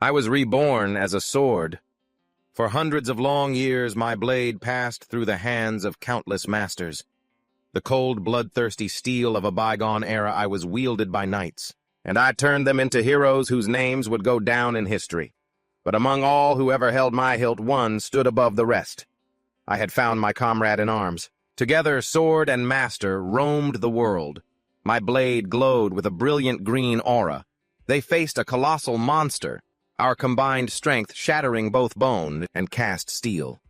I was reborn as a sword. For hundreds of long years, my blade passed through the hands of countless masters. The cold, bloodthirsty steel of a bygone era, I was wielded by knights, and I turned them into heroes whose names would go down in history. But among all who ever held my hilt, one stood above the rest. I had found my comrade in arms. Together, sword and master roamed the world. My blade glowed with a brilliant green aura. They faced a colossal monster, our combined strength shattering both bone and cast steel.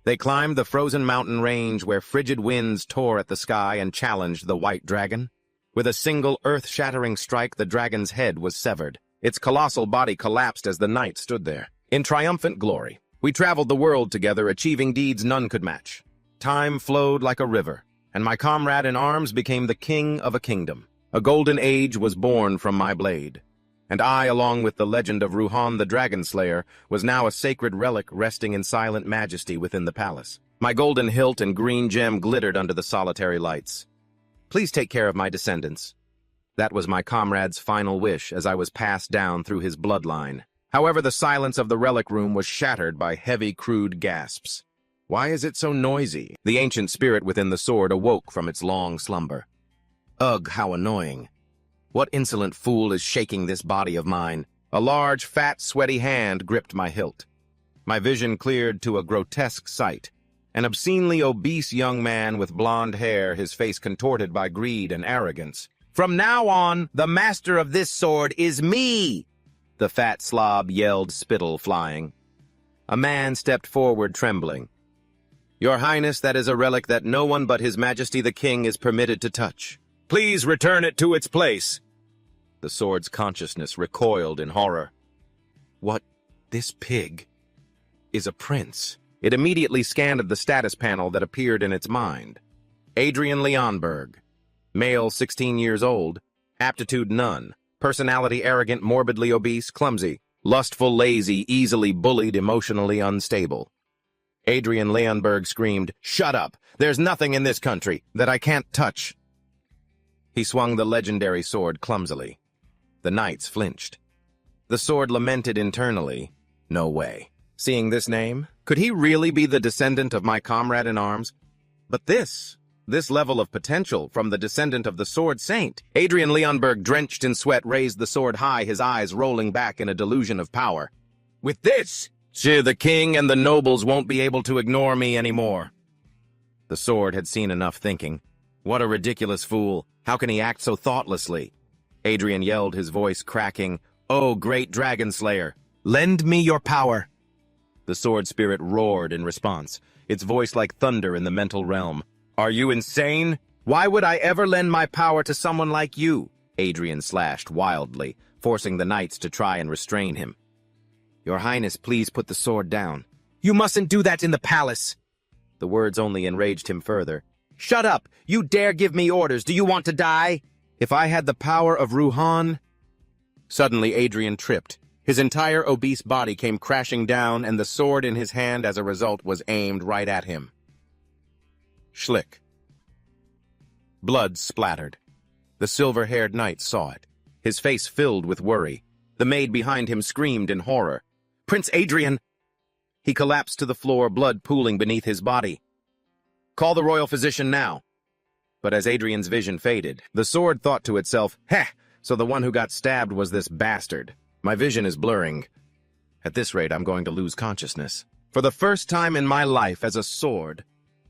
They climbed the frozen mountain range where frigid winds tore at the sky and challenged the white dragon. With a single earth-shattering strike, the dragon's head was severed. Its colossal body collapsed as the knight stood there. In triumphant glory, we traveled the world together, achieving deeds none could match. Time flowed like a river, and my comrade in arms became the king of a kingdom. A golden age was born from my blade, and I, along with the legend of Ruhan the Dragon Slayer, was now a sacred relic resting in silent majesty within the palace. My golden hilt and green gem glittered under the solitary lights. Please take care of my descendants. That was my comrade's final wish as I was passed down through his bloodline. However, the silence of the relic room was shattered by heavy, crude gasps. Why is it so noisy? The ancient spirit within the sword awoke from its long slumber. Ugh, how annoying. What insolent fool is shaking this body of mine? A large, fat, sweaty hand gripped my hilt. My vision cleared to a grotesque sight. An obscenely obese young man with blonde hair, his face contorted by greed and arrogance. "From now on, the master of this sword is me!" the fat slob yelled, spittle flying. A man stepped forward, trembling. "Your Highness, that is a relic that no one but His Majesty the King is permitted to touch. Please return it to its place." The sword's consciousness recoiled in horror. What? This pig is a prince. It immediately scanned the status panel that appeared in its mind. Adrian Leonberg. Male, 16 years old. Aptitude none. Personality arrogant, morbidly obese, clumsy. Lustful, lazy, easily bullied, emotionally unstable. Adrian Leonberg screamed, "Shut up! There's nothing in this country that I can't touch!" He swung the legendary sword clumsily. The knights flinched. The sword lamented internally. No way. Seeing this name, could he really be the descendant of my comrade in arms? But this level of potential from the descendant of the Sword Saint. Adrian Leonberg, drenched in sweat, raised the sword high, his eyes rolling back in a delusion of power. "With this, the king and the nobles won't be able to ignore me anymore." The sword had seen enough thinking. What a ridiculous fool. How can he act so thoughtlessly? Adrian yelled, his voice cracking. "Oh, great dragon slayer, lend me your power." The sword spirit roared in response, its voice like thunder in the mental realm. "Are you insane? Why would I ever lend my power to someone like you?" Adrian slashed wildly, forcing the knights to try and restrain him. "Your Highness, please put the sword down." "You mustn't do that in the palace." The words only enraged him further. "Shut up! You dare give me orders! Do you want to die?" "If I had the power of Ruhan—" Suddenly Adrian tripped. His entire obese body came crashing down, and the sword in his hand as a result was aimed right at him. Schlick. Blood splattered. The silver-haired knight saw it. His face filled with worry. The maid behind him screamed in horror. "Prince Adrian!" He collapsed to the floor, blood pooling beneath his body. "Call the royal physician now." But as Adrian's vision faded, the sword thought to itself, "Heh, so the one who got stabbed was this bastard. My vision is blurring. At this rate, I'm going to lose consciousness. For the first time in my life as a sword,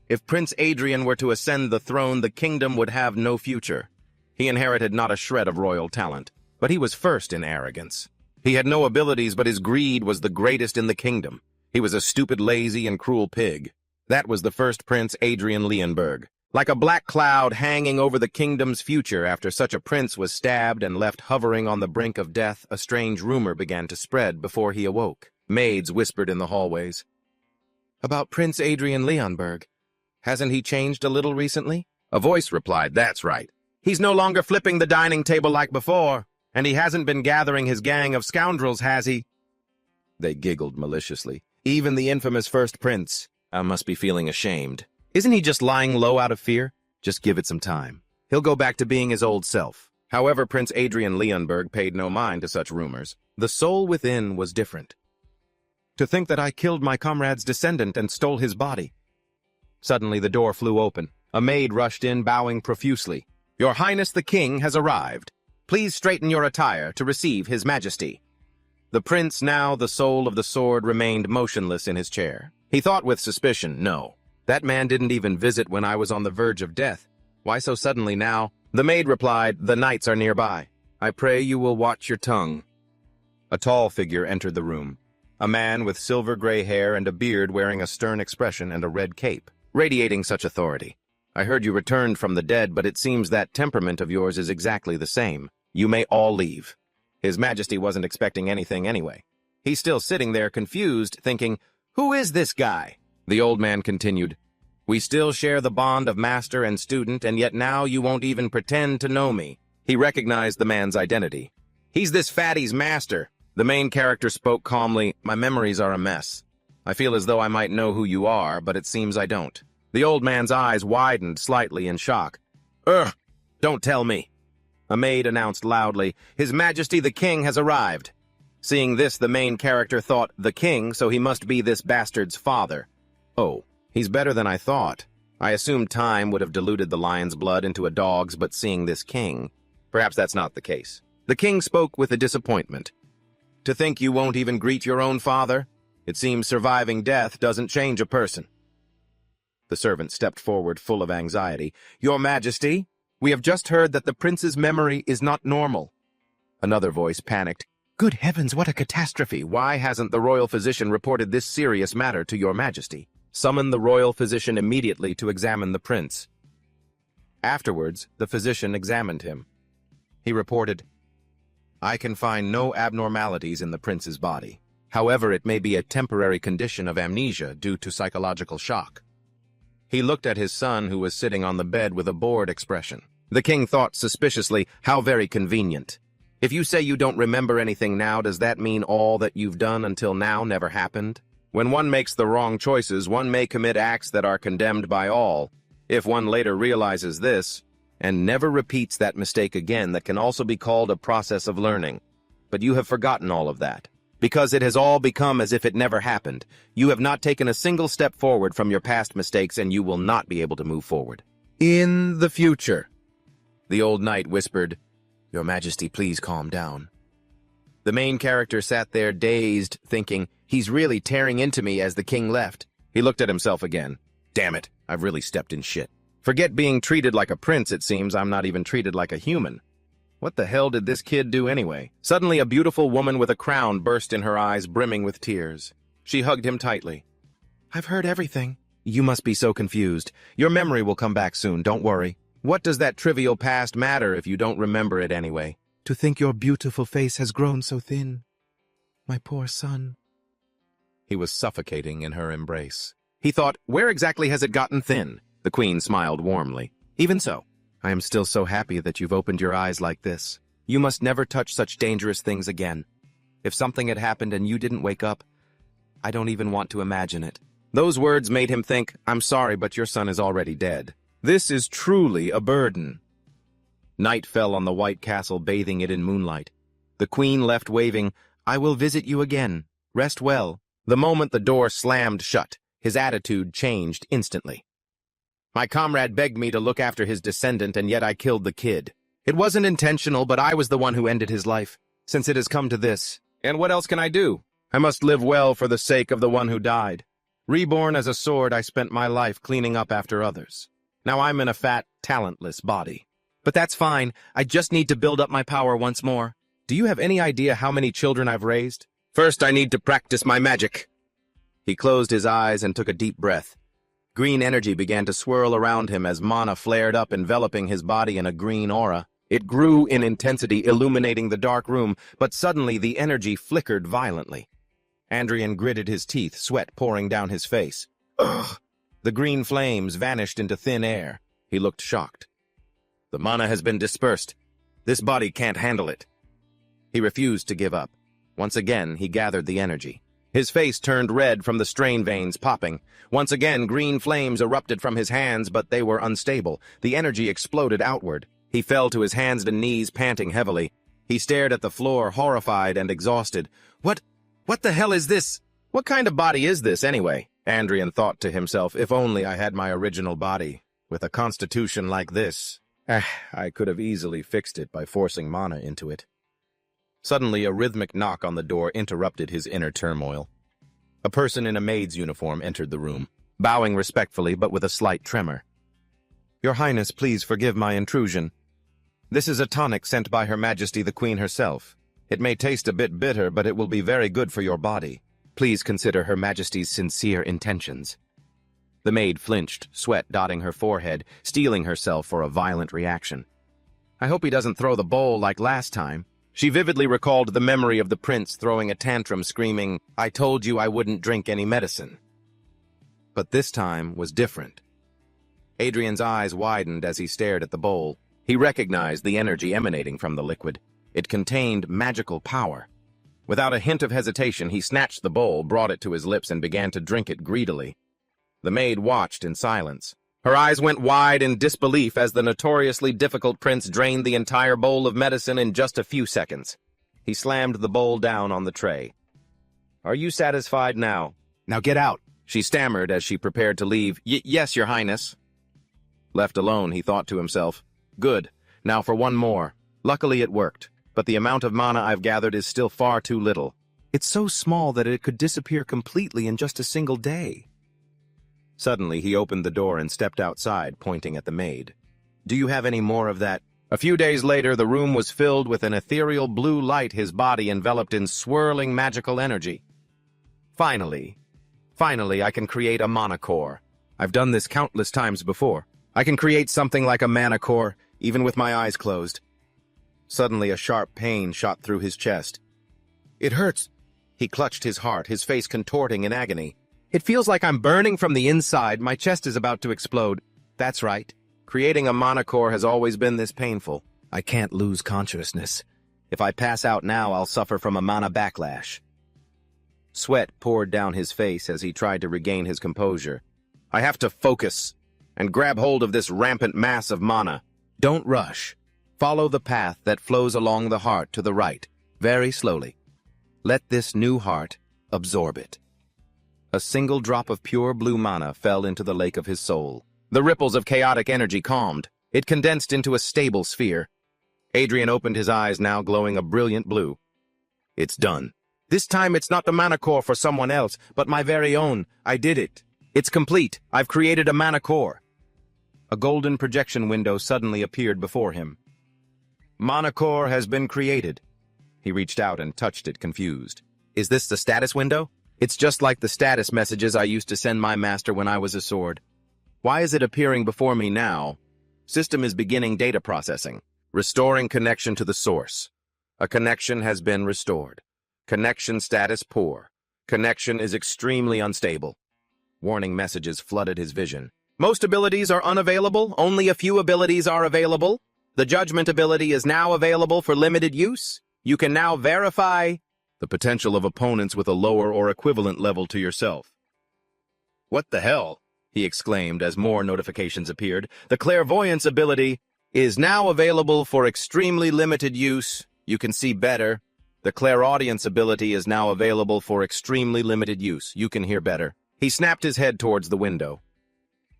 if Prince Adrian were to ascend the throne, the kingdom would have no future. He inherited not a shred of royal talent, but he was first in arrogance. He had no abilities, but his greed was the greatest in the kingdom. He was a stupid, lazy, and cruel pig. That was the first Prince Adrian Leonberg. Like a black cloud hanging over the kingdom's future after such a prince was stabbed and left hovering on the brink of death, a strange rumor began to spread before he awoke. Maids whispered in the hallways. "About Prince Adrian Leonberg. Hasn't he changed a little recently?" A voice replied, "That's right. He's no longer flipping the dining table like before, and he hasn't been gathering his gang of scoundrels, has he?" They giggled maliciously. "Even the infamous first prince. I must be feeling ashamed. Isn't he just lying low out of fear? Just give it some time. He'll go back to being his old self." However, Prince Adrian Leonberg paid no mind to such rumors. The soul within was different. To think that I killed my comrade's descendant and stole his body. Suddenly the door flew open. A maid rushed in, bowing profusely. "Your Highness the King has arrived. Please straighten your attire to receive His Majesty." The prince, now the soul of the sword, remained motionless in his chair. He thought with suspicion, no, that man didn't even visit when I was on the verge of death. Why so suddenly now? The maid replied, "The knights are nearby. I pray you will watch your tongue." A tall figure entered the room. A man with silver gray hair and a beard, wearing a stern expression and a red cape, radiating such authority. "I heard you returned from the dead, but it seems that temperament of yours is exactly the same. You may all leave." His Majesty wasn't expecting anything anyway. He's still sitting there confused, thinking, "Who is this guy?" The old man continued, "We still share the bond of master and student, and yet now you won't even pretend to know me." He recognized the man's identity. "He's this fatty's master." The main character spoke calmly, "My memories are a mess. I feel as though I might know who you are, but it seems I don't." The old man's eyes widened slightly in shock. Don't tell me." A maid announced loudly, "His Majesty the King has arrived." Seeing this, the main character thought, the king, so he must be this bastard's father. Oh, he's better than I thought. I assumed time would have diluted the lion's blood into a dog's, but seeing this king, perhaps that's not the case. The king spoke with a disappointment. "To think you won't even greet your own father? It seems surviving death doesn't change a person." The servant stepped forward full of anxiety. "Your Majesty, we have just heard that the prince's memory is not normal." Another voice panicked. "Good heavens, what a catastrophe! Why hasn't the royal physician reported this serious matter to your Majesty?" Summon the royal physician immediately to examine the prince. Afterwards, the physician examined him. He reported, "I can find no abnormalities in the prince's body. However, it may be a temporary condition of amnesia due to psychological shock." He looked at his son, who was sitting on the bed with a bored expression. The king thought suspiciously, "How very convenient. If you say you don't remember anything now, does that mean all that you've done until now never happened? When one makes the wrong choices, one may commit acts that are condemned by all. If one later realizes this, and never repeats that mistake again, that can also be called a process of learning. But you have forgotten all of that. Because it has all become as if it never happened. You have not taken a single step forward from your past mistakes, and you will not be able to move forward. In the future." The old knight whispered, "Your Majesty, please calm down." The main character sat there dazed, thinking, he's really tearing into me as the king left. He looked at himself again. Damn it, I've really stepped in shit. Forget being treated like a prince, it seems I'm not even treated like a human. What the hell did this kid do anyway? Suddenly a beautiful woman with a crown burst in her eyes, brimming with tears. She hugged him tightly. "I've heard everything." "You must be so confused. Your memory will come back soon, don't worry. What does that trivial past matter if you don't remember it anyway? To think your beautiful face has grown so thin. My poor son." He was suffocating in her embrace. He thought, where exactly has it gotten thin? The queen smiled warmly. "Even so, I am still so happy that you've opened your eyes like this. You must never touch such dangerous things again. If something had happened and you didn't wake up, I don't even want to imagine it." Those words made him think, "I'm sorry, but your son is already dead. This is truly a burden." Night fell on the white castle, bathing it in moonlight. The queen left waving, "I will visit you again. Rest well." The moment the door slammed shut, his attitude changed instantly. "My comrade begged me to look after his descendant, and yet I killed the kid. It wasn't intentional, but I was the one who ended his life. Since it has come to this, and what else can I do? I must live well for the sake of the one who died. Reborn as a sword, I spent my life cleaning up after others. Now I'm in a fat, talentless body. But that's fine. I just need to build up my power once more. Do you have any idea how many children I've raised? First, I need to practice my magic." He closed his eyes and took a deep breath. Green energy began to swirl around him as mana flared up, enveloping his body in a green aura. It grew in intensity, illuminating the dark room, but suddenly the energy flickered violently. Andrian gritted his teeth, sweat pouring down his face. Ugh! The green flames vanished into thin air. He looked shocked. "The mana has been dispersed. This body can't handle it." He refused to give up. Once again, he gathered the energy. His face turned red from the strain veins popping. Once again, green flames erupted from his hands, but they were unstable. The energy exploded outward. He fell to his hands and knees, panting heavily. He stared at the floor, horrified and exhausted. What the hell is this? What kind of body is this, anyway? Andrian thought to himself, if only I had my original body. With a constitution like this, I could have easily fixed it by forcing mana into it. Suddenly, a rhythmic knock on the door interrupted his inner turmoil. A person in a maid's uniform entered the room, bowing respectfully but with a slight tremor. Your Highness, please forgive my intrusion. This is a tonic sent by Her Majesty the Queen herself. It may taste a bit bitter, but it will be very good for your body. Please consider Her Majesty's sincere intentions. The maid flinched, sweat dotting her forehead, steeling herself for a violent reaction. I hope he doesn't throw the bowl like last time. She vividly recalled the memory of the prince throwing a tantrum, screaming, I told you I wouldn't drink any medicine. But this time was different. Adrian's eyes widened as he stared at the bowl. He recognized the energy emanating from the liquid. It contained magical power. Without a hint of hesitation, he snatched the bowl, brought it to his lips, and began to drink it greedily. The maid watched in silence. Her eyes went wide in disbelief as the notoriously difficult prince drained the entire bowl of medicine in just a few seconds. He slammed the bowl down on the tray. Are you satisfied now? Now get out, she stammered as she prepared to leave. Yes, Your Highness. Left alone, he thought to himself. Good. Now for one more. Luckily it worked, but the amount of mana I've gathered is still far too little. It's so small that it could disappear completely in just a single day. Suddenly, he opened the door and stepped outside, pointing at the maid. Do you have any more of that? A few days later, the room was filled with an ethereal blue light, his body enveloped in swirling magical energy. Finally, I can create a mana core. I've done this countless times before. I can create something like a mana core, even with my eyes closed. Suddenly, a sharp pain shot through his chest. It hurts. He clutched his heart, his face contorting in agony. It feels like I'm burning from the inside. My chest is about to explode. That's right. Creating a mana core has always been this painful. I can't lose consciousness. If I pass out now, I'll suffer from a mana backlash. Sweat poured down his face as he tried to regain his composure. I have to focus and grab hold of this rampant mass of mana. Don't rush. Follow the path that flows along the heart to the right, very slowly. Let this new heart absorb it. A single drop of pure blue mana fell into the lake of his soul. The ripples of chaotic energy calmed. It condensed into a stable sphere. Adrian opened his eyes, now glowing a brilliant blue. It's done. This time it's not the mana core for someone else, but my very own. I did it. It's complete. I've created a mana core. A golden projection window suddenly appeared before him. Mana core has been created. He reached out and touched it, confused. Is this the status window? It's just like the status messages I used to send my master when I was a sword. Why is it appearing before me now? System is beginning data processing. Restoring connection to the source. A connection has been restored. Connection status poor. Connection is extremely unstable. Warning messages flooded his vision. Most abilities are unavailable. Only a few abilities are available. The judgment ability is now available for limited use. You can now verify the potential of opponents with a lower or equivalent level to yourself. What the hell? He exclaimed as more notifications appeared. The clairvoyance ability is now available for extremely limited use. You can see better. The clairaudience ability is now available for extremely limited use. You can hear better. He snapped his head towards the window.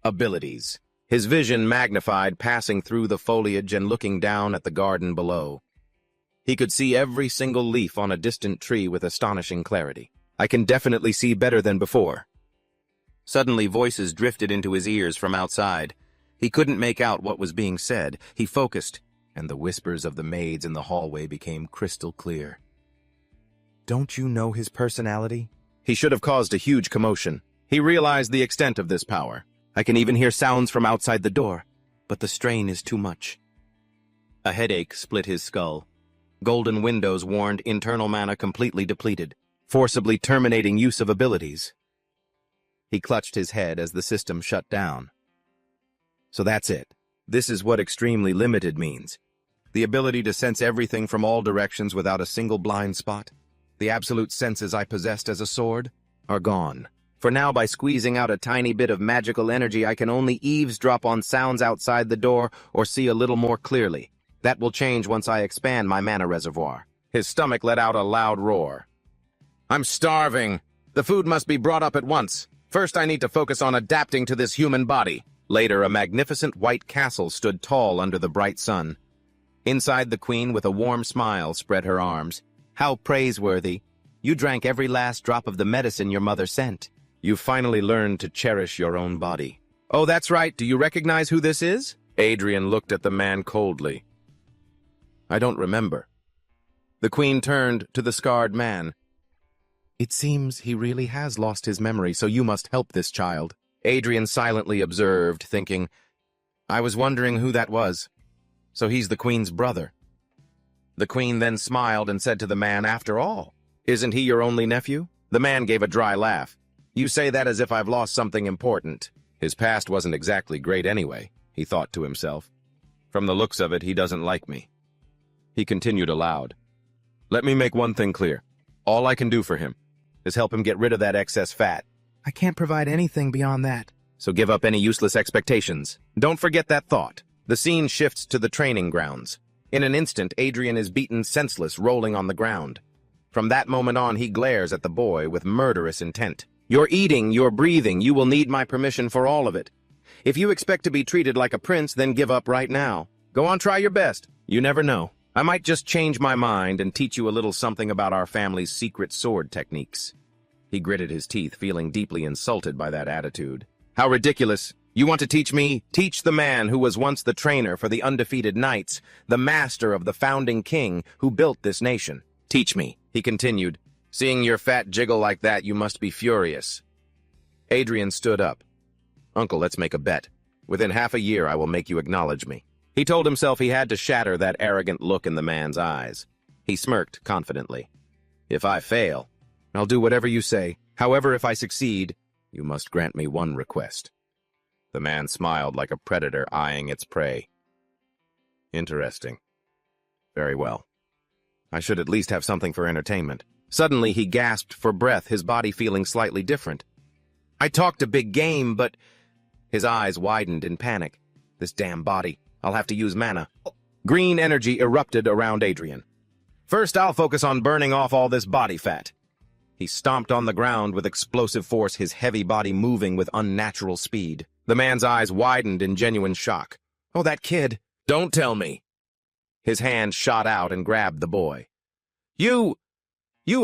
Abilities. His vision magnified, passing through the foliage and looking down at the garden below. He could see every single leaf on a distant tree with astonishing clarity. I can definitely see better than before. Suddenly, voices drifted into his ears from outside. He couldn't make out what was being said. He focused, and the whispers of the maids in the hallway became crystal clear. Don't you know his personality? He should have caused a huge commotion. He realized the extent of this power. I can even hear sounds from outside the door, but the strain is too much. A headache split his skull. Golden windows warned internal mana completely depleted, forcibly terminating use of abilities. He clutched his head as the system shut down. So that's it. This is what extremely limited means. The ability to sense everything from all directions without a single blind spot. The absolute senses I possessed as a sword are gone. For now, by squeezing out a tiny bit of magical energy, I can only eavesdrop on sounds outside the door or see a little more clearly. That will change once I expand my mana reservoir. His stomach let out a loud roar. I'm starving. The food must be brought up at once. First, I need to focus on adapting to this human body. Later, a magnificent white castle stood tall under the bright sun. Inside, the queen, with a warm smile, spread her arms. How praiseworthy. You drank every last drop of the medicine your mother sent. You finally learned to cherish your own body. Oh, that's right. Do you recognize who this is? Adrian looked at the man coldly. I don't remember. The queen turned to the scarred man. It seems he really has lost his memory, so you must help this child. Adrian silently observed, thinking, I was wondering who that was. So he's the queen's brother. The queen then smiled and said to the man, After all, isn't he your only nephew? The man gave a dry laugh. You say that as if I've lost something important. His past wasn't exactly great anyway, he thought to himself. From the looks of it, he doesn't like me. He continued aloud. Let me make one thing clear. All I can do for him is help him get rid of that excess fat. I can't provide anything beyond that. So give up any useless expectations. Don't forget that thought. The scene shifts to the training grounds. In an instant, Adrian is beaten senseless, rolling on the ground. From that moment on, he glares at the boy with murderous intent. You're eating, you're breathing, you will need my permission for all of it. If you expect to be treated like a prince, then give up right now. Go on, try your best. You never know. I might just change my mind and teach you a little something about our family's secret sword techniques. He gritted his teeth, feeling deeply insulted by that attitude. How ridiculous. You want to teach me? Teach the man who was once the trainer for the undefeated knights, the master of the founding king who built this nation. Teach me, he continued. Seeing your fat jiggle like that, you must be furious. Adrian stood up. Uncle, let's make a bet. Within half a year, I will make you acknowledge me. He told himself he had to shatter that arrogant look in the man's eyes. He smirked confidently. If I fail, I'll do whatever you say. However, if I succeed, you must grant me one request. The man smiled like a predator eyeing its prey. Interesting. Very well. I should at least have something for entertainment. Suddenly, he gasped for breath, his body feeling slightly different. I talked a big game, but... His eyes widened in panic. This damn body. I'll have to use mana. Green energy erupted around Adrian. First, I'll focus on burning off all this body fat. He stomped on the ground with explosive force, his heavy body moving with unnatural speed. The man's eyes widened in genuine shock. Oh, that kid. Don't tell me. His hand shot out and grabbed the boy. You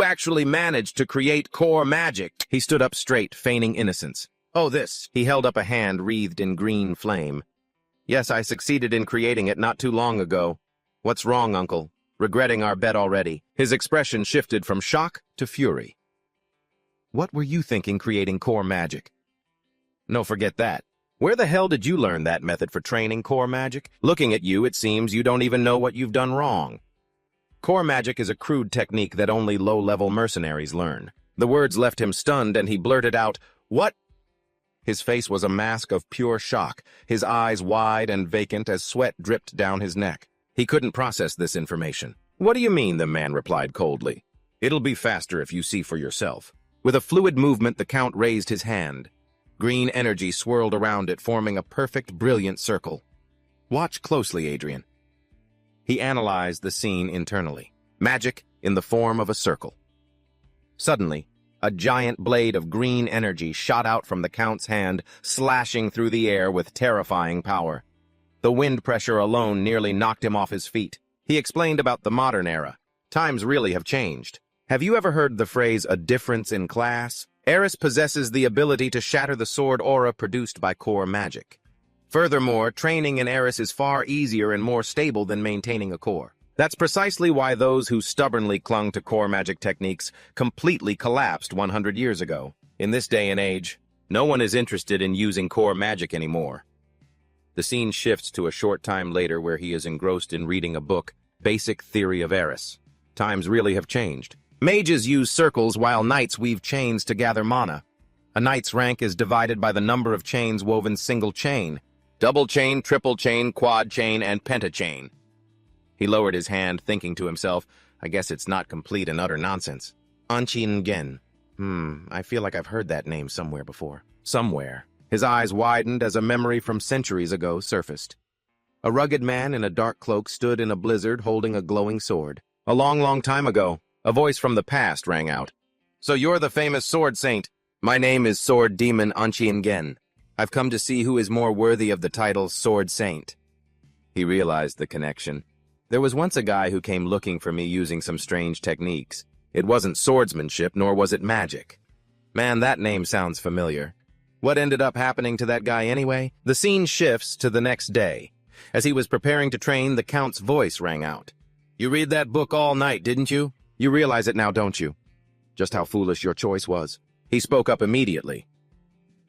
actually managed to create core magic. He stood up straight, feigning innocence. Oh, this. He held up a hand wreathed in green flame. Yes, I succeeded in creating it not too long ago. What's wrong, Uncle? Regretting our bet already. His expression shifted from shock to fury. What were you thinking creating core magic? No, forget that. Where the hell did you learn that method for training core magic? Looking at you, it seems you don't even know what you've done wrong. Core magic is a crude technique that only low-level mercenaries learn. The words left him stunned and he blurted out, What? His face was a mask of pure shock, his eyes wide and vacant as sweat dripped down his neck. He couldn't process this information. What do you mean? The man replied coldly. It'll be faster if you see for yourself. With a fluid movement, the Count raised his hand. Green energy swirled around it, forming a perfect, brilliant circle. Watch closely, Adrian. He analyzed the scene internally. Magic in the form of a circle. Suddenly, a giant blade of green energy shot out from the Count's hand, slashing through the air with terrifying power. The wind pressure alone nearly knocked him off his feet. He explained about the modern era. Times really have changed. Have you ever heard the phrase, a difference in class? Eris possesses the ability to shatter the sword aura produced by core magic. Furthermore, training in Eris is far easier and more stable than maintaining a core. That's precisely why those who stubbornly clung to core magic techniques completely collapsed 100 years ago. In this day and age, no one is interested in using core magic anymore. The scene shifts to a short time later where he is engrossed in reading a book, Basic Theory of Eris. Times really have changed. Mages use circles while knights weave chains to gather mana. A knight's rank is divided by the number of chains woven single chain. Double chain, triple chain, quad chain, and pentachain. He lowered his hand, thinking to himself, I guess it's not complete and utter nonsense. Anchin Gen. I feel like I've heard that name somewhere before. Somewhere. His eyes widened as a memory from centuries ago surfaced. A rugged man in a dark cloak stood in a blizzard holding a glowing sword. A long, long time ago, a voice from the past rang out. "So you're the famous sword saint. My name is Sword Demon Anchien-gen. I've come to see who is more worthy of the title Sword Saint." He realized the connection. There was once a guy who came looking for me using some strange techniques. It wasn't swordsmanship, nor was it magic. Man, that name sounds familiar. What ended up happening to that guy anyway? The scene shifts to the next day. As he was preparing to train, the Count's voice rang out. "You read that book all night, didn't you? You realize it now, don't you? Just how foolish your choice was." He spoke up immediately.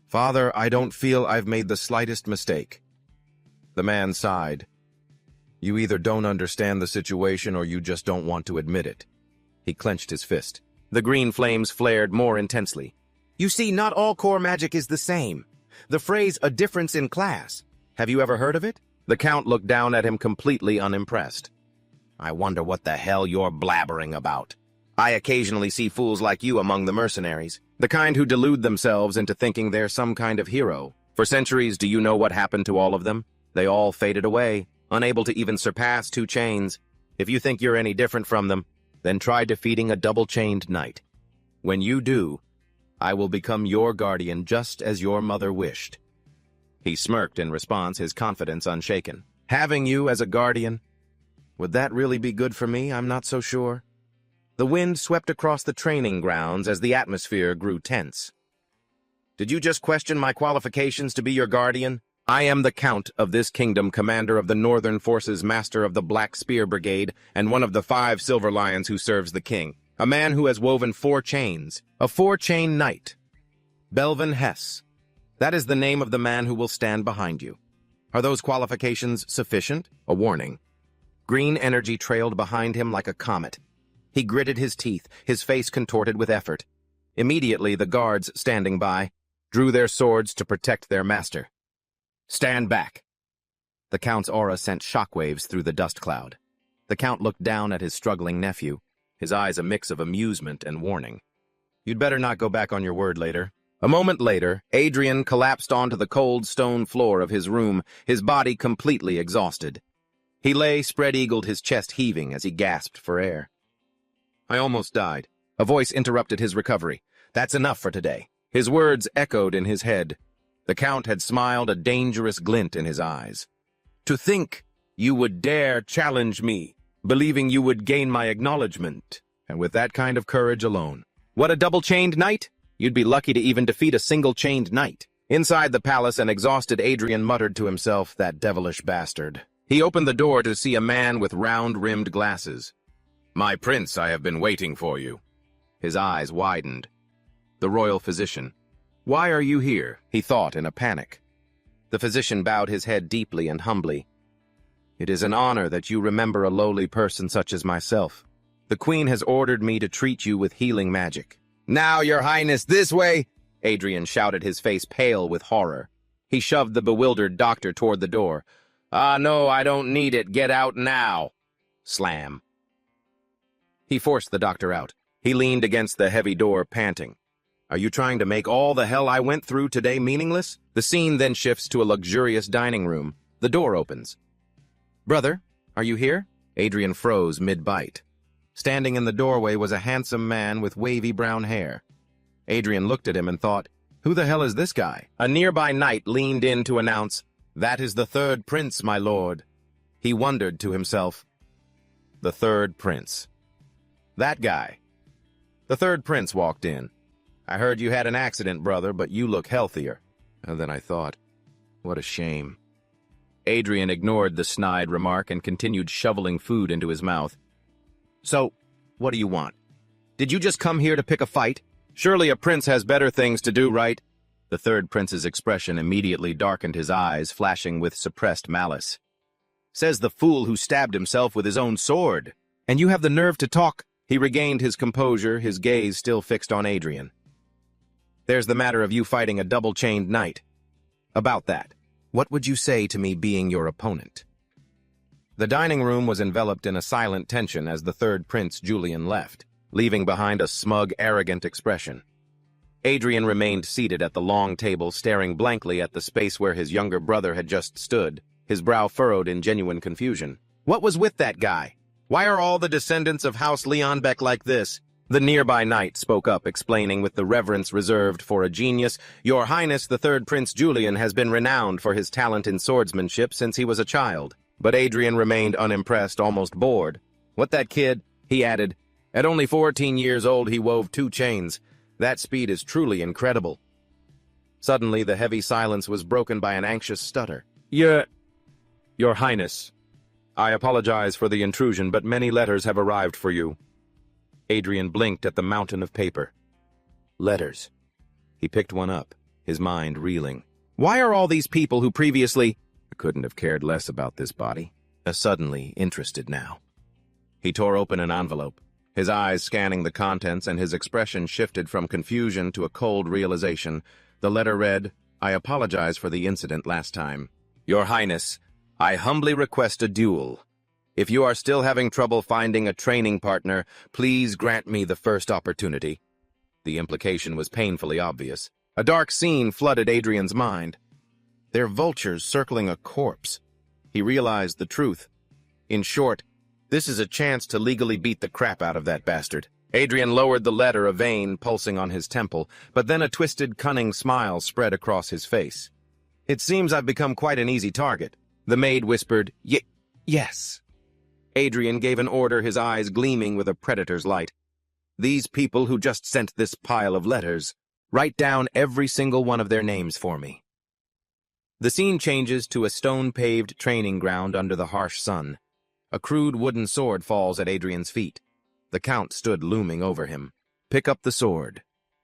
"Father, I don't feel I've made the slightest mistake." The man sighed. "You either don't understand the situation or you just don't want to admit it." He clenched his fist. The green flames flared more intensely. "You see, not all core magic is the same. The phrase, a difference in class. Have you ever heard of it?" The Count looked down at him completely unimpressed. "I wonder what the hell you're blabbering about. I occasionally see fools like you among the mercenaries, the kind who delude themselves into thinking they're some kind of hero. For centuries, do you know what happened to all of them? They all faded away, unable to even surpass 2 chains. If you think you're any different from them, then try defeating a double-chained knight. When you do, I will become your guardian just as your mother wished." He smirked in response, his confidence unshaken. "Having you as a guardian? Would that really be good for me? I'm not so sure." The wind swept across the training grounds as the atmosphere grew tense. "Did you just question my qualifications to be your guardian? I am the Count of this kingdom, commander of the Northern Forces, master of the Black Spear Brigade, and one of the 5 Silver Lions who serves the king. A man who has woven 4 chains. A 4-chain knight. Belvin Hess. That is the name of the man who will stand behind you. Are those qualifications sufficient?" A warning. Green energy trailed behind him like a comet. He gritted his teeth, his face contorted with effort. Immediately, the guards standing by drew their swords to protect their master. "Stand back." The Count's aura sent shockwaves through the dust cloud. The Count looked down at his struggling nephew, his eyes a mix of amusement and warning. "You'd better not go back on your word later." A moment later, Adrian collapsed onto the cold stone floor of his room, his body completely exhausted. He lay spread-eagled, his chest heaving as he gasped for air. "I almost died." A voice interrupted his recovery. "That's enough for today." His words echoed in his head. The Count had smiled, a dangerous glint in his eyes. "To think you would dare challenge me, believing you would gain my acknowledgement, and with that kind of courage alone. What, a double-chained knight? You'd be lucky to even defeat a single-chained knight." Inside the palace, an exhausted Adrian muttered to himself, "That devilish bastard." He opened the door to see a man with round-rimmed glasses. "My prince, I have been waiting for you." His eyes widened. The royal physician. "Why are you here?" he thought in a panic. The physician bowed his head deeply and humbly. "It is an honor that you remember a lowly person such as myself. The Queen has ordered me to treat you with healing magic." "Now, your highness, this way!" Adrian shouted, his face pale with horror. He shoved the bewildered doctor toward the door. "Ah, no, I don't need it. Get out now." Slam. He forced the doctor out. He leaned against the heavy door, panting. "Are you trying to make all the hell I went through today meaningless?" The scene then shifts to a luxurious dining room. The door opens. "Brother, are you here?" Adrian froze mid-bite. Standing in the doorway was a handsome man with wavy brown hair. Adrian looked at him and thought, "Who the hell is this guy?" A nearby knight leaned in to announce, "That is the 3rd prince, my lord." He wondered to himself, the 3rd prince. That guy. The 3rd prince walked in. "I heard you had an accident, brother, but you look healthier." And then I thought, what a shame. Adrian ignored the snide remark and continued shoveling food into his mouth. "So, what do you want? Did you just come here to pick a fight? Surely a prince has better things to do, right?" The 3rd prince's expression immediately darkened, his eyes flashing with suppressed malice. "Says the fool who stabbed himself with his own sword. And you have the nerve to talk?" He regained his composure, his gaze still fixed on Adrian. "There's the matter of you fighting a double-chained knight. About that, what would you say to me being your opponent?" The dining room was enveloped in a silent tension as the 3rd prince Julian left, leaving behind a smug, arrogant expression. Adrian remained seated at the long table, staring blankly at the space where his younger brother had just stood, his brow furrowed in genuine confusion. What was with that guy? Why are all the descendants of House Leonbeck like this? The nearby knight spoke up, explaining with the reverence reserved for a genius, "Your Highness, the third Prince Julian, has been renowned for his talent in swordsmanship since he was a child." But Adrian remained unimpressed, almost bored. "What, that kid?" he added. "At only 14 years old, he wove 2 chains. That speed is truly incredible." Suddenly, the heavy silence was broken by an anxious stutter. Your Highness, I apologize for the intrusion, but many letters have arrived for you." Adrian blinked at the mountain of paper. Letters. He picked one up, his mind reeling. Why are all these people who previously couldn't have cared less about this body suddenly interested now? He tore open an envelope, his eyes scanning the contents, and his expression shifted from confusion to a cold realization. The letter read, "I apologize for the incident last time. Your Highness, I humbly request a duel. If you are still having trouble finding a training partner, please grant me the first opportunity." The implication was painfully obvious. A dark scene flooded Adrian's mind. They're vultures circling a corpse. He realized the truth. In short, this is a chance to legally beat the crap out of that bastard. Adrian lowered the letter, a vein pulsing on his temple, but then a twisted, cunning smile spread across his face. "It seems I've become quite an easy target." The maid whispered, Yes." Adrian gave an order, his eyes gleaming with a predator's light. "These people who just sent this pile of letters, write down every single one of their names for me." The scene changes to a stone-paved training ground under the harsh sun. A crude wooden sword falls at Adrian's feet. The Count stood looming over him. "Pick up the sword.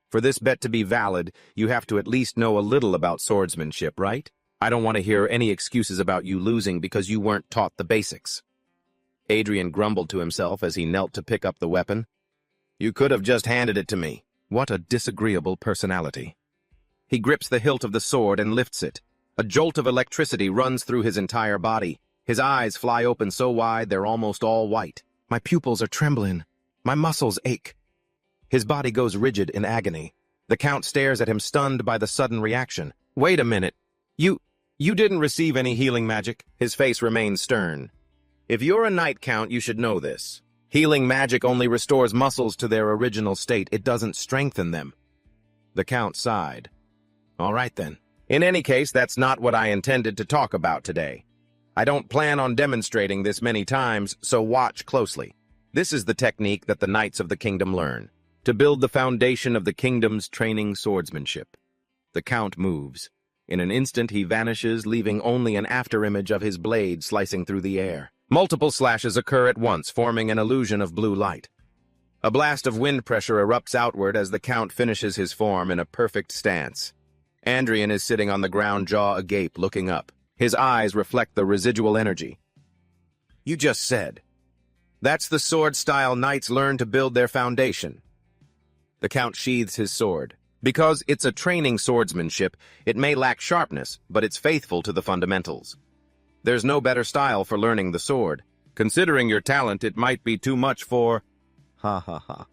For this bet to be valid, you have to at least know a little about swordsmanship, right? I don't want to hear any excuses about you losing because you weren't taught the basics." Adrian grumbled to himself as he knelt to pick up the weapon. "You could have just handed it to me." What a disagreeable personality. He grips the hilt of the sword and lifts it. A jolt of electricity runs through his entire body. His eyes fly open so wide they're almost all white. "My pupils are trembling. My muscles ache." His body goes rigid in agony. The Count stares at him, stunned by the sudden reaction. "Wait a minute. You didn't receive any healing magic?" His face remains stern. "If you're a knight, Count, you should know this. Healing magic only restores muscles to their original state. It doesn't strengthen them." The Count sighed. "All right, then. In any case, that's not what I intended to talk about today. I don't plan on demonstrating this many times, so watch closely. This is the technique that the Knights of the Kingdom learn, to build the foundation of the kingdom's training swordsmanship." The Count moves. In an instant, he vanishes, leaving only an afterimage of his blade slicing through the air. Multiple slashes occur at once, forming an illusion of blue light. A blast of wind pressure erupts outward as the Count finishes his form in a perfect stance. Adrian is sitting on the ground, jaw agape, looking up. His eyes reflect the residual energy. "You just said. That's the sword-style knights learn to build their foundation." The Count sheathes his sword. Because it's a training swordsmanship, it may lack sharpness, but it's faithful to the fundamentals. There's no better style for learning the sword. Considering your talent, it might be too much for... Ha ha ha.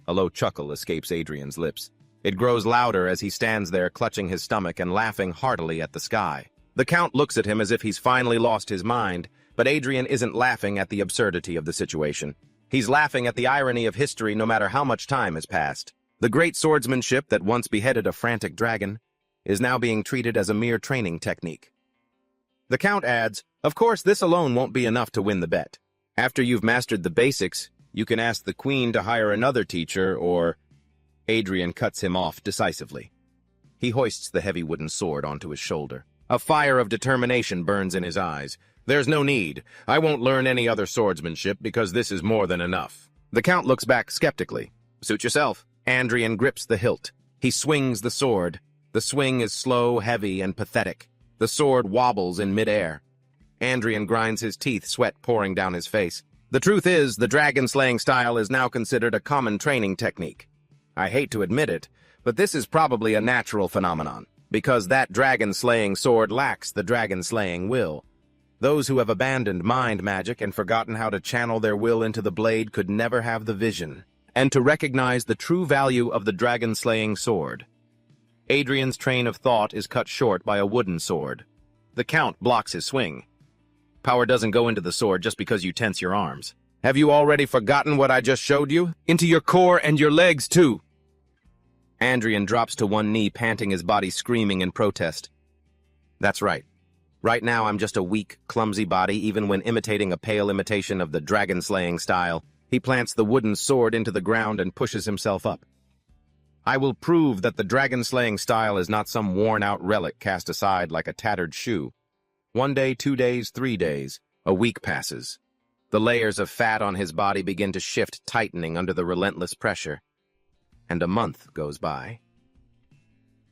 A low chuckle escapes Adrian's lips. It grows louder as he stands there, clutching his stomach and laughing heartily at the sky. The Count looks at him as if he's finally lost his mind, but Adrian isn't laughing at the absurdity of the situation. He's laughing at the irony of history no matter how much time has passed. The great swordsmanship that once beheaded a frantic dragon is now being treated as a mere training technique. The Count adds, "Of course, this alone won't be enough to win the bet. After you've mastered the basics, you can ask the Queen to hire another teacher or..." Adrian cuts him off decisively. He hoists the heavy wooden sword onto his shoulder. A fire of determination burns in his eyes. "There's no need. I won't learn any other swordsmanship because this is more than enough." The Count looks back skeptically. "Suit yourself." Adrian grips the hilt. He swings the sword. The swing is slow, heavy, and pathetic. The sword wobbles in midair. Adrian grinds his teeth, sweat pouring down his face. The truth is, the dragon-slaying style is now considered a common training technique. I hate to admit it, but this is probably a natural phenomenon, because that dragon-slaying sword lacks the dragon-slaying will. Those who have abandoned mind magic and forgotten how to channel their will into the blade could never have the vision and to recognize the true value of the dragon-slaying sword. Adrian's train of thought is cut short by a wooden sword. The Count blocks his swing. Power doesn't go into the sword just because you tense your arms. Have you already forgotten what I just showed you? Into your core and your legs, too. Andrian drops to one knee, panting, his body screaming in protest. That's right. Right now I'm just a weak, clumsy body, even when imitating a pale imitation of the dragon-slaying style. He plants the wooden sword into the ground and pushes himself up. I will prove that the dragon-slaying style is not some worn-out relic cast aside like a tattered shoe. 1 day, 2 days, 3 days. A week passes. The layers of fat on his body begin to shift, tightening under the relentless pressure. And a month goes by.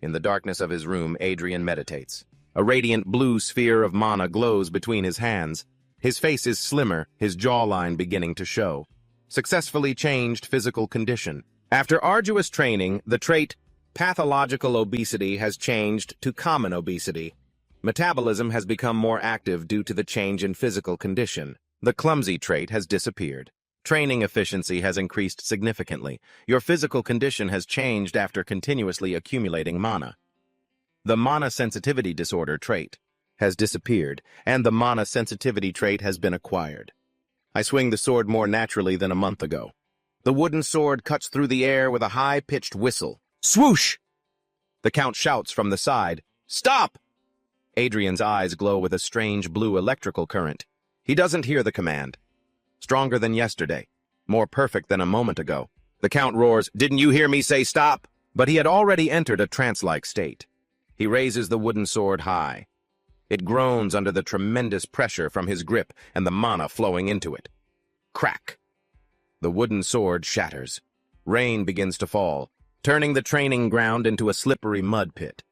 In the darkness of his room, Adrian meditates. A radiant blue sphere of mana glows between his hands. His face is slimmer, his jawline beginning to show. Successfully changed physical condition. After arduous training, the trait pathological obesity has changed to common obesity. Metabolism has become more active due to the change in physical condition. The clumsy trait has disappeared. Training efficiency has increased significantly. Your physical condition has changed after continuously accumulating mana. The mana sensitivity disorder trait has disappeared, and the mana sensitivity trait has been acquired. I swing the sword more naturally than a month ago. The wooden sword cuts through the air with a high-pitched whistle. Swoosh! The Count shouts from the side, "Stop!" Adrian's eyes glow with a strange blue electrical current. He doesn't hear the command. Stronger than yesterday. More perfect than a moment ago. The Count roars, "Didn't you hear me say stop?" But he had already entered a trance-like state. He raises the wooden sword high. It groans under the tremendous pressure from his grip and the mana flowing into it. Crack! The wooden sword shatters. Rain begins to fall, turning the training ground into a slippery mud pit.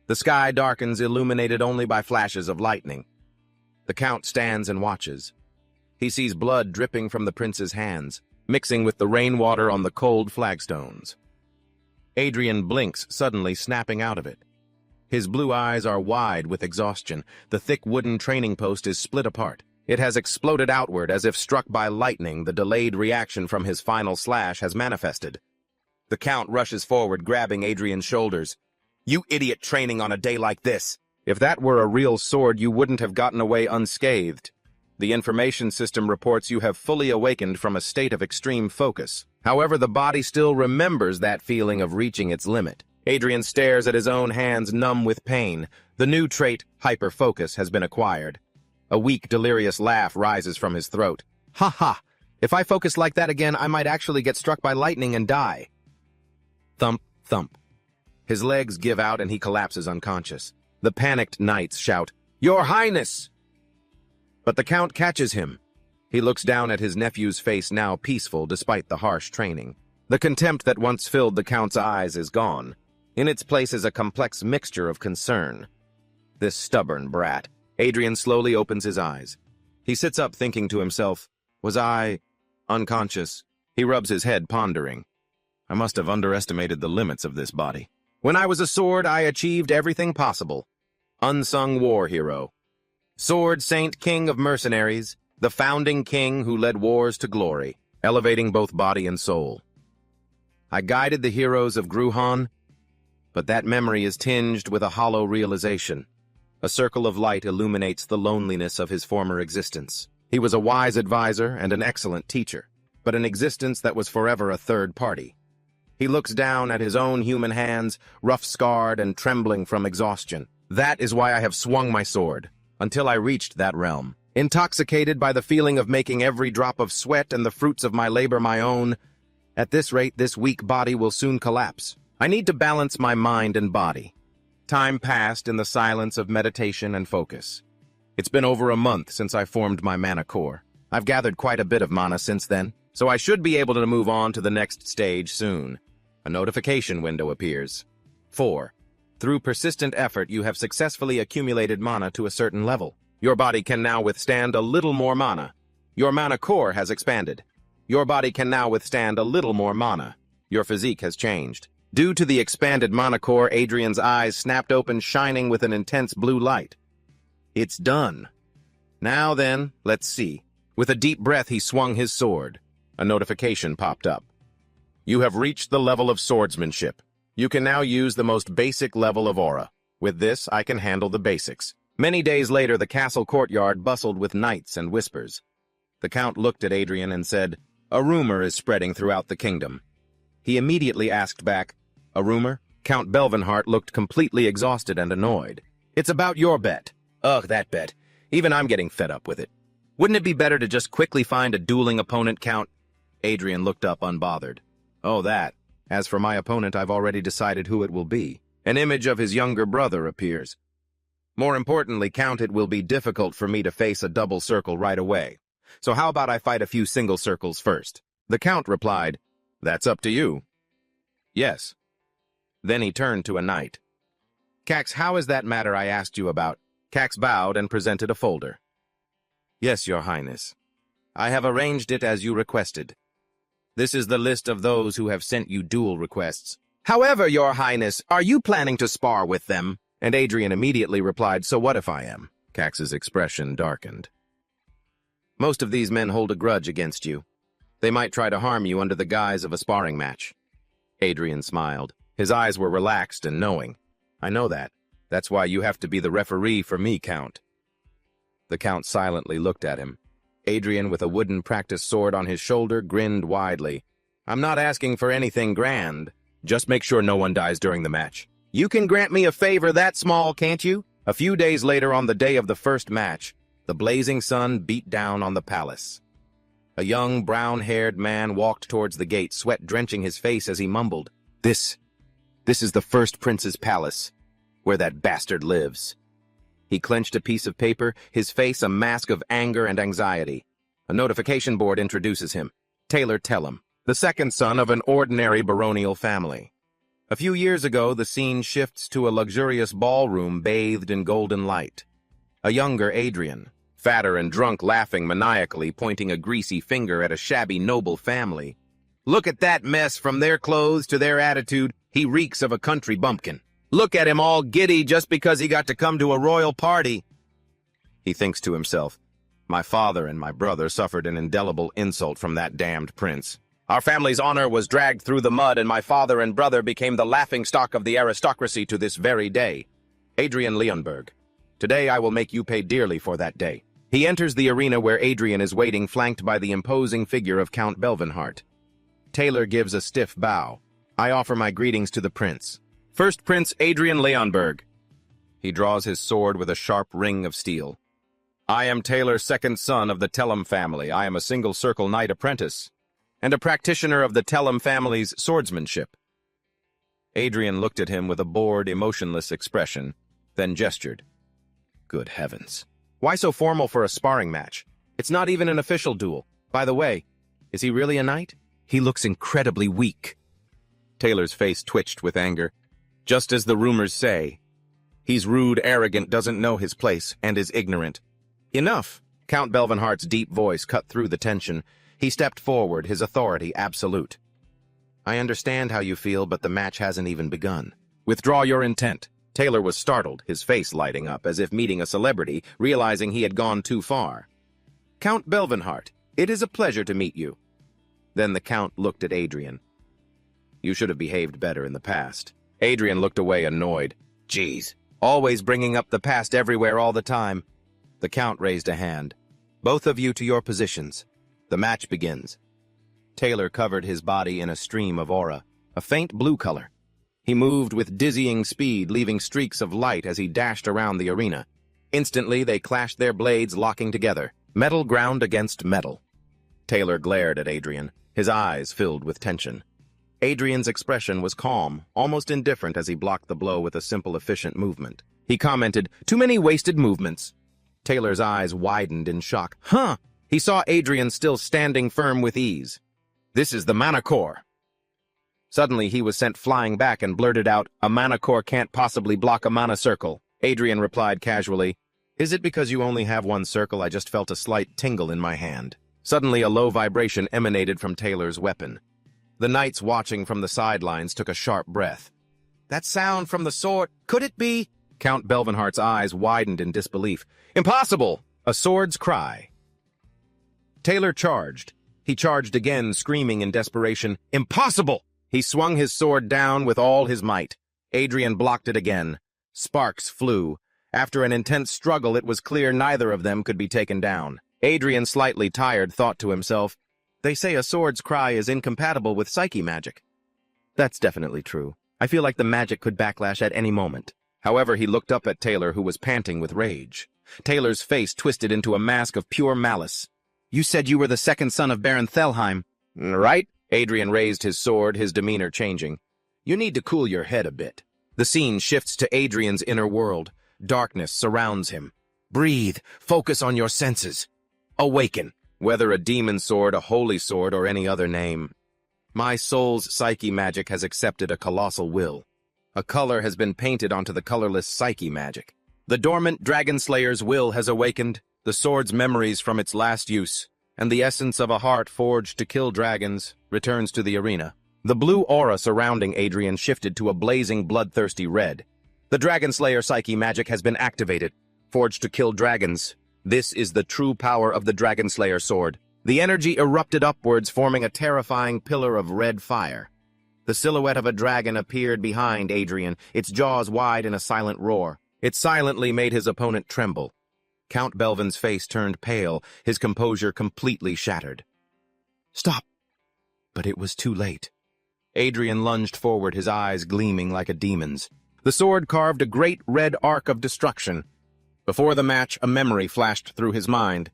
The sky darkens, illuminated only by flashes of lightning. The Count stands and watches. He sees blood dripping from the prince's hands, mixing with the rainwater on the cold flagstones. Adrian blinks, suddenly snapping out of it. His blue eyes are wide with exhaustion. The thick wooden training post is split apart. It has exploded outward as if struck by lightning. The delayed reaction from his final slash has manifested. The Count rushes forward, grabbing Adrian's shoulders. "You idiot, training on a day like this! If that were a real sword, you wouldn't have gotten away unscathed. The information system reports you have fully awakened from a state of extreme focus. However, the body still remembers that feeling of reaching its limit." Adrian stares at his own hands, numb with pain. The new trait, hyperfocus, has been acquired. A weak, delirious laugh rises from his throat. "Ha ha! If I focus like that again, I might actually get struck by lightning and die." Thump, thump. His legs give out and he collapses unconscious. The panicked knights shout, "Your Highness!" But the Count catches him. He looks down at his nephew's face, now peaceful despite the harsh training. The contempt that once filled the Count's eyes is gone. In its place is a complex mixture of concern. This stubborn brat. Adrian slowly opens his eyes. He sits up, thinking to himself, "Was I unconscious?" He rubs his head, pondering. "I must have underestimated the limits of this body. When I was a sword, I achieved everything possible. Unsung war hero. Sword saint, king of mercenaries, the founding king who led wars to glory, elevating both body and soul. I guided the heroes of Gruhan, but that memory is tinged with a hollow realization. A circle of light illuminates the loneliness of his former existence. He was a wise advisor and an excellent teacher, but an existence that was forever a third party. He looks down at his own human hands, rough-scarred and trembling from exhaustion. That is why I have swung my sword, until I reached that realm. Intoxicated by the feeling of making every drop of sweat and the fruits of my labor my own, at this rate, this weak body will soon collapse. I need to balance my mind and body." Time passed in the silence of meditation and focus. It's been over a month since I formed my mana core. I've gathered quite a bit of mana since then, so I should be able to move on to the next stage soon. A notification window appears. 4. Through persistent effort, you have successfully accumulated mana to a certain level. Your body can now withstand a little more mana. Your mana core has expanded. Your body can now withstand a little more mana. Your physique has changed. Due to the expanded mana core, Adrian's eyes snapped open, shining with an intense blue light. It's done. Now then, let's see. With a deep breath, he swung his sword. A notification popped up. You have reached the level of swordsmanship. You can now use the most basic level of aura. With this, I can handle the basics. Many days later, the castle courtyard bustled with knights and whispers. The Count looked at Adrian and said, "A rumor is spreading throughout the kingdom." He immediately asked back, "A rumor?" Count Belvenhart looked completely exhausted and annoyed. "It's about your bet." "Ugh, that bet. Even I'm getting fed up with it. Wouldn't it be better to just quickly find a dueling opponent, Count?" Adrian looked up unbothered. "Oh, that. As for my opponent, I've already decided who it will be. An image of his younger brother appears. More importantly, Count, it will be difficult for me to face a double circle right away. So how about I fight a few single circles first?" The Count replied, "That's up to you." "Yes." Then he turned to a knight. "Cax, how is that matter I asked you about?" Cax bowed and presented a folder. "Yes, your highness. I have arranged it as you requested. This is the list of those who have sent you duel requests. However, your highness, are you planning to spar with them?" And Adrian immediately replied, "So what if I am?" Cax's expression darkened. "Most of these men hold a grudge against you. They might try to harm you under the guise of a sparring match." Adrian smiled. His eyes were relaxed and knowing. "I know that. That's why you have to be the referee for me, Count." The Count silently looked at him. Adrian, with a wooden practice sword on his shoulder, grinned widely. "I'm not asking for anything grand. Just make sure no one dies during the match. You can grant me a favor that small, can't you?" A few days later, on the day of the first match, the blazing sun beat down on the palace. A young, brown-haired man walked towards the gate, sweat drenching his face as he mumbled, This is the first prince's palace, where that bastard lives." He clenched a piece of paper, his face a mask of anger and anxiety. A notification board introduces him. Taylor Tellum, the second son of an ordinary baronial family. A few years ago, the scene shifts to a luxurious ballroom bathed in golden light. A younger Adrian, fatter and drunk, laughing maniacally, pointing a greasy finger at a shabby noble family. "Look at that mess, from their clothes to their attitude. He reeks of a country bumpkin. Look at him all giddy just because he got to come to a royal party." He thinks to himself, "My father and my brother suffered an indelible insult from that damned prince. Our family's honor was dragged through the mud, and my father and brother became the laughingstock of the aristocracy to this very day. Adrian Leonberg, today I will make you pay dearly for that day." He enters the arena where Adrian is waiting, flanked by the imposing figure of Count Belvenhart. Taylor gives a stiff bow. "I offer my greetings to the prince. First Prince Adrian Leonberg." He draws his sword with a sharp ring of steel. "I am Taylor, second son of the Tellum family. I am a single-circle knight apprentice, and a practitioner of the Tellum family's swordsmanship." Adrian looked at him with a bored, emotionless expression, then gestured. "Good heavens. Why so formal for a sparring match? It's not even an official duel. By the way, is he really a knight? He looks incredibly weak." Taylor's face twitched with anger. "Just as the rumors say. He's rude, arrogant, doesn't know his place, and is ignorant." "Enough!" Count Belvenhart's deep voice cut through the tension. He stepped forward, his authority absolute. "I understand how you feel, but the match hasn't even begun. Withdraw your intent." Taylor was startled, his face lighting up, as if meeting a celebrity, realizing he had gone too far. "Count Belvenhart, it is a pleasure to meet you." Then the Count looked at Adrian. "You should have behaved better in the past." Adrian looked away, annoyed. "Geez, always bringing up the past everywhere all the time." The Count raised a hand. "Both of you to your positions. The match begins." Taylor covered his body in a stream of aura, a faint blue color. He moved with dizzying speed, leaving streaks of light as he dashed around the arena. Instantly, they clashed their blades, locking together. Metal ground against metal. Taylor glared at Adrian, his eyes filled with tension. Adrian's expression was calm, almost indifferent, as he blocked the blow with a simple, efficient movement. He commented, "Too many wasted movements." Taylor's eyes widened in shock. "Huh!" He saw Adrian still standing firm with ease. "This is the Manacor." Suddenly, he was sent flying back and blurted out, "A Manacor can't possibly block a mana circle." Adrian replied casually, "Is it because you only have one circle? I just felt a slight tingle in my hand." Suddenly, a low vibration emanated from Taylor's weapon. The knights watching from the sidelines took a sharp breath. "That sound from the sword, could it be?" Count Belvenhart's eyes widened in disbelief. "Impossible!" A sword's cry. Taylor charged. He charged again, screaming in desperation, "Impossible!" He swung his sword down with all his might. Adrian blocked it again. Sparks flew. After an intense struggle, it was clear neither of them could be taken down. Adrian, slightly tired, thought to himself, "They say a sword's cry is incompatible with psyche magic." That's definitely true. I feel like the magic could backlash at any moment. However, he looked up at Taylor, who was panting with rage. Taylor's face twisted into a mask of pure malice. "You said you were the second son of Baron Thelheim." "Right?" Adrian raised his sword, his demeanor changing. "You need to cool your head a bit." The scene shifts to Adrian's inner world. Darkness surrounds him. Breathe. Focus on your senses. Awaken. Whether a demon sword, a holy sword, or any other name. My soul's psyche magic has accepted a colossal will. A color has been painted onto the colorless psyche magic. The dormant dragon slayer's will has awakened, the sword's memories from its last use, and the essence of a heart forged to kill dragons returns to the arena. The blue aura surrounding Adrian shifted to a blazing, bloodthirsty red. The dragon slayer psyche magic has been activated, forged to kill dragons. This is the true power of the dragon slayer sword. The energy erupted upwards, forming a terrifying pillar of red fire. The silhouette of a dragon appeared behind Adrian, its jaws wide in a silent roar. It silently made his opponent tremble. Count Belvin's face turned pale, his composure completely shattered. "Stop!" But it was too late. Adrian lunged forward, his eyes gleaming like a demon's. The sword carved a great red arc of destruction. Before the match, a memory flashed through his mind.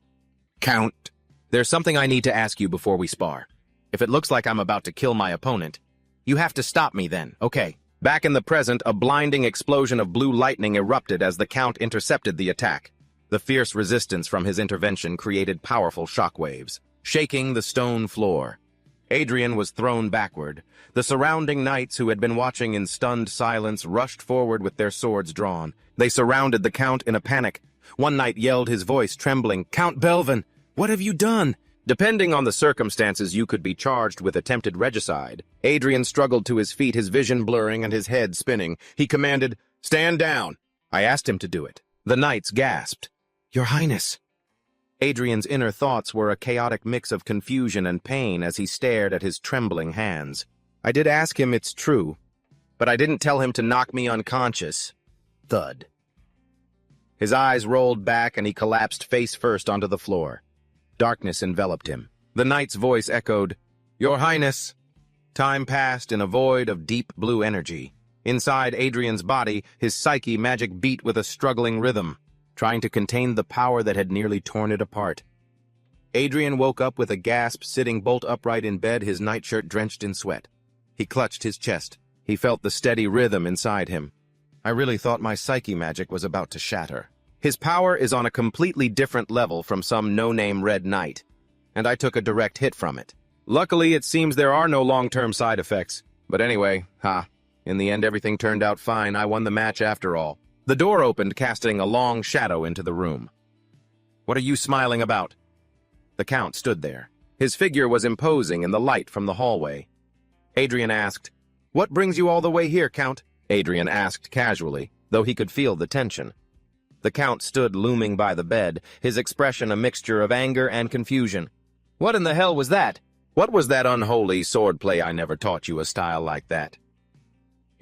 "Count, there's something I need to ask you before we spar. If it looks like I'm about to kill my opponent, you have to stop me then, okay?" Back in the present, a blinding explosion of blue lightning erupted as the Count intercepted the attack. The fierce resistance from his intervention created powerful shockwaves, shaking the stone floor. Adrian was thrown backward. The surrounding knights, who had been watching in stunned silence, rushed forward with their swords drawn. They surrounded the Count in a panic. One knight yelled, his voice trembling, "Count Belvin, what have you done?" Depending on the circumstances, you could be charged with attempted regicide. Adrian struggled to his feet, his vision blurring and his head spinning. He commanded, "Stand down." I asked him to do it. The knights gasped. "Your Highness." Adrian's inner thoughts were a chaotic mix of confusion and pain as he stared at his trembling hands. I did ask him, it's true, but I didn't tell him to knock me unconscious. Thud. His eyes rolled back and he collapsed face first onto the floor. Darkness enveloped him. The knight's voice echoed, "Your Highness." Time passed in a void of deep blue energy. Inside Adrian's body, his psyche magic beat with a struggling rhythm, trying to contain the power that had nearly torn it apart. Adrian woke up with a gasp, sitting bolt upright in bed, his nightshirt drenched in sweat. He clutched his chest. He felt the steady rhythm inside him. I really thought my psyche magic was about to shatter. His power is on a completely different level from some no-name red knight, and I took a direct hit from it. Luckily, it seems there are no long-term side effects. But anyway, in the end everything turned out fine. I won the match after all. The door opened, casting a long shadow into the room. "What are you smiling about?" The Count stood there. His figure was imposing in the light from the hallway. Adrian asked, "What brings you all the way here, Count?" Adrian asked casually, though he could feel the tension. The Count stood looming by the bed, his expression a mixture of anger and confusion. "What in the hell was that? What was that unholy swordplay? I never taught you a style like that."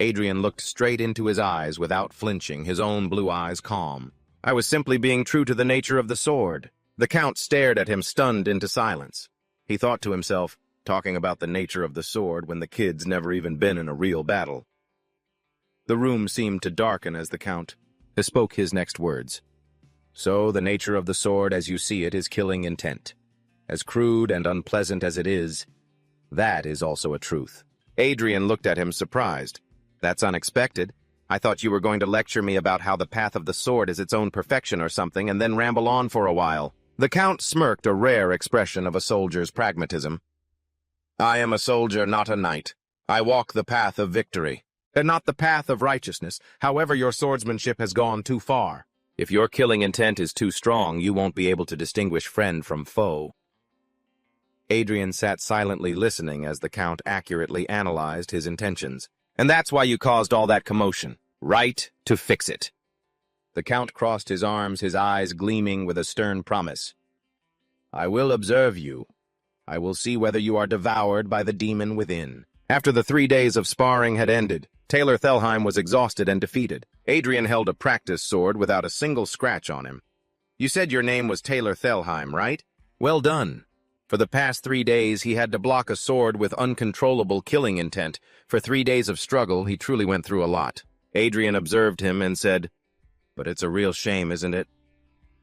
Adrian looked straight into his eyes without flinching, his own blue eyes calm. "I was simply being true to the nature of the sword." The Count stared at him, stunned into silence. He thought to himself, talking about the nature of the sword when the kid's never even been in a real battle. The room seemed to darken as the Count spoke his next words. "So the nature of the sword as you see it is killing intent. As crude and unpleasant as it is, that is also a truth." Adrian looked at him surprised. "That's unexpected. I thought you were going to lecture me about how the path of the sword is its own perfection or something, and then ramble on for a while." The Count smirked, a rare expression of a soldier's pragmatism. "I am a soldier, not a knight. I walk the path of victory, and not the path of righteousness. However, your swordsmanship has gone too far. If your killing intent is too strong, you won't be able to distinguish friend from foe." Adrian sat silently listening as the Count accurately analyzed his intentions. "And that's why you caused all that commotion, right? To fix it." The Count crossed his arms, his eyes gleaming with a stern promise. "I will observe you. I will see whether you are devoured by the demon within. After the 3 days of sparring had ended, Taylor Thelheim was exhausted and defeated. Adrian held a practice sword without a single scratch on him. "You said your name was Taylor Thelheim, right? Well done." For the past 3 days, he had to block a sword with uncontrollable killing intent. For 3 days of struggle, he truly went through a lot. Adrian observed him and said, "But it's a real shame, isn't it?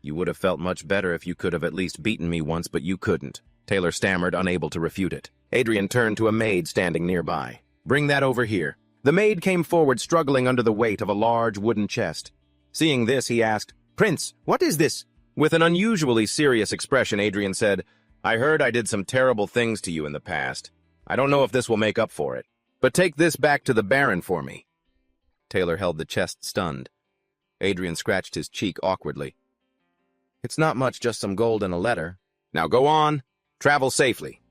You would have felt much better if you could have at least beaten me once, but you couldn't." Taylor stammered, unable to refute it. Adrian turned to a maid standing nearby. "Bring that over here." The maid came forward, struggling under the weight of a large wooden chest. Seeing this, he asked, "Prince, what is this?" With an unusually serious expression, Adrian said, "I heard I did some terrible things to you in the past. I don't know if this will make up for it, but take this back to the Baron for me." Taylor held the chest stunned. Adrian scratched his cheek awkwardly. "It's not much, just some gold and a letter. Now go on. Travel safely."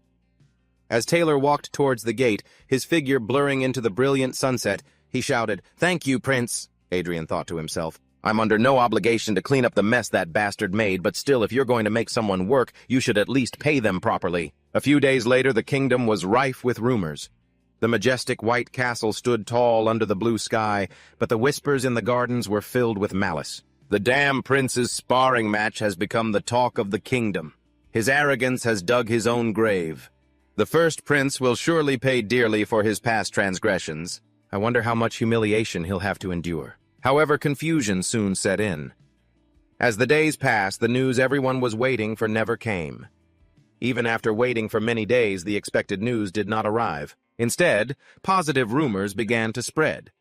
As Taylor walked towards the gate, his figure blurring into the brilliant sunset, he shouted, "Thank you, Prince." Adrian thought to himself, "I'm under no obligation to clean up the mess that bastard made, but still, if you're going to make someone work, you should at least pay them properly." A few days later, the kingdom was rife with rumors. The majestic white castle stood tall under the blue sky, but the whispers in the gardens were filled with malice. "The damn prince's sparring match has become the talk of the kingdom. His arrogance has dug his own grave. The first prince will surely pay dearly for his past transgressions. I wonder how much humiliation he'll have to endure." However, confusion soon set in. As the days passed, the news everyone was waiting for never came. Even after waiting for many days, the expected news did not arrive. Instead, positive rumors began to spread.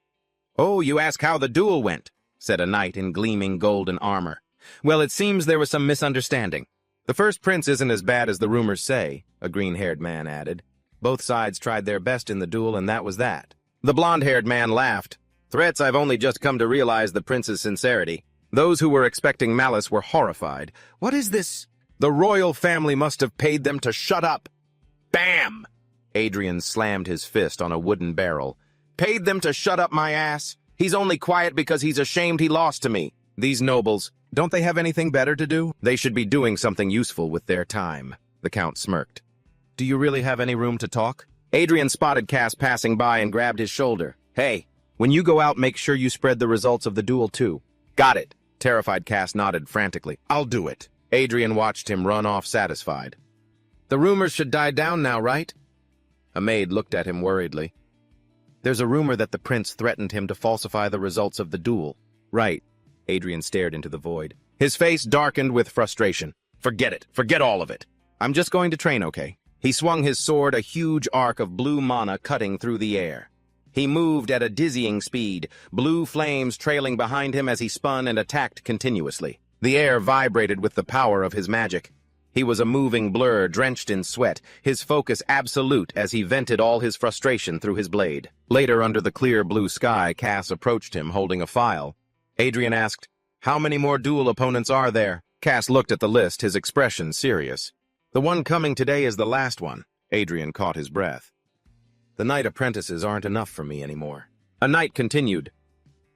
"Oh, you ask how the duel went," said a knight in gleaming golden armor. "Well, it seems there was some misunderstanding. The first prince isn't as bad as the rumors say," a green-haired man added. "Both sides tried their best in the duel, and that was that." The blonde-haired man laughed. "Threats, I've only just come to realize the prince's sincerity." Those who were expecting malice were horrified. "What is this? The royal family must have paid them to shut up." Bam! Adrian slammed his fist on a wooden barrel. "Paid them to shut up my ass? He's only quiet because he's ashamed he lost to me. These nobles, don't they have anything better to do? They should be doing something useful with their time." The count smirked. "Do you really have any room to talk?" Adrian spotted Cass passing by and grabbed his shoulder. "Hey, when you go out, make sure you spread the results of the duel too." "Got it." Terrified Cass nodded frantically. "I'll do it." Adrian watched him run off satisfied. "The rumors should die down now, right?" A maid looked at him worriedly. "There's a rumor that the prince threatened him to falsify the results of the duel." "Right." Adrian stared into the void. His face darkened with frustration. "Forget it. Forget all of it. I'm just going to train, okay?" He swung his sword, a huge arc of blue mana cutting through the air. He moved at a dizzying speed, blue flames trailing behind him as he spun and attacked continuously. The air vibrated with the power of his magic. He was a moving blur, drenched in sweat, his focus absolute as he vented all his frustration through his blade. Later, under the clear blue sky, Cass approached him, holding a file. Adrian asked, "How many more duel opponents are there?" Cass looked at the list, his expression serious. "The one coming today is the last one." Adrian caught his breath. "The knight apprentices aren't enough for me anymore." A knight continued,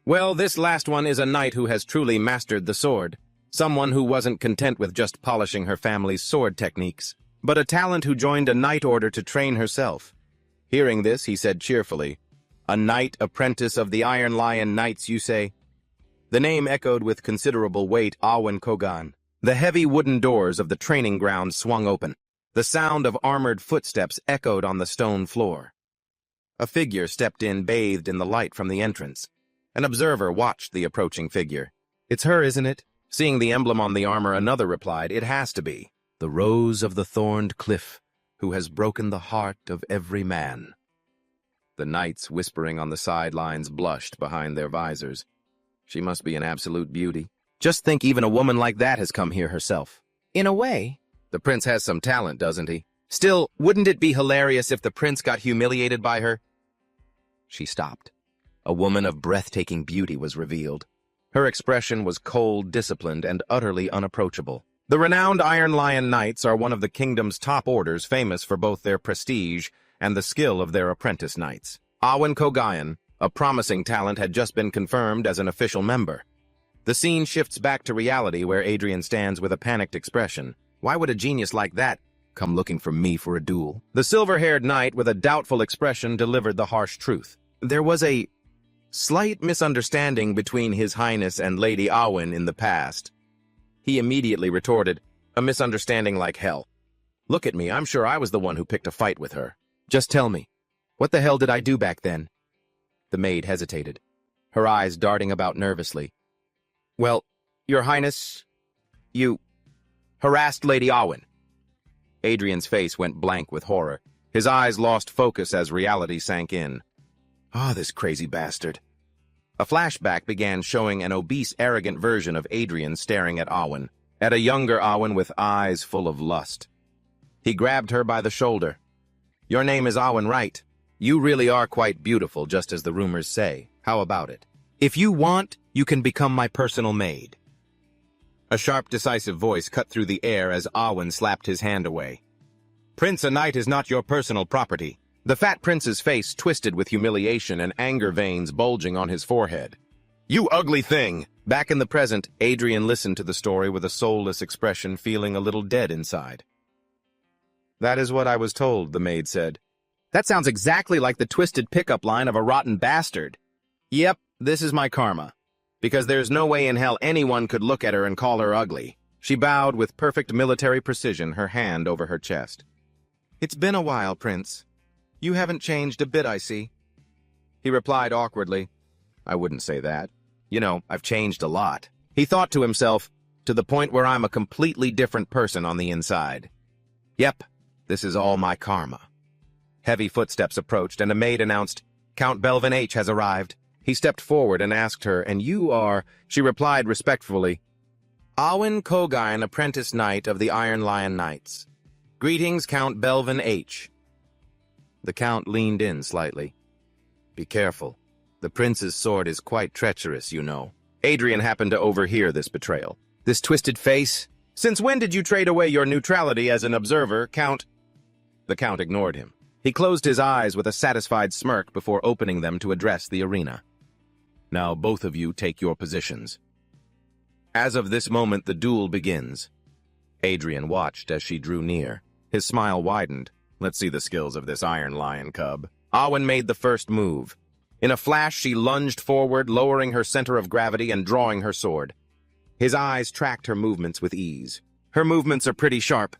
"Well, this last one is a knight who has truly mastered the sword. Someone who wasn't content with just polishing her family's sword techniques, but a talent who joined a knight order to train herself." Hearing this, he said cheerfully, "A knight apprentice of the Iron Lion Knights, you say?" The name echoed with considerable weight. Awen Kogan. The heavy wooden doors of the training ground swung open. The sound of armored footsteps echoed on the stone floor. A figure stepped in, bathed in the light from the entrance. An observer watched the approaching figure. "It's her, isn't it?" Seeing the emblem on the armor, another replied, "It has to be. The Rose of the Thorned Cliff, who has broken the heart of every man." The knights, whispering on the sidelines, blushed behind their visors. "She must be an absolute beauty. Just think, even a woman like that has come here herself." "In a way. The prince has some talent, doesn't he? Still, wouldn't it be hilarious if the prince got humiliated by her?" She stopped. A woman of breathtaking beauty was revealed. Her expression was cold, disciplined, and utterly unapproachable. The renowned Iron Lion Knights are one of the kingdom's top orders, famous for both their prestige and the skill of their apprentice knights. Awen Kogayan, a promising talent, had just been confirmed as an official member. The scene shifts back to reality, where Adrian stands with a panicked expression. Why would a genius like that? Come looking for me for a duel. The silver-haired knight with a doubtful expression delivered the harsh truth. There was a slight misunderstanding between His Highness and Lady Awen in the past. He immediately retorted, a misunderstanding like hell. Look at me, I'm sure I was the one who picked a fight with her. Just tell me, what the hell did I do back then? The maid hesitated, her eyes darting about nervously. Well, Your Highness, you harassed Lady Awen. Adrian's face went blank with horror. His eyes lost focus as reality sank in. This crazy bastard. A flashback began showing an obese, arrogant version of Adrian staring at Awen, at a younger Awen with eyes full of lust. He grabbed her by the shoulder. Your name is Awen, right? You really are quite beautiful, just as the rumors say. How about it? If you want, you can become my personal maid. A sharp, decisive voice cut through the air as Awen slapped his hand away. Prince, a knight is not your personal property. The fat prince's face twisted with humiliation and anger veins bulging on his forehead. You ugly thing! Back in the present, Adrian listened to the story with a soulless expression, feeling a little dead inside. That is what I was told, the maid said. That sounds exactly like the twisted pickup line of a rotten bastard. Yep, this is my karma. Because there's no way in hell anyone could look at her and call her ugly. She bowed with perfect military precision, her hand over her chest. It's been a while, Prince. You haven't changed a bit, I see. He replied awkwardly. I wouldn't say that. You know, I've changed a lot. He thought to himself, to the point where I'm a completely different person on the inside. Yep, this is all my karma. Heavy footsteps approached, and a maid announced, Count Belvin H. has arrived. He stepped forward and asked her, and you are... She replied respectfully, Awen Kogain, apprentice knight of the Iron Lion Knights. Greetings, Count Belvin H. The Count leaned in slightly. Be careful. The prince's sword is quite treacherous, you know. Adrian happened to overhear this betrayal. This twisted face? Since when did you trade away your neutrality as an observer, Count? The Count ignored him. He closed his eyes with a satisfied smirk before opening them to address the arena. Now both of you take your positions. As of this moment, the duel begins. Adrian watched as she drew near. His smile widened. Let's see the skills of this Iron Lion cub. Awen made the first move. In a flash, she lunged forward, lowering her center of gravity and drawing her sword. His eyes tracked her movements with ease. Her movements are pretty sharp.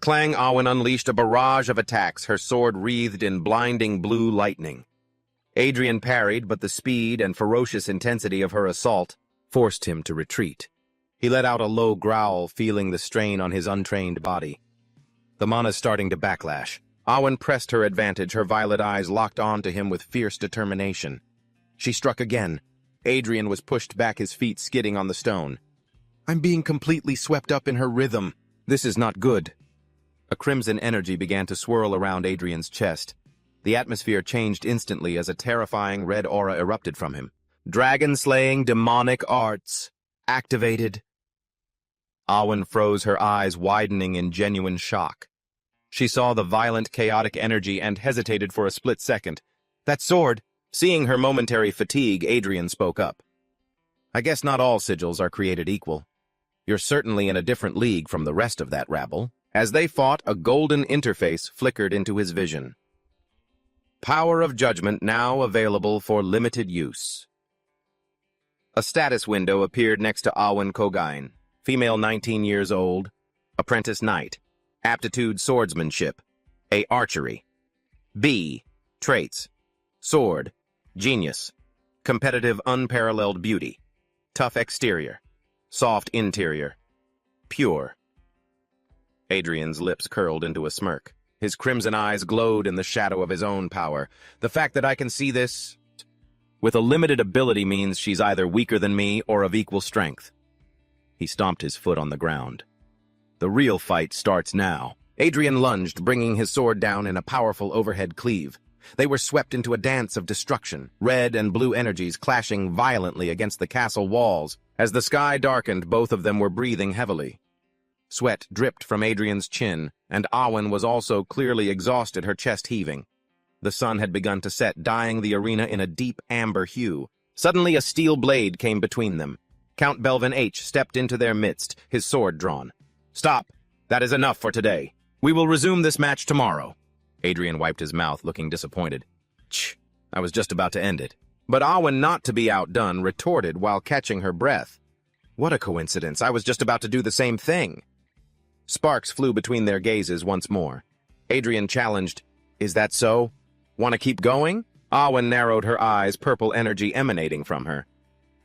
Clang, Awen unleashed a barrage of attacks, her sword wreathed in blinding blue lightning. Adrian parried, but the speed and ferocious intensity of her assault forced him to retreat. He let out a low growl, feeling the strain on his untrained body. The mana's starting to backlash. Awen pressed her advantage, her violet eyes locked onto him with fierce determination. She struck again. Adrian was pushed back, his feet skidding on the stone. I'm being completely swept up in her rhythm. This is not good. A crimson energy began to swirl around Adrian's chest. The atmosphere changed instantly as a terrifying red aura erupted from him. Dragon-slaying demonic arts. Activated. Awen froze, her eyes widening in genuine shock. She saw the violent, chaotic energy and hesitated for a split second. That sword! Seeing her momentary fatigue, Adrian spoke up. I guess not all sigils are created equal. You're certainly in a different league from the rest of that rabble. As they fought, a golden interface flickered into his vision. Power of Judgment now available for limited use. A status window appeared next to Awen Kogain. Female 19 years old, apprentice knight, aptitude swordsmanship, A archery. B traits, sword, genius, competitive unparalleled beauty, tough exterior, soft interior, pure. Adrian's lips curled into a smirk. His crimson eyes glowed in the shadow of his own power. The fact that I can see this with a limited ability means she's either weaker than me or of equal strength. He stomped his foot on the ground. The real fight starts now. Adrian lunged, bringing his sword down in a powerful overhead cleave. They were swept into a dance of destruction, red and blue energies clashing violently against the castle walls. As the sky darkened, both of them were breathing heavily. Sweat dripped from Adrian's chin, and Awen was also clearly exhausted, her chest heaving. The sun had begun to set, dyeing the arena in a deep amber hue. Suddenly a steel blade came between them. Count Belvin H. stepped into their midst, his sword drawn. Stop! That is enough for today. We will resume this match tomorrow. Adrian wiped his mouth, looking disappointed. Ch! I was just about to end it. But Awen, not to be outdone, retorted while catching her breath. What a coincidence. I was just about to do the same thing. Sparks flew between their gazes once more. Adrian challenged, Is that so? Want to keep going? Awen narrowed her eyes, purple energy emanating from her.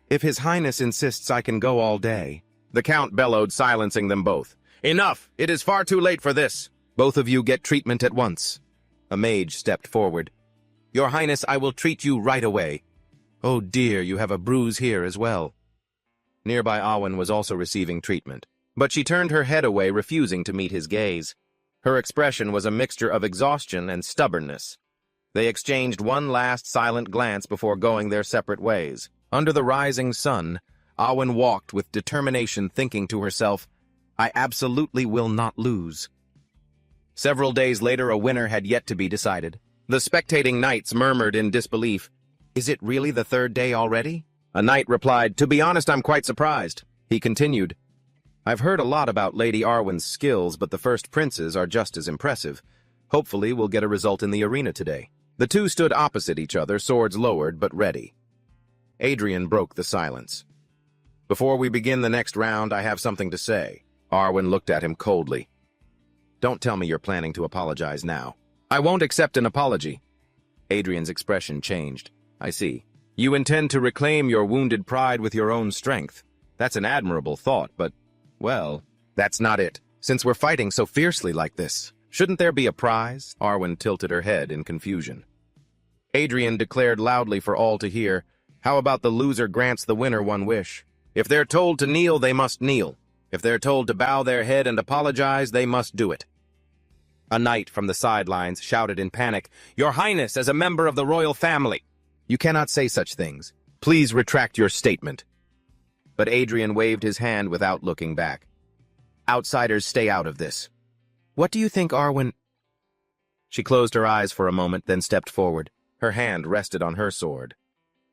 If His Highness insists, I can go all day. The Count bellowed, silencing them both. Enough! It is far too late for this. Both of you get treatment at once. A mage stepped forward. Your Highness, I will treat you right away. Oh dear, you have a bruise here as well. Nearby Awen was also receiving treatment, but she turned her head away, refusing to meet his gaze. Her expression was a mixture of exhaustion and stubbornness. They exchanged one last silent glance before going their separate ways. Under the rising sun, Awen walked with determination, thinking to herself, I absolutely will not lose. Several days later, a winner had yet to be decided. The spectating knights murmured in disbelief, Is it really the third day already? A knight replied, To be honest, I'm quite surprised. He continued, I've heard a lot about Lady Arwen's skills, but the first princes are just as impressive. Hopefully we'll get a result in the arena today. The two stood opposite each other, swords lowered but ready. Adrian broke the silence. Before we begin the next round, I have something to say. Arwen looked at him coldly. Don't tell me you're planning to apologize now. I won't accept an apology. Adrian's expression changed. I see. You intend to reclaim your wounded pride with your own strength. That's an admirable thought, but, well, that's not it. Since we're fighting so fiercely like this, shouldn't there be a prize? Arwen tilted her head in confusion. Adrian declared loudly for all to hear, How about the loser grants the winner one wish? If they're told to kneel, they must kneel. If they're told to bow their head and apologize, they must do it. A knight from the sidelines shouted in panic, Your Highness, as a member of the royal family. You cannot say such things. Please retract your statement. But Adrian waved his hand without looking back. Outsiders stay out of this. What do you think, Arwen? She closed her eyes for a moment, then stepped forward. Her hand rested on her sword.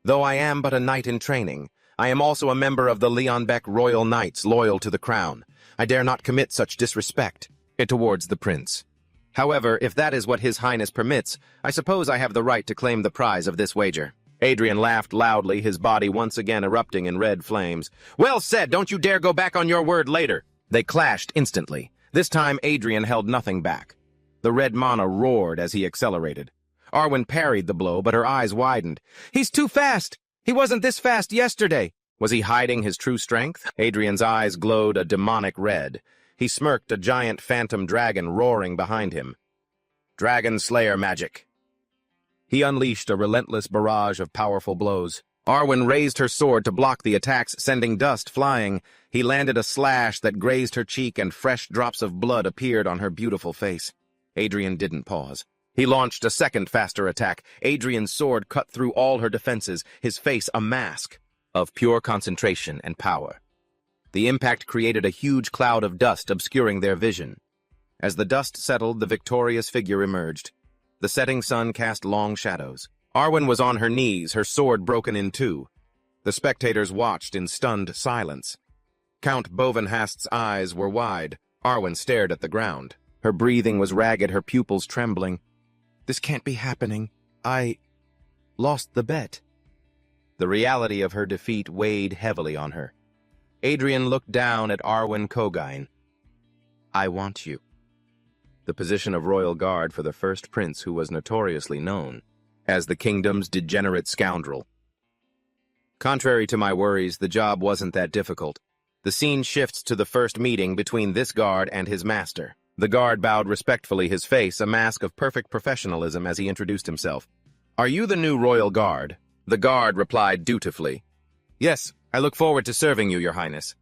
Though I am but a knight in training, I am also a member of the Leonbeck Royal Knights loyal to the crown. I dare not commit such disrespect towards the prince. However, if that is what His Highness permits, I suppose I have the right to claim the prize of this wager. Adrian laughed loudly, his body once again erupting in red flames. Well said, don't you dare go back on your word later. They clashed instantly. This time Adrian held nothing back. The red mana roared as he accelerated. Arwen parried the blow, but her eyes widened. He's too fast! He wasn't this fast yesterday! Was he hiding his true strength? Adrian's eyes glowed a demonic red. He smirked, a giant phantom dragon roaring behind him. Dragon Slayer magic. He unleashed a relentless barrage of powerful blows. Arwen raised her sword to block the attacks, sending dust flying. He landed a slash that grazed her cheek, and fresh drops of blood appeared on her beautiful face. Adrian didn't pause. He launched a second faster attack. Adrian's sword cut through all her defenses, his face a mask of pure concentration and power. The impact created a huge cloud of dust obscuring their vision. As the dust settled, the victorious figure emerged. The setting sun cast long shadows. Arwen was on her knees, her sword broken in two. The spectators watched in stunned silence. Count Bovenhast's eyes were wide. Arwen stared at the ground. Her breathing was ragged, her pupils trembling. This can't be happening. I lost the bet. The reality of her defeat weighed heavily on her. Adrian looked down at Arwen Cogain. I want you. The position of royal guard for the first prince who was notoriously known as the kingdom's degenerate scoundrel. Contrary to my worries, the job wasn't that difficult. The scene shifts to the first meeting between this guard and his master. The guard bowed respectfully, his face a mask of perfect professionalism as he introduced himself. Are you the new royal guard? The guard replied dutifully. Yes, I look forward to serving you, Your Highness.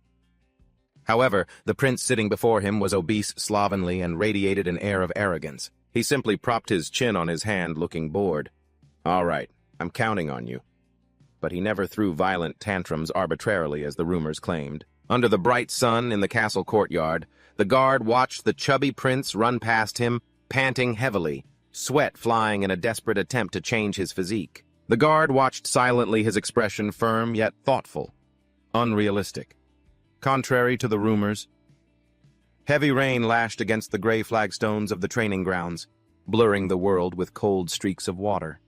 However, the prince sitting before him was obese slovenly and radiated an air of arrogance. He simply propped his chin on his hand, looking bored. All right, I'm counting on you. But he never threw violent tantrums arbitrarily, as the rumors claimed. Under the bright sun in the castle courtyard, the guard watched the chubby prince run past him, panting heavily, sweat flying in a desperate attempt to change his physique. The guard watched silently, his expression firm yet thoughtful, unrealistic. Contrary to the rumors, Heavy rain lashed against the gray flagstones of the training grounds, blurring the world with cold streaks of water.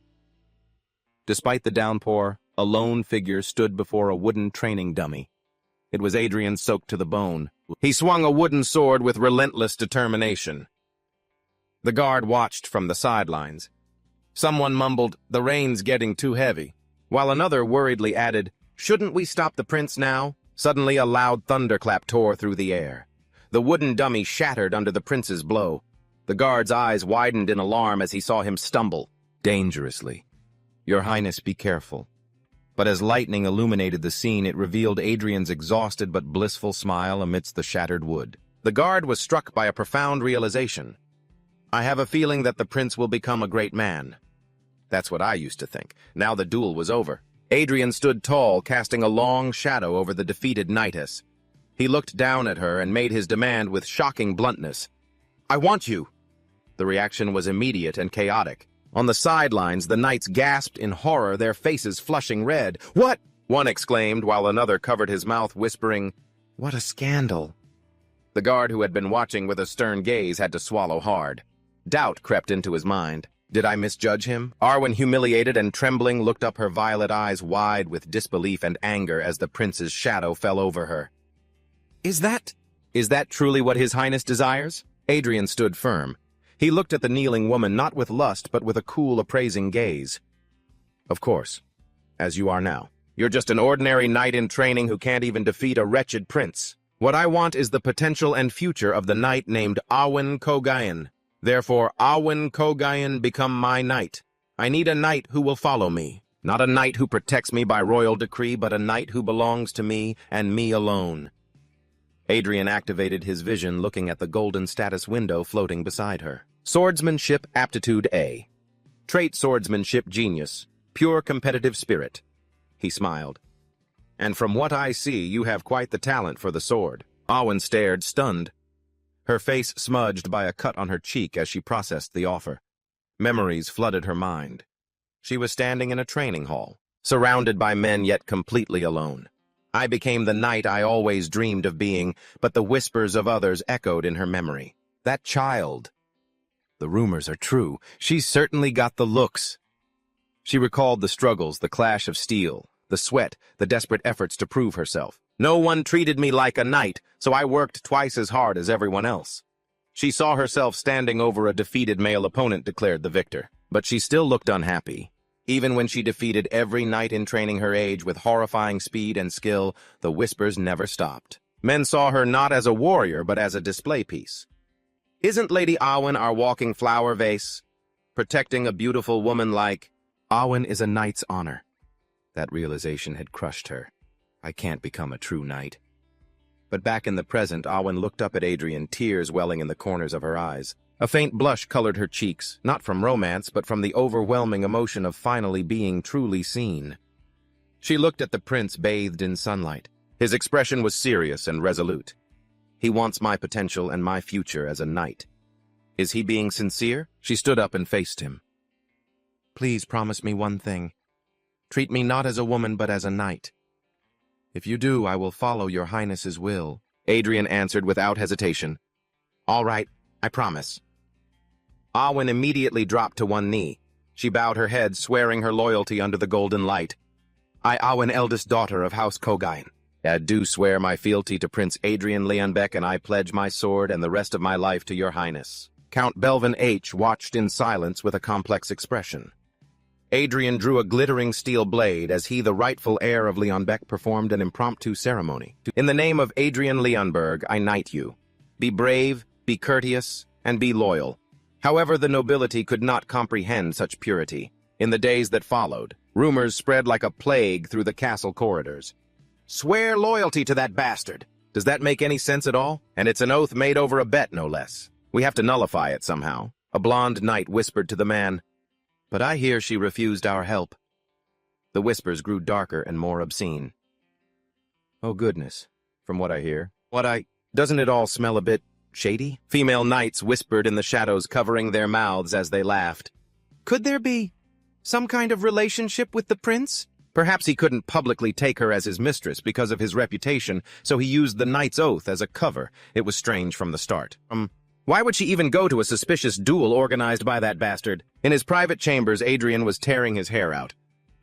Despite the downpour, a lone figure stood before a wooden training dummy. It was Adrian, soaked to the bone. He swung a wooden sword with relentless determination. The guard watched from the sidelines. Someone mumbled, "The rain's getting too heavy," while another worriedly added, "Shouldn't we stop the prince now?" Suddenly a loud thunderclap tore through the air. The wooden dummy shattered under the prince's blow. The guard's eyes widened in alarm as he saw him stumble. Dangerously. "Your Highness, be careful." But as lightning illuminated the scene, it revealed Adrian's exhausted but blissful smile amidst the shattered wood. The guard was struck by a profound realization. "I have a feeling that the prince will become a great man." That's what I used to think. Now the duel was over. Adrian stood tall, casting a long shadow over the defeated knightess. He looked down at her and made his demand with shocking bluntness. "I want you." The reaction was immediate and chaotic. On the sidelines, the knights gasped in horror, their faces flushing red. "What?" one exclaimed, while another covered his mouth, whispering, "What a scandal." The guard, who had been watching with a stern gaze, had to swallow hard. Doubt crept into his mind. Did I misjudge him? Arwen, humiliated and trembling, looked up, her violet eyes wide with disbelief and anger as the prince's shadow fell over her. Is that truly what His Highness desires?" Adrian stood firm. He looked at the kneeling woman not with lust, but with a cool, appraising gaze. "Of course. As you are now. You're just an ordinary knight in training who can't even defeat a wretched prince. What I want is the potential and future of the knight named Awen Kogayan. Therefore, Awen Kogayan, become my knight. I need a knight who will follow me. Not a knight who protects me by royal decree, but a knight who belongs to me and me alone." Adrian activated his vision, looking at the golden status window floating beside her. Swordsmanship Aptitude A. Trait Swordsmanship Genius. Pure competitive spirit. He smiled. "And from what I see, you have quite the talent for the sword." Awen stared, stunned. Her face smudged by a cut on her cheek as she processed the offer. Memories flooded her mind. She was standing in a training hall, surrounded by men yet completely alone. I became the knight I always dreamed of being, but the whispers of others echoed in her memory. That child. The rumors are true. She's certainly got the looks. She recalled the struggles, the clash of steel, the sweat, the desperate efforts to prove herself. No one treated me like a knight, so I worked twice as hard as everyone else. She saw herself standing over a defeated male opponent, declared the victor, but she still looked unhappy. Even when she defeated every knight in training her age with horrifying speed and skill, the whispers never stopped. Men saw her not as a warrior, but as a display piece. Isn't Lady Awen our walking flower vase? Protecting a beautiful woman like Awen is a knight's honor. That realization had crushed her. I can't become a true knight. But back in the present, Awen looked up at Adrian, tears welling in the corners of her eyes. A faint blush colored her cheeks, not from romance, but from the overwhelming emotion of finally being truly seen. She looked at the prince bathed in sunlight. His expression was serious and resolute. He wants my potential and my future as a knight. Is he being sincere? She stood up and faced him. Please promise me one thing. Treat me not as a woman, but as a knight. If you do, I will follow your highness's will. Adrian answered without hesitation. All right, I promise. Awen immediately dropped to one knee. She bowed her head, swearing her loyalty under the golden light. I, Awen, eldest daughter of House Kogain, do swear my fealty to Prince Adrian Leonbeck, and I pledge my sword and the rest of my life to your highness. Count Belvin H. watched in silence with a complex expression. Adrian drew a glittering steel blade as he, the rightful heir of Leonbeck, performed an impromptu ceremony. In the name of Adrian Leonberg, I knight you. Be brave, be courteous, and be loyal. However, the nobility could not comprehend such purity. In the days that followed, rumors spread like a plague through the castle corridors. Swear loyalty to that bastard. Does that make any sense at all? And it's an oath made over a bet, no less. We have to nullify it somehow. A blonde knight whispered to the man, but I hear she refused our help. The whispers grew darker and more obscene. Oh goodness, from what I hear. Doesn't it all smell a bit shady? Female knights whispered in the shadows, covering their mouths as they laughed. Could there be some kind of relationship with the prince? Perhaps he couldn't publicly take her as his mistress because of his reputation, so he used the knight's oath as a cover. It was strange from the start. Why would she even go to a suspicious duel organized by that bastard? In his private chambers, Adrian was tearing his hair out.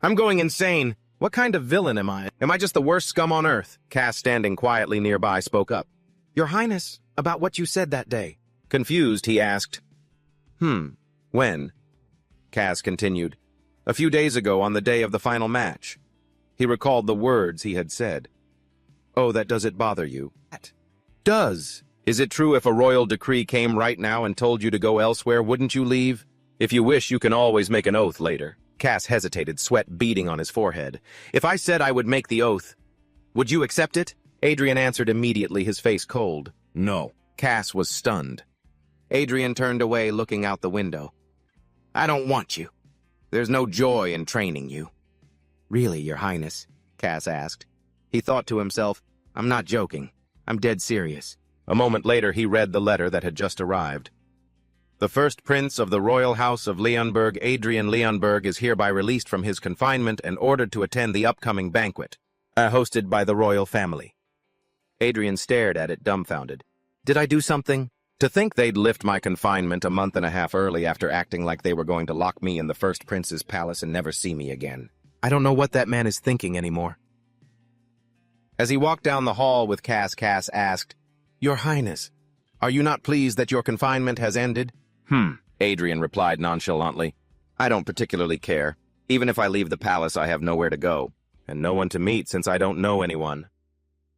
I'm going insane. What kind of villain am I? Am I just the worst scum on earth? Cass, standing quietly nearby, spoke up. Your Highness, about what you said that day. Confused, he asked. When? Cass continued. A few days ago, on the day of the final match. He recalled the words he had said. Oh, that does it bother you? That does. Is it true if a royal decree came right now and told you to go elsewhere, wouldn't you leave? If you wish, you can always make an oath later. Cass hesitated, sweat beading on his forehead. If I said I would make the oath, would you accept it? Adrian answered immediately, his face cold. No. Cass was stunned. Adrian turned away, looking out the window. I don't want you. There's no joy in training you. Really, Your Highness? Cass asked. He thought to himself, I'm not joking. I'm dead serious. A moment later, he read the letter that had just arrived. The first prince of the royal house of Leonberg, Adrian Leonberg, is hereby released from his confinement and ordered to attend the upcoming banquet, hosted by the royal family. Adrian stared at it, dumbfounded. Did I do something? To think they'd lift my confinement a month and a half early after acting like they were going to lock me in the first prince's palace and never see me again. I don't know what that man is thinking anymore. As he walked down the hall with Cass, Cass asked, Your Highness, are you not pleased that your confinement has ended? Adrian replied nonchalantly. I don't particularly care. Even if I leave the palace, I have nowhere to go, and no one to meet since I don't know anyone.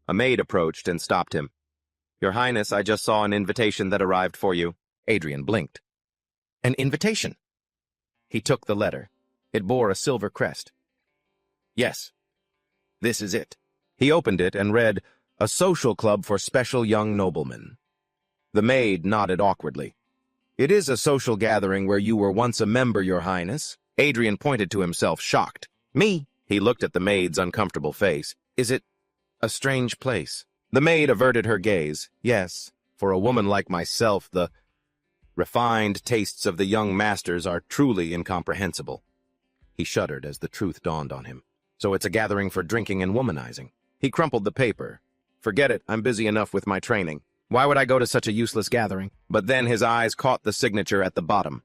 A maid approached and stopped him. Your Highness, I just saw an invitation that arrived for you. Adrian blinked. An invitation? He took the letter. It bore a silver crest. Yes, this is it. He opened it and read, A social club for special young noblemen. The maid nodded awkwardly. It is a social gathering where you were once a member, Your Highness. Adrian pointed to himself, shocked. Me? He looked at the maid's uncomfortable face. Is it a strange place? The maid averted her gaze. Yes, for a woman like myself, the refined tastes of the young masters are truly incomprehensible. He shuddered as the truth dawned on him. So it's a gathering for drinking and womanizing. He crumpled the paper. Forget it, I'm busy enough with my training. Why would I go to such a useless gathering? But then his eyes caught the signature at the bottom.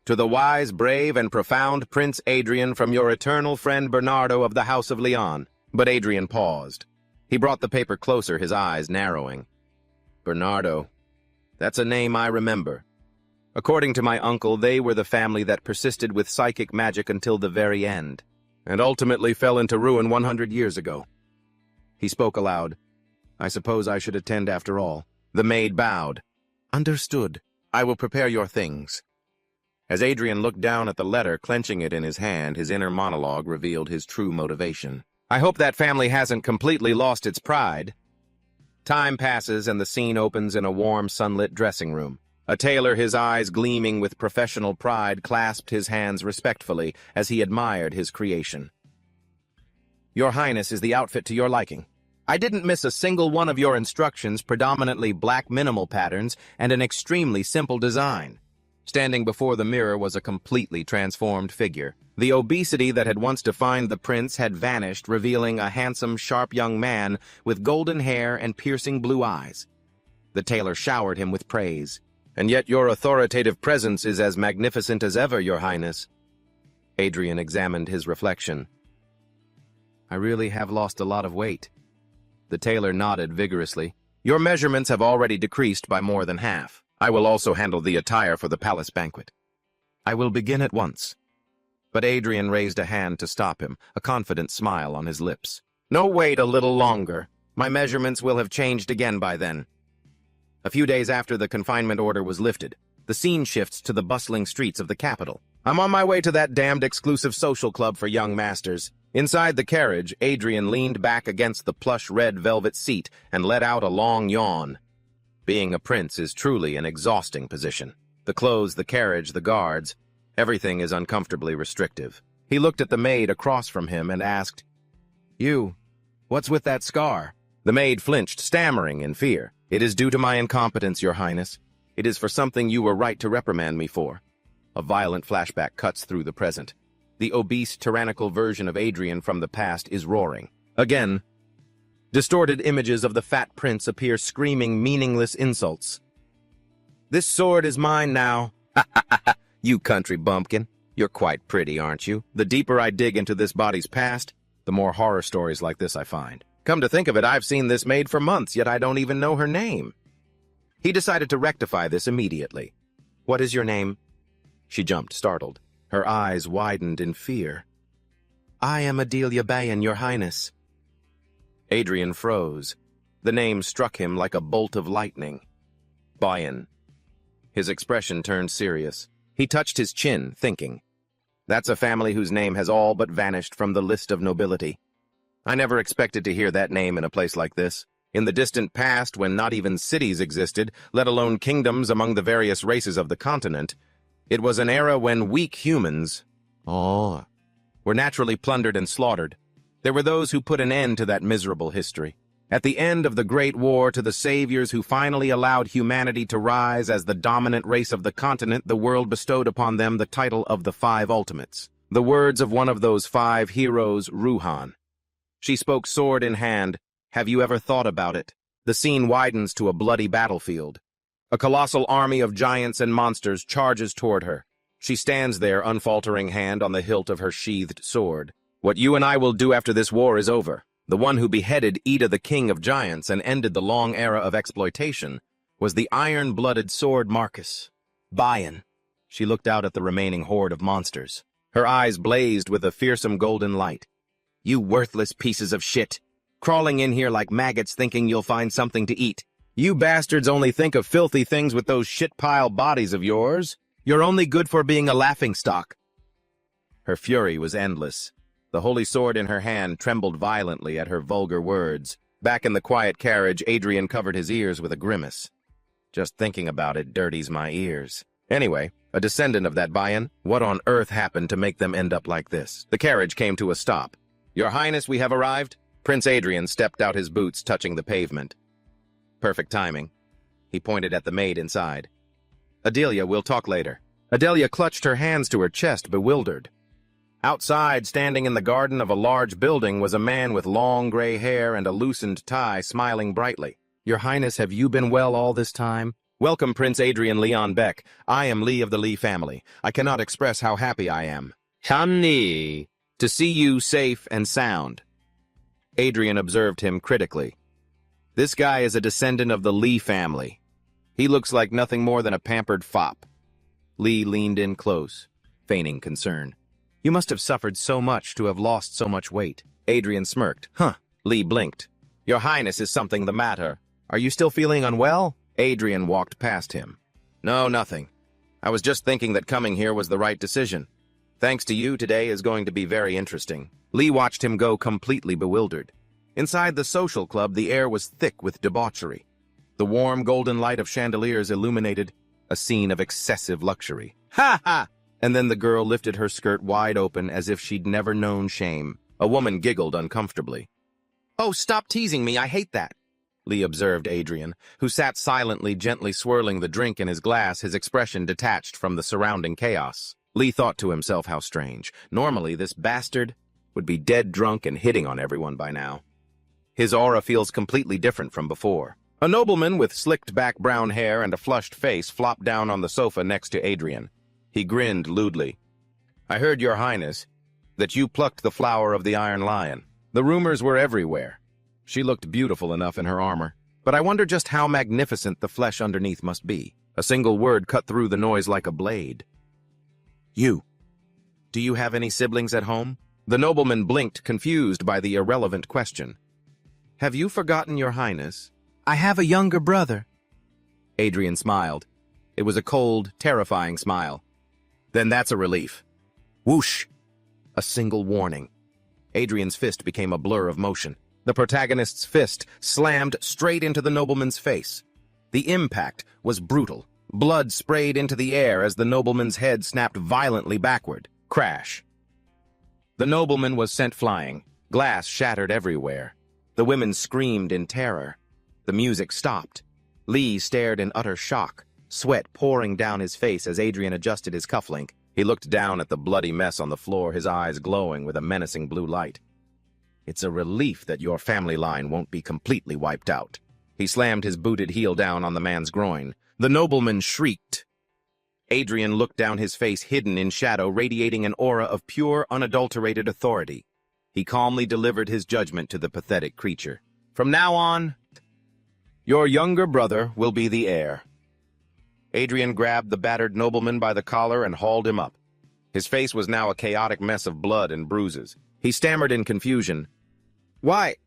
To the wise, brave, and profound Prince Adrian from your eternal friend Bernardo of the House of Leon. But Adrian paused. He brought the paper closer, his eyes narrowing. Bernardo. That's a name I remember. According to my uncle, they were the family that persisted with psychic magic until the very end, and ultimately fell into ruin 100 years ago. He spoke aloud. I suppose I should attend after all. The maid bowed. Understood. I will prepare your things. As Adrian looked down at the letter, clenching it in his hand, his inner monologue revealed his true motivation. I hope that family hasn't completely lost its pride. Time passes and the scene opens in a warm, sunlit dressing room. A tailor, his eyes gleaming with professional pride, clasped his hands respectfully as he admired his creation. Your Highness is the outfit to your liking. I didn't miss a single one of your instructions, predominantly black minimal patterns and an extremely simple design. Standing before the mirror was a completely transformed figure. The obesity that had once defined the prince had vanished, revealing a handsome, sharp young man with golden hair and piercing blue eyes. The tailor showered him with praise. And yet your authoritative presence is as magnificent as ever, Your Highness. Adrian examined his reflection. I really have lost a lot of weight. The tailor nodded vigorously. Your measurements have already decreased by more than half. I will also handle the attire for the palace banquet. I will begin at once. But Adrian raised a hand to stop him, a confident smile on his lips. No, wait a little longer. My measurements will have changed again by then. A few days after the confinement order was lifted, the scene shifts to the bustling streets of the capital. I'm on my way to that damned exclusive social club for young masters. Inside the carriage, Adrian leaned back against the plush red velvet seat and let out a long yawn. Being a prince is truly an exhausting position. The clothes, the carriage, the guards, everything is uncomfortably restrictive. He looked at the maid across from him and asked, You, what's with that scar? The maid flinched, stammering in fear. It is due to my incompetence, Your Highness. It is for something you were right to reprimand me for. A violent flashback cuts through the present. The obese, tyrannical version of Adrian from the past is roaring. Again, distorted images of the fat prince appear screaming meaningless insults. "This sword is mine now." "Ha ha ha ha, you country bumpkin. You're quite pretty, aren't you?" The deeper I dig into this body's past, the more horror stories like this I find. Come to think of it, I've seen this maid for months, yet I don't even know her name. He decided to rectify this immediately. "What is your name?" She jumped, startled. Her eyes widened in fear. "I am Adelia Bayan, your highness." Adrian froze. The name struck him like a bolt of lightning. Bayan. His expression turned serious. He touched his chin, thinking. That's a family whose name has all but vanished from the list of nobility. I never expected to hear that name in a place like this. In the distant past, when not even cities existed, let alone kingdoms among the various races of the continent, it was an era when weak humans were naturally plundered and slaughtered. There were those who put an end to that miserable history. At the end of the Great War, to the saviors who finally allowed humanity to rise as the dominant race of the continent, the world bestowed upon them the title of the Five Ultimates. The words of one of those five heroes, Ruhan. She spoke sword in hand. Have you ever thought about it? The scene widens to a bloody battlefield. A colossal army of giants and monsters charges toward her. She stands there, unfaltering hand on the hilt of her sheathed sword. What you and I will do after this war is over. The one who beheaded Ida, the king of giants, and ended the long era of exploitation was the iron-blooded sword Marcus. Bayan. She looked out at the remaining horde of monsters. Her eyes blazed with a fearsome golden light. You worthless pieces of shit. Crawling in here like maggots thinking you'll find something to eat. You bastards only think of filthy things with those shit-pile bodies of yours. You're only good for being a laughingstock. Her fury was endless. The holy sword in her hand trembled violently at her vulgar words. Back in the quiet carriage, Adrian covered his ears with a grimace. Just thinking about it dirties my ears. Anyway, a descendant of that Bayan, what on earth happened to make them end up like this? The carriage came to a stop. Your Highness, we have arrived. Prince Adrian stepped out, his boots touching the pavement. Perfect timing. He pointed at the maid inside. Adelia, we'll talk later. Adelia clutched her hands to her chest, bewildered. Outside, standing in the garden of a large building, was a man with long gray hair and a loosened tie, smiling brightly. Your Highness, have you been well all this time? Welcome, Prince Adrian Leon Beck. I am Lee of the Lee family. I cannot express how happy I am. Hanni, to see you safe and sound. Adrian observed him critically. This guy is a descendant of the Lee family. He looks like nothing more than a pampered fop. Lee leaned in close, feigning concern. You must have suffered so much to have lost so much weight. Adrian smirked. Huh. Lee blinked. Your Highness, is something the matter? Are you still feeling unwell? Adrian walked past him. No, nothing. I was just thinking that coming here was the right decision. Thanks to you, today is going to be very interesting. Lee watched him go, completely bewildered. Inside the social club, the air was thick with debauchery. The warm golden light of chandeliers illuminated a scene of excessive luxury. Ha ha! And then the girl lifted her skirt wide open as if she'd never known shame. A woman giggled uncomfortably. Oh, stop teasing me, I hate that. Lee observed Adrian, who sat silently, gently swirling the drink in his glass, his expression detached from the surrounding chaos. Lee thought to himself how strange. Normally, this bastard would be dead drunk and hitting on everyone by now. His aura feels completely different from before. A nobleman with slicked-back brown hair and a flushed face flopped down on the sofa next to Adrian. He grinned lewdly. I heard, Your Highness, that you plucked the flower of the Iron Lion. The rumors were everywhere. She looked beautiful enough in her armor, but I wonder just how magnificent the flesh underneath must be. A single word cut through the noise like a blade. You. Do you have any siblings at home? The nobleman blinked, confused by the irrelevant question. Have you forgotten, Your Highness? I have a younger brother. Adrian smiled. It was a cold, terrifying smile. Then that's a relief. Whoosh! A single warning. Adrian's fist became a blur of motion. The protagonist's fist slammed straight into the nobleman's face. The impact was brutal. Blood sprayed into the air as the nobleman's head snapped violently backward. Crash. The nobleman was sent flying. Glass shattered everywhere. The women screamed in terror. The music stopped. Lee stared in utter shock, sweat pouring down his face as Adrian adjusted his cufflink. He looked down at the bloody mess on the floor, his eyes glowing with a menacing blue light. "It's a relief that your family line won't be completely wiped out." He slammed his booted heel down on the man's groin. The nobleman shrieked. Adrian looked down his face, hidden in shadow, radiating an aura of pure, unadulterated authority. He calmly delivered his judgment to the pathetic creature. "From now on, your younger brother will be the heir." Adrian grabbed the battered nobleman by the collar and hauled him up. His face was now a chaotic mess of blood and bruises. He stammered in confusion. Why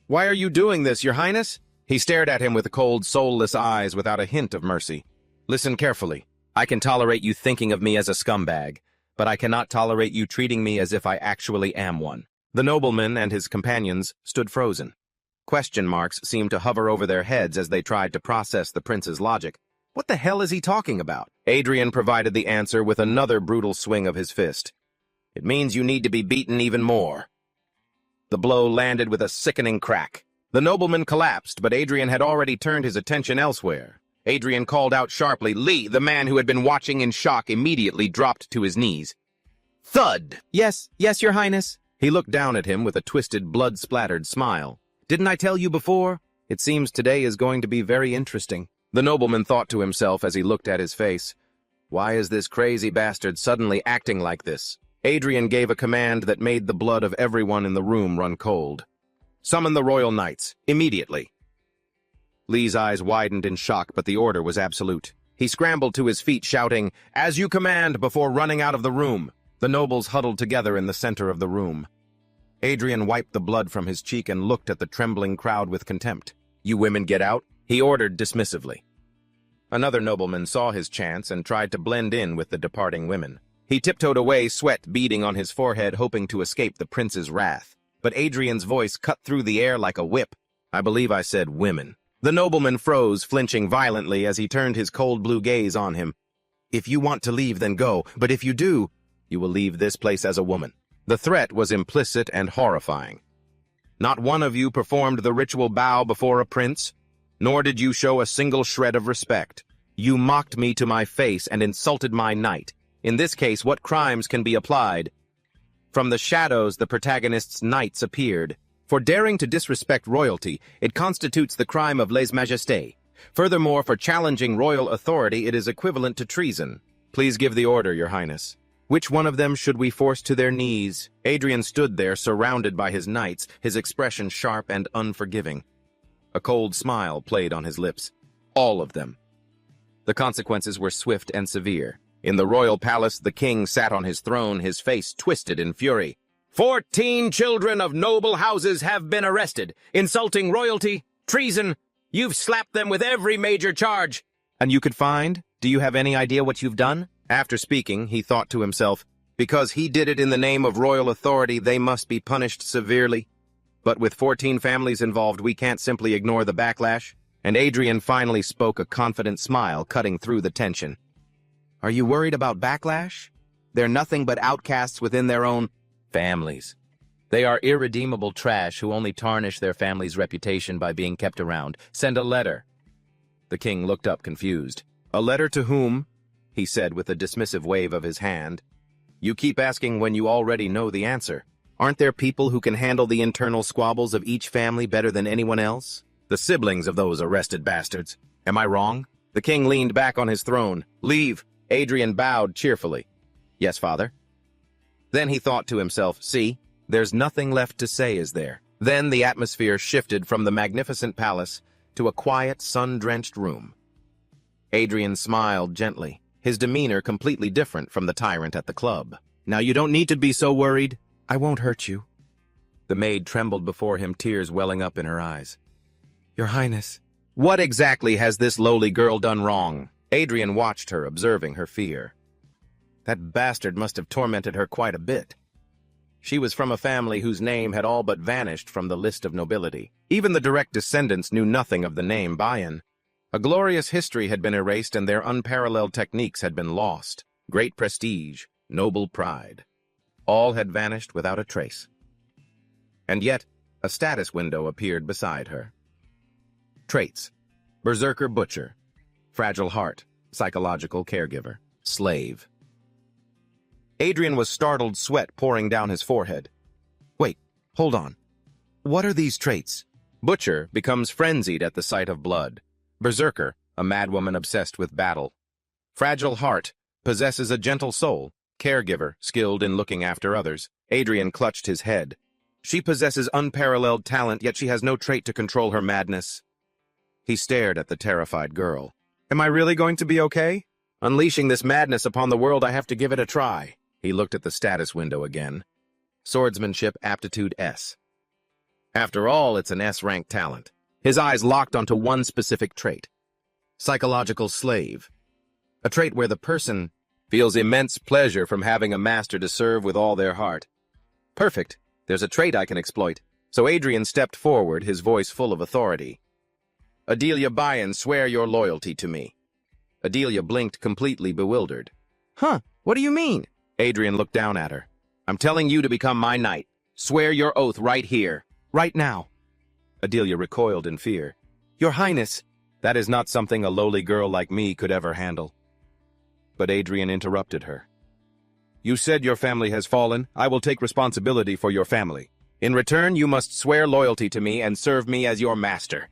are you doing this, Your Highness?" He stared at him with cold, soulless eyes without a hint of mercy. "Listen carefully. I can tolerate you thinking of me as a scumbag, but I cannot tolerate you treating me as if I actually am one." The nobleman and his companions stood frozen. Question marks seemed to hover over their heads as they tried to process the prince's logic. What the hell is he talking about? Adrian provided the answer with another brutal swing of his fist. "It means you need to be beaten even more." The blow landed with a sickening crack. The nobleman collapsed, but Adrian had already turned his attention elsewhere. Adrian called out sharply. Lee, the man who had been watching in shock, immediately dropped to his knees. Thud! Yes, Your Highness." He looked down at him with a twisted, blood-splattered smile. "Didn't I tell you before? It seems today is going to be very interesting." The nobleman thought to himself as he looked at his face. Why is this crazy bastard suddenly acting like this? Adrian gave a command that made the blood of everyone in the room run cold. "Summon the royal knights, immediately." Lee's eyes widened in shock, but the order was absolute. He scrambled to his feet, shouting, "As you command," before running out of the room. The nobles huddled together in the center of the room. Adrian wiped the blood from his cheek and looked at the trembling crowd with contempt. "You women get out," he ordered dismissively. Another nobleman saw his chance and tried to blend in with the departing women. He tiptoed away, sweat beading on his forehead, hoping to escape the prince's wrath. But Adrian's voice cut through the air like a whip. "I believe I said women." The nobleman froze, flinching violently as he turned his cold blue gaze on him. "If you want to leave, then go, but if you do, you will leave this place as a woman." The threat was implicit and horrifying. "Not one of you performed the ritual bow before a prince, nor did you show a single shred of respect. You mocked me to my face and insulted my knight. In this case, what crimes can be applied?" From the shadows, the protagonist's knights appeared. "For daring to disrespect royalty, it constitutes the crime of lèse-majesté. Furthermore, for challenging royal authority, it is equivalent to treason. Please give the order, Your Highness. Which one of them should we force to their knees?" Adrian stood there, surrounded by his knights, his expression sharp and unforgiving. A cold smile played on his lips. "All of them." The consequences were swift and severe. In the royal palace, the king sat on his throne, his face twisted in fury. 14 children of noble houses have been arrested. Insulting royalty, treason. You've slapped them with every major charge. And you could find? Do you have any idea what you've done? After speaking, he thought to himself, because he did it in the name of royal authority, they must be punished severely. But with 14 families involved, we can't simply ignore the backlash. And Adrian finally spoke, a confident smile cutting through the tension. "Are you worried about backlash? They're nothing but outcasts within their own families. They are irredeemable trash who only tarnish their family's reputation by being kept around. Send a letter." The king looked up confused. "A letter to whom?" he said with a dismissive wave of his hand. "You keep asking when you already know the answer. Aren't there people who can handle the internal squabbles of each family better than anyone else? The siblings of those arrested bastards. Am I wrong?" The king leaned back on his throne. "Leave." Adrian bowed cheerfully. "Yes, father." Then he thought to himself, "See, there's nothing left to say, is there?" Then the atmosphere shifted from the magnificent palace to a quiet, sun-drenched room. Adrian smiled gently, his demeanor completely different from the tyrant at the club. "Now you don't need to be so worried. I won't hurt you." The maid trembled before him, tears welling up in her eyes. "Your Highness." "What exactly has this lowly girl done wrong?" Adrian watched her, observing her fear. That bastard must have tormented her quite a bit. She was from a family whose name had all but vanished from the list of nobility. Even the direct descendants knew nothing of the name Bayan. A glorious history had been erased and their unparalleled techniques had been lost. Great prestige, noble pride. All had vanished without a trace. And yet, a status window appeared beside her. Traits: berserker butcher, fragile heart, psychological caregiver, slave. Adrian was startled, sweat pouring down his forehead. Wait, hold on. What are these traits? Butcher becomes frenzied at the sight of blood. Berserker, a madwoman obsessed with battle. Fragile heart, possesses a gentle soul. Caregiver, skilled in looking after others. Adrian clutched his head. She possesses unparalleled talent, yet she has no trait to control her madness. He stared at the terrified girl. Am I really going to be okay? Unleashing this madness upon the world, I have to give it a try. He looked at the status window again. Swordsmanship aptitude S. After all, it's an S-rank talent. His eyes locked onto one specific trait. Psychological slave. A trait where the person feels immense pleasure from having a master to serve with all their heart. Perfect. There's a trait I can exploit. So Adrian stepped forward, his voice full of authority. Adelia Bayan, swear your loyalty to me. Adelia blinked, completely bewildered. Huh, what do you mean? Adrian looked down at her. I'm telling you to become my knight. Swear your oath right here, right now. Adelia recoiled in fear. Your Highness, that is not something a lowly girl like me could ever handle. But Adrian interrupted her. You said your family has fallen. I will take responsibility for your family. In return, you must swear loyalty to me and serve me as your master.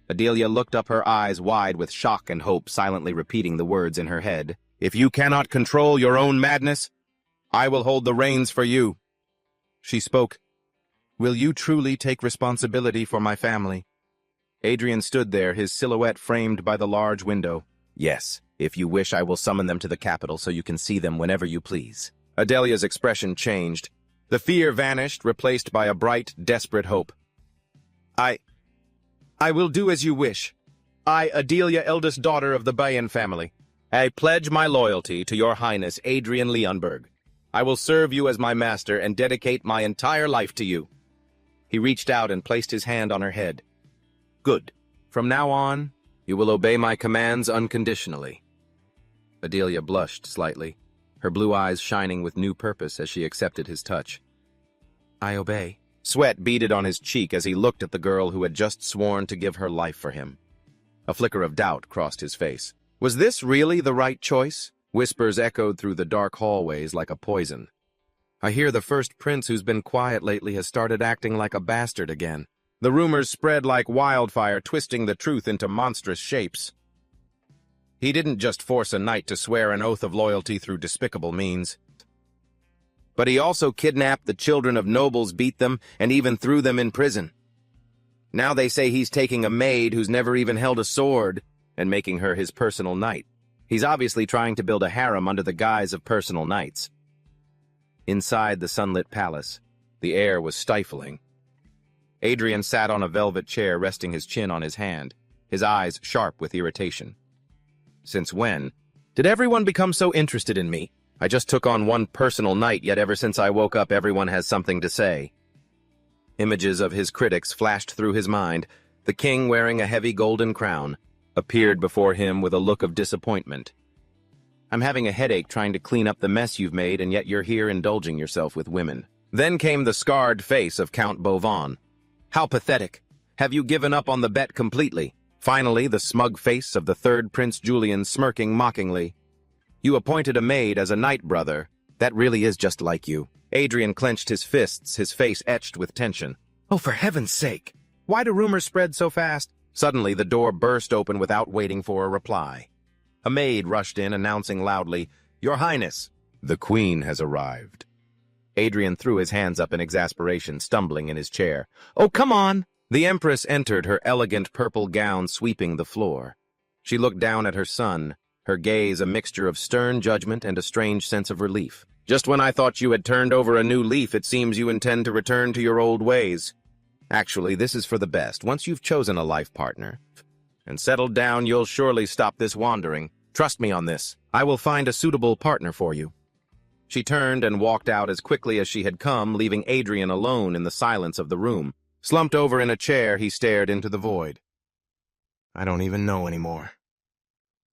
Adelia looked up, her eyes wide with shock and hope, silently repeating the words in her head. If you cannot control your own madness, I will hold the reins for you. She spoke. Will you truly take responsibility for my family? Adrian stood there, his silhouette framed by the large window. Yes, if you wish, I will summon them to the capital so you can see them whenever you please. Adelia's expression changed. The fear vanished, replaced by a bright, desperate hope. I will do as you wish. I, Adelia, eldest daughter of the Bayan family. I pledge my loyalty to your Highness Adrian Leonberg. I will serve you as my master and dedicate my entire life to you. He reached out and placed his hand on her head. Good. From now on, you will obey my commands unconditionally. Adelia blushed slightly, her blue eyes shining with new purpose as she accepted his touch. I obey. Sweat beaded on his cheek as he looked at the girl who had just sworn to give her life for him. A flicker of doubt crossed his face. Was this really the right choice? Whispers echoed through the dark hallways like a poison. I hear the first prince who's been quiet lately has started acting like a bastard again. The rumors spread like wildfire, twisting the truth into monstrous shapes. He didn't just force a knight to swear an oath of loyalty through despicable means. But he also kidnapped the children of nobles, beat them, and even threw them in prison. Now they say he's taking a maid who's never even held a sword and making her his personal knight. He's obviously trying to build a harem under the guise of personal knights. Inside the sunlit palace, the air was stifling. Adrian sat on a velvet chair, resting his chin on his hand, his eyes sharp with irritation. Since when did everyone become so interested in me? I just took on one personal knight, yet ever since I woke up, everyone has something to say. Images of his critics flashed through his mind. The king, wearing a heavy golden crown, appeared before him with a look of disappointment. I'm having a headache trying to clean up the mess you've made, and yet you're here indulging yourself with women. Then came the scarred face of Count Bovon. How pathetic. Have you given up on the bet completely? Finally, the smug face of the third Prince Julian, smirking mockingly. You appointed a maid as a knight, brother. That really is just like you. Adrian clenched his fists, his face etched with tension. Oh, for heaven's sake! Why do rumors spread so fast? Suddenly, the door burst open without waiting for a reply. A maid rushed in, announcing loudly, Your Highness, the Queen has arrived. Adrian threw his hands up in exasperation, stumbling in his chair. Oh, come on! The Empress entered, her elegant purple gown sweeping the floor. She looked down at her son, her gaze a mixture of stern judgment and a strange sense of relief. Just when I thought you had turned over a new leaf, it seems you intend to return to your old ways. Actually, this is for the best. Once you've chosen a life partner and settled down, you'll surely stop this wandering. Trust me on this. I will find a suitable partner for you. She turned and walked out as quickly as she had come, leaving Adrian alone in the silence of the room. Slumped over in a chair, he stared into the void. I don't even know anymore.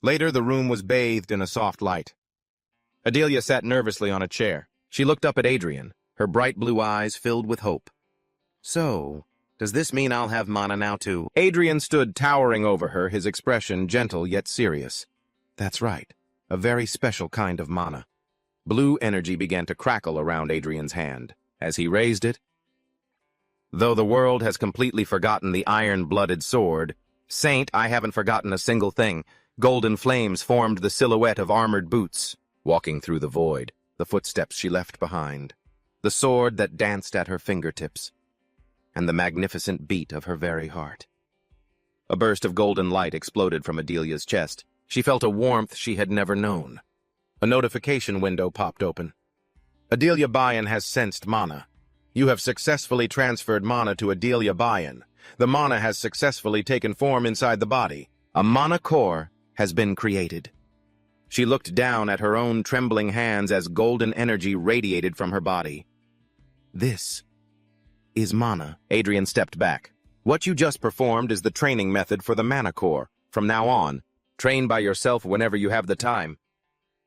Later, the room was bathed in a soft light. Adelia sat nervously on a chair. She looked up at Adrian, her bright blue eyes filled with hope. So, does this mean I'll have Mana now too? Adrian stood towering over her, his expression gentle yet serious. That's right, a very special kind of Mana. Blue energy began to crackle around Adrian's hand. As he raised it, though the world has completely forgotten the iron-blooded sword, Saint, I haven't forgotten a single thing. Golden flames formed the silhouette of armored boots, walking through the void, the footsteps she left behind, the sword that danced at her fingertips, and the magnificent beat of her very heart. A burst of golden light exploded from Adelia's chest. She felt a warmth she had never known. A notification window popped open. Adelia Bayan has sensed mana. You have successfully transferred mana to Adelia Bayan. The mana has successfully taken form inside the body. A mana core has been created. She looked down at her own trembling hands as golden energy radiated from her body. This is mana. Adrian stepped back. What you just performed is the training method for the mana core. From now on, train by yourself whenever you have the time.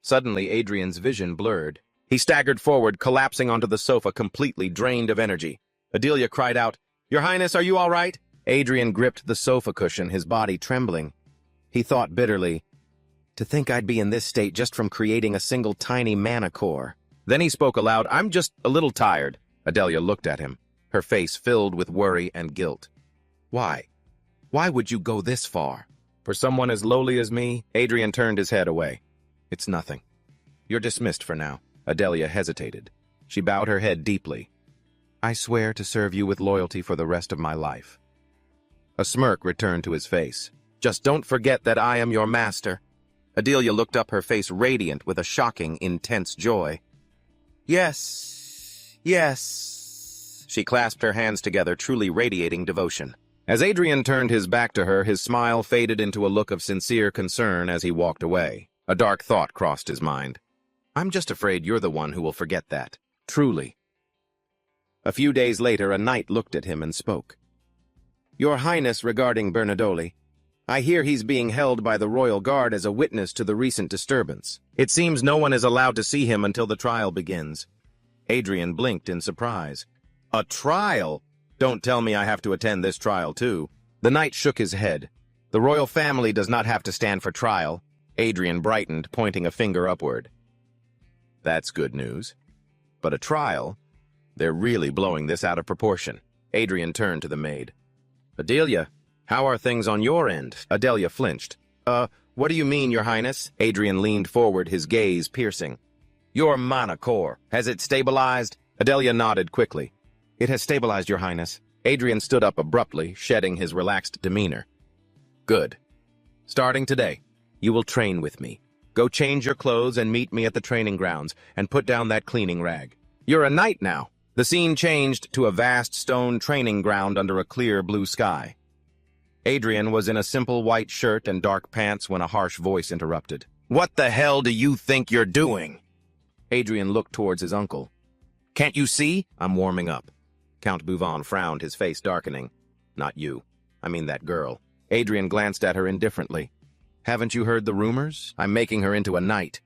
Suddenly, Adrian's vision blurred. He staggered forward, collapsing onto the sofa, completely drained of energy. Adelia cried out, "Your Highness, are you all right?" Adrian gripped the sofa cushion, his body trembling. He thought bitterly, to think I'd be in this state just from creating a single tiny mana core. Then he spoke aloud, "I'm just a little tired." Adelia looked at him, her face filled with worry and guilt. Why? Why would you go this far? For someone as lowly as me? Adrian turned his head away. It's nothing. You're dismissed for now. Adelia hesitated. She bowed her head deeply. I swear to serve you with loyalty for the rest of my life. A smirk returned to his face. Just don't forget that I am your master. Adelia looked up, her face radiant with a shocking, intense joy. Yes, yes. She clasped her hands together, truly radiating devotion. As Adrian turned his back to her, his smile faded into a look of sincere concern as he walked away. A dark thought crossed his mind. I'm just afraid you're the one who will forget that. Truly. A few days later, a knight looked at him and spoke. Your Highness, regarding Bernardoli, I hear he's being held by the royal guard as a witness to the recent disturbance. It seems no one is allowed to see him until the trial begins. Adrian blinked in surprise. A trial? Don't tell me I have to attend this trial too. The knight shook his head. The royal family does not have to stand for trial. Adrian brightened, pointing a finger upward. That's good news. But a trial? They're really blowing this out of proportion. Adrian turned to the maid. Adelia, how are things on your end? Adelia flinched. What do you mean, Your Highness? Adrian leaned forward, his gaze piercing. Your mana core. Has it stabilized? Adelia nodded quickly. It has stabilized, Your Highness. Adrian stood up abruptly, shedding his relaxed demeanor. Good. Starting today, you will train with me. Go change your clothes and meet me at the training grounds, and put down that cleaning rag. You're a knight now. The scene changed to a vast stone training ground under a clear blue sky. Adrian was in a simple white shirt and dark pants when a harsh voice interrupted. What the hell do you think you're doing? Adrian looked towards his uncle. Can't you see? I'm warming up. Count Bouvon frowned, his face darkening. Not you. I mean that girl. Adrian glanced at her indifferently. Haven't you heard the rumors? I'm making her into a knight.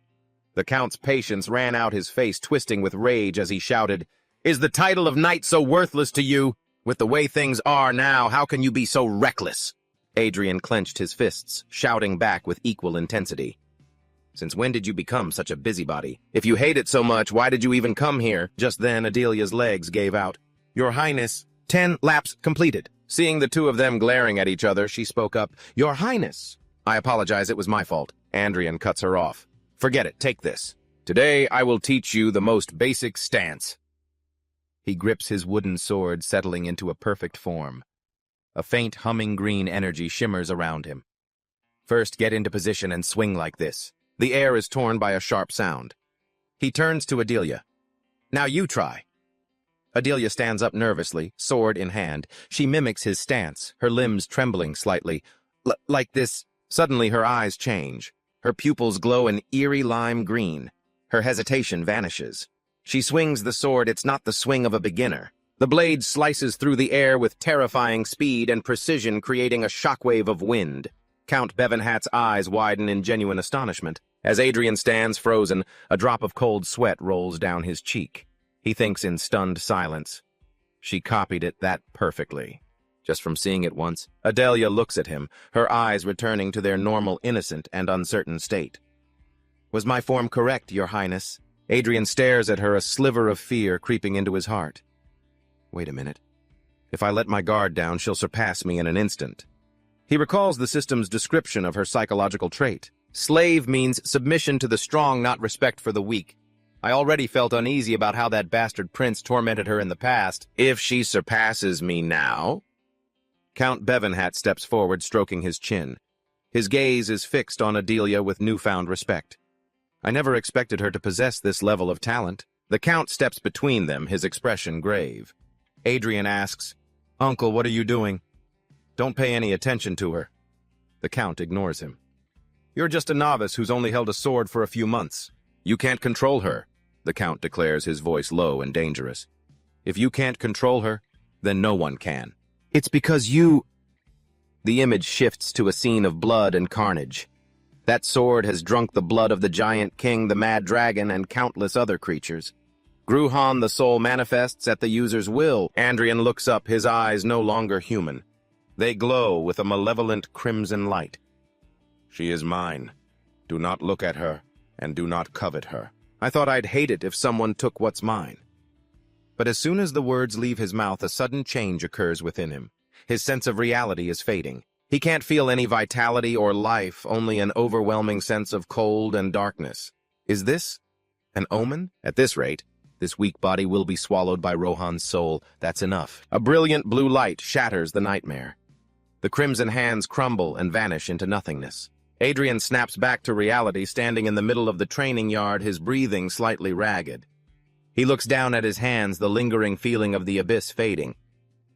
The Count's patience ran out, his face twisting with rage as he shouted, Is the title of knight so worthless to you? With the way things are now, how can you be so reckless? Adrian clenched his fists, shouting back with equal intensity. Since when did you become such a busybody? If you hate it so much, why did you even come here? Just then, Adelia's legs gave out. Your Highness, 10 laps completed. Seeing the two of them glaring at each other, she spoke up. Your Highness. I apologize, it was my fault. Adrian cuts her off. Forget it, take this. Today I will teach you the most basic stance. He grips his wooden sword, settling into a perfect form. A faint humming green energy shimmers around him. First, get into position and swing like this. The air is torn by a sharp sound. He turns to Adelia. Now you try. Adelia stands up nervously, sword in hand. She mimics his stance, her limbs trembling slightly. Like this. Suddenly her eyes change. Her pupils glow an eerie lime green. Her hesitation vanishes. She swings the sword. It's not the swing of a beginner. The blade slices through the air with terrifying speed and precision, creating a shockwave of wind. Count Bevenhat's eyes widen in genuine astonishment. As Adrian stands frozen, a drop of cold sweat rolls down his cheek. He thinks in stunned silence. She copied it that perfectly. Just from seeing it once, Adelia looks at him, her eyes returning to their normal, innocent, and uncertain state. Was my form correct, Your Highness? Adrian stares at her, a sliver of fear creeping into his heart. Wait a minute. If I let my guard down, she'll surpass me in an instant. He recalls the system's description of her psychological trait. Slave means submission to the strong, not respect for the weak. I already felt uneasy about how that bastard prince tormented her in the past. If she surpasses me now... Count Bevanhat steps forward, stroking his chin. His gaze is fixed on Adelia with newfound respect. I never expected her to possess this level of talent. The Count steps between them, his expression grave. Adrian asks, "Uncle, what are you doing?" "Don't pay any attention to her." The Count ignores him. "You're just a novice who's only held a sword for a few months. You can't control her," the Count declares, his voice low and dangerous. "If you can't control her, then no one can. It's because you..." The image shifts to a scene of blood and carnage. That sword has drunk the blood of the giant king, the mad dragon, and countless other creatures. Gruhan, the soul, manifests at the user's will. Adrian looks up, his eyes no longer human. They glow with a malevolent crimson light. "She is mine. Do not look at her, and do not covet her. I thought I'd hate it if someone took what's mine." But as soon as the words leave his mouth, a sudden change occurs within him. His sense of reality is fading. He can't feel any vitality or life, only an overwhelming sense of cold and darkness. Is this an omen? At this rate, this weak body will be swallowed by Rohan's soul. That's enough. A brilliant blue light shatters the nightmare. The crimson hands crumble and vanish into nothingness. Adrian snaps back to reality, standing in the middle of the training yard, his breathing slightly ragged. He looks down at his hands, the lingering feeling of the abyss fading.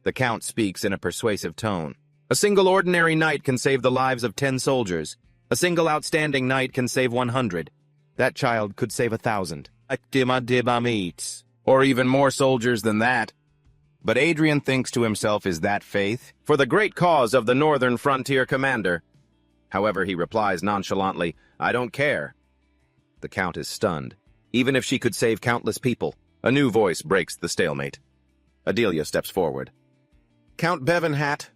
The Count speaks in a persuasive tone. "A single ordinary knight can save the lives of 10 soldiers. A single outstanding knight can save 100. That child could save 1,000. Or even more soldiers than that." But Adrian thinks to himself, is that faith? For the great cause of the northern frontier commander. However, he replies nonchalantly, "I don't care." The Count is stunned. Even if she could save countless people, a new voice breaks the stalemate. Adelia steps forward. "Count Bevanhat,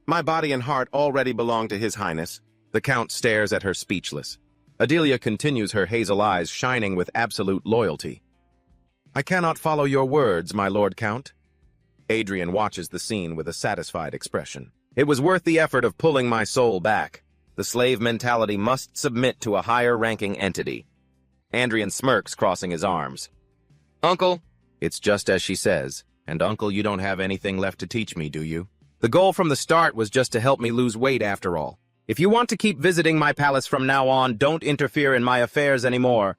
my body and heart already belong to His Highness." The Count stares at her, speechless. Adelia continues, her hazel eyes shining with absolute loyalty. "I cannot follow your words, my Lord Count." Adrian watches the scene with a satisfied expression. "It was worth the effort of pulling my soul back. The slave mentality must submit to a higher-ranking entity." Adrian smirks, crossing his arms. "Uncle," it's just as she says, "and Uncle, you don't have anything left to teach me, do you? The goal from the start was just to help me lose weight after all. If you want to keep visiting my palace from now on, don't interfere in my affairs anymore."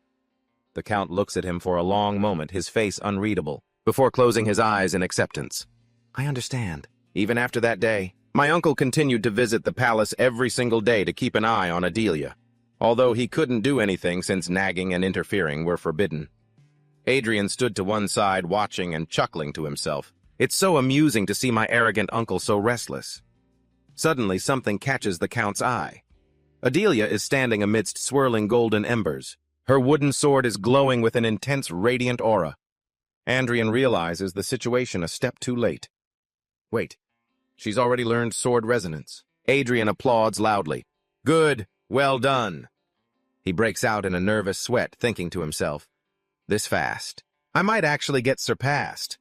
The Count looks at him for a long moment, his face unreadable, before closing his eyes in acceptance. "I understand." Even after that day, my uncle continued to visit the palace every single day to keep an eye on Adelia, although he couldn't do anything since nagging and interfering were forbidden. Adrian stood to one side, watching and chuckling to himself. It's so amusing to see my arrogant uncle so restless. Suddenly, something catches the Count's eye. Adelia is standing amidst swirling golden embers. Her wooden sword is glowing with an intense, radiant aura. Adrian realizes the situation a step too late. Wait, she's already learned sword resonance. Adrian applauds loudly. "Good, well done." He breaks out in a nervous sweat, thinking to himself, "This fast, I might actually get surpassed."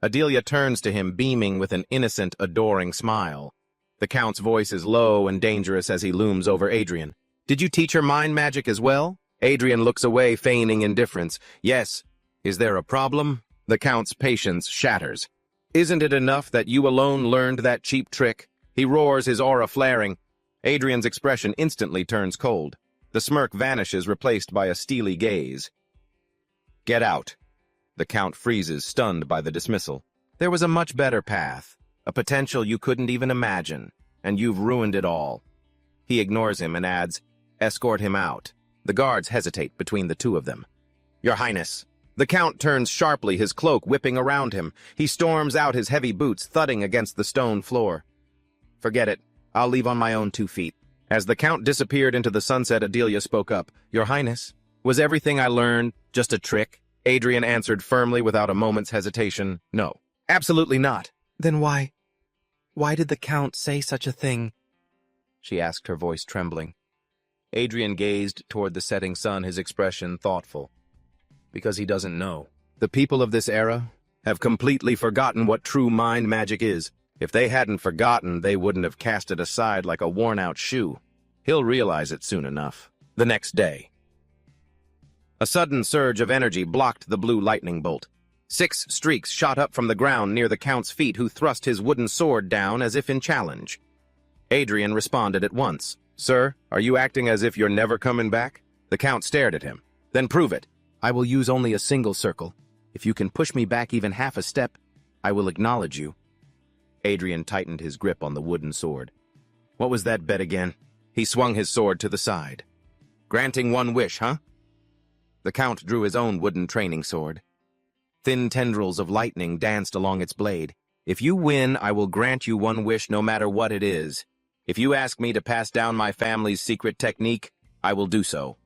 Adelia turns to him, beaming with an innocent, adoring smile. The Count's voice is low and dangerous as he looms over Adrian. "Did you teach her mind magic as well?" Adrian looks away, feigning indifference. "Yes." "Is there a problem?" The Count's patience shatters. "Isn't it enough that you alone learned that cheap trick?" He roars, his aura flaring. Adrian's expression instantly turns cold. The smirk vanishes, replaced by a steely gaze. "Get out." The Count freezes, stunned by the dismissal. "There was a much better path, a potential you couldn't even imagine, and you've ruined it all." He ignores him and adds, "Escort him out." The guards hesitate between the two of them. "Your Highness." The Count turns sharply, his cloak whipping around him. He storms out, his heavy boots thudding against the stone floor. "Forget it. I'll leave on my own 2 feet. As the Count disappeared into the sunset, Adelia spoke up. "Your Highness, was everything I learned just a trick?" Adrian answered firmly without a moment's hesitation. "No, absolutely not." "Then why did the Count say such a thing?" she asked, her voice trembling. Adrian gazed toward the setting sun, his expression thoughtful. because he doesn't know. The people of this era have completely forgotten what true mind magic is. If they hadn't forgotten, they wouldn't have cast it aside like a worn-out shoe. He'll realize it soon enough. The next day. A sudden surge of energy blocked the blue lightning bolt. 6 streaks shot up from the ground near the Count's feet, who thrust his wooden sword down as if in challenge. Adrian responded at once. "Sir, are you acting as if you're never coming back?" The Count stared at him. "Then prove it." "I will use only a single circle. If you can push me back even half a step, I will acknowledge you." Adrian tightened his grip on the wooden sword. "What was that bet again?" He swung his sword to the side. "Granting one wish, huh?" The Count drew his own wooden training sword. Thin tendrils of lightning danced along its blade. "If you win, I will grant you one wish no matter what it is. If you ask me to pass down my family's secret technique, I will do so."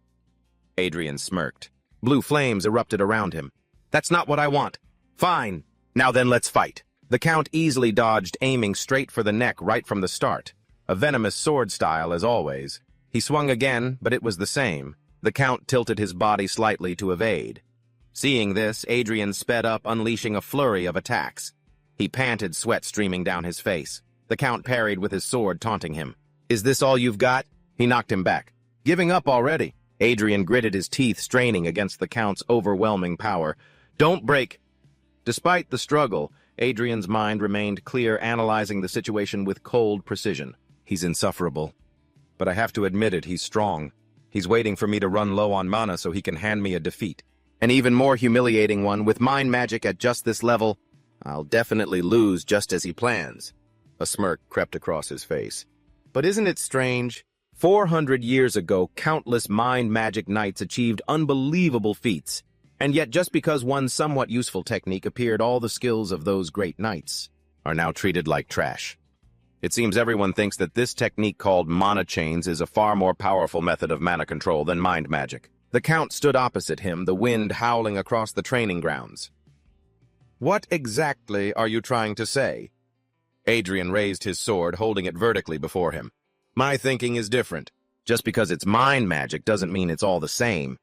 Adrian smirked. Blue flames erupted around him. "That's not what I want." "Fine. Now then, let's fight." The Count easily dodged, aiming straight for the neck right from the start. A venomous sword style, as always. He swung again, but it was the same. The Count tilted his body slightly to evade. Seeing this, Adrian sped up, unleashing a flurry of attacks. He panted, sweat streaming down his face. The Count parried with his sword, taunting him. "Is this all you've got?" He knocked him back. "Giving up already?" Adrian gritted his teeth, straining against the Count's overwhelming power. "Don't break." Despite the struggle, Adrian's mind remained clear, analyzing the situation with cold precision. He's insufferable. But I have to admit it, he's strong. He's waiting for me to run low on mana so he can hand me a defeat. An even more humiliating one. With mind magic at just this level, I'll definitely lose just as he plans. A smirk crept across his face. But isn't it strange? 400 years ago, countless mind magic knights achieved unbelievable feats. And yet, just because one somewhat useful technique appeared, all the skills of those great knights are now treated like trash. It seems everyone thinks that this technique called mana chains is a far more powerful method of mana control than mind magic. The Count stood opposite him, the wind howling across the training grounds. "What exactly are you trying to say?" Adrian raised his sword, holding it vertically before him. "My thinking is different. Just because it's mind magic doesn't mean it's all the same.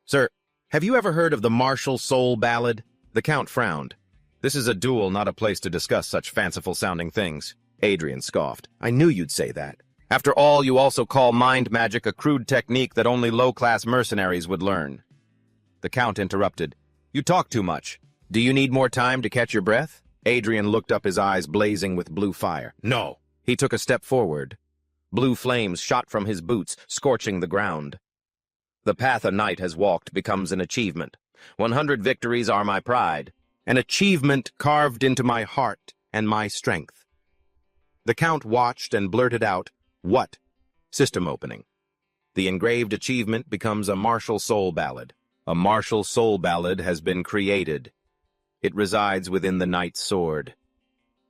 Sir, have you ever heard of the martial soul ballad?" The Count frowned. "This is a duel, not a place to discuss such fanciful-sounding things." Adrian scoffed. "I knew you'd say that. After all, you also call mind magic a crude technique that only low-class mercenaries would learn." The Count interrupted. "You talk too much. Do you need more time to catch your breath?" Adrian looked up, his eyes blazing with blue fire. "No." He took a step forward. Blue flames shot from his boots, scorching the ground. "The path a knight has walked becomes an achievement. 100 victories are my pride, an achievement carved into my heart and my strength." The Count watched and blurted out, "What?" "System opening. The engraved achievement becomes a martial soul ballad. A martial soul ballad has been created. It resides within the knight's sword.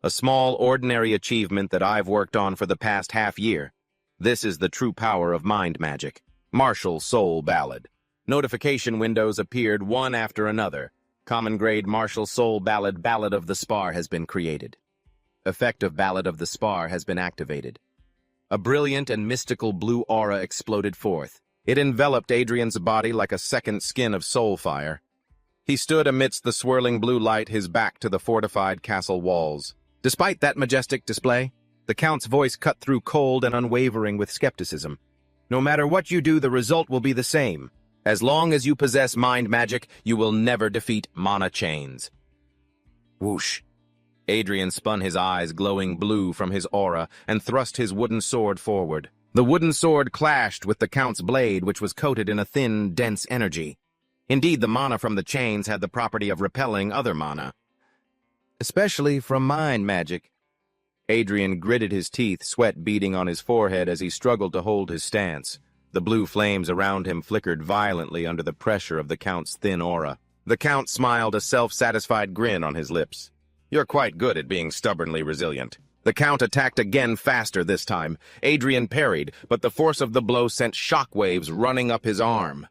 A small, ordinary achievement that I've worked on for the past half-year. This is the true power of mind magic. Martial soul ballad." Notification windows appeared one after another. Common grade martial soul ballad. Ballad of the Spar has been created. Effect of Ballad of the Spar has been activated. A brilliant and mystical blue aura exploded forth. It enveloped Adrian's body like a second skin of soul fire. He stood amidst the swirling blue light, his back to the fortified castle walls. Despite that majestic display, the Count's voice cut through, cold and unwavering with skepticism. "No matter what you do, the result will be the same. As long as you possess mind magic, you will never defeat mana chains." Whoosh! Adrian spun, his eyes glowing blue from his aura, and thrust his wooden sword forward. The wooden sword clashed with the Count's blade, which was coated in a thin, dense energy. Indeed, the mana from the chains had the property of repelling other mana, especially from mind magic. Adrian gritted his teeth, sweat beading on his forehead as he struggled to hold his stance. The blue flames around him flickered violently under the pressure of the Count's thin aura. The Count smiled, a self-satisfied grin on his lips. "You're quite good at being stubbornly resilient." The Count attacked again, faster this time. Adrian parried, but the force of the blow sent shockwaves running up his arm.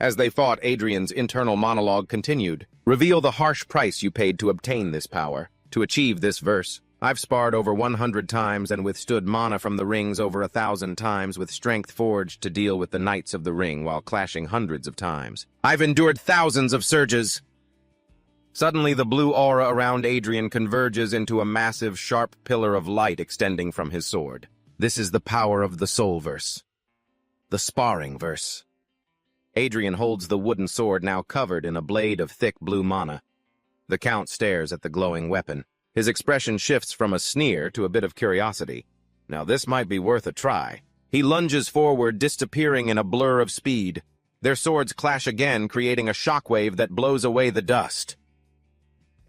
As they fought, Adrian's internal monologue continued. "Reveal the harsh price you paid to obtain this power, to achieve this verse. I've sparred over 100 times and withstood mana from the rings over 1,000 times with strength forged to deal with the knights of the ring while clashing hundreds of times. I've endured thousands of surges. Suddenly, the blue aura around Adrian converges into a massive, sharp pillar of light extending from his sword. This is the power of the soul verse. The sparring verse. Adrian holds the wooden sword now covered in a blade of thick blue mana. The Count stares at the glowing weapon. His expression shifts from a sneer to a bit of curiosity. Now this might be worth a try. He lunges forward, disappearing in a blur of speed. Their swords clash again, creating a shockwave that blows away the dust.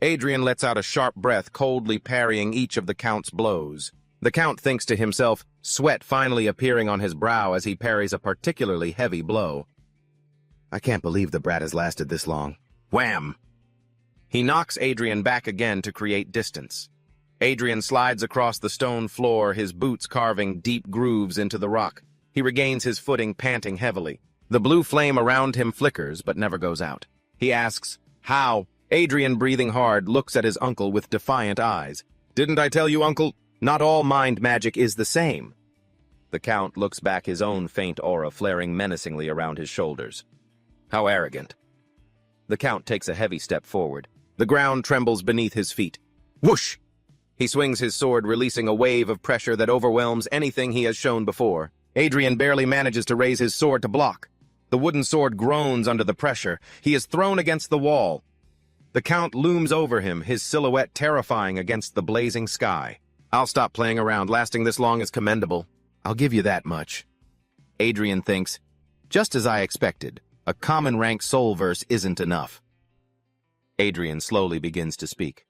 Adrian lets out a sharp breath, coldly parrying each of the Count's blows. The Count thinks to himself, sweat finally appearing on his brow as he parries a particularly heavy blow. I can't believe the brat has lasted this long. Wham! He knocks Adrian back again to create distance. Adrian slides across the stone floor, his boots carving deep grooves into the rock. He regains his footing, panting heavily. The blue flame around him flickers, but never goes out. He asks, "How?" Adrian, breathing hard, looks at his uncle with defiant eyes. "Didn't I tell you, uncle? Not all mind magic is the same." The Count looks back, his own faint aura flaring menacingly around his shoulders. How arrogant. The Count takes a heavy step forward. The ground trembles beneath his feet. Whoosh! He swings his sword, releasing a wave of pressure that overwhelms anything he has shown before. Adrian barely manages to raise his sword to block. The wooden sword groans under the pressure. He is thrown against the wall. The Count looms over him, his silhouette terrifying against the blazing sky. I'll stop playing around. Lasting this long is commendable. I'll give you that much. Adrian thinks, just as I expected, a common rank soul verse isn't enough. Adrian slowly begins to speak.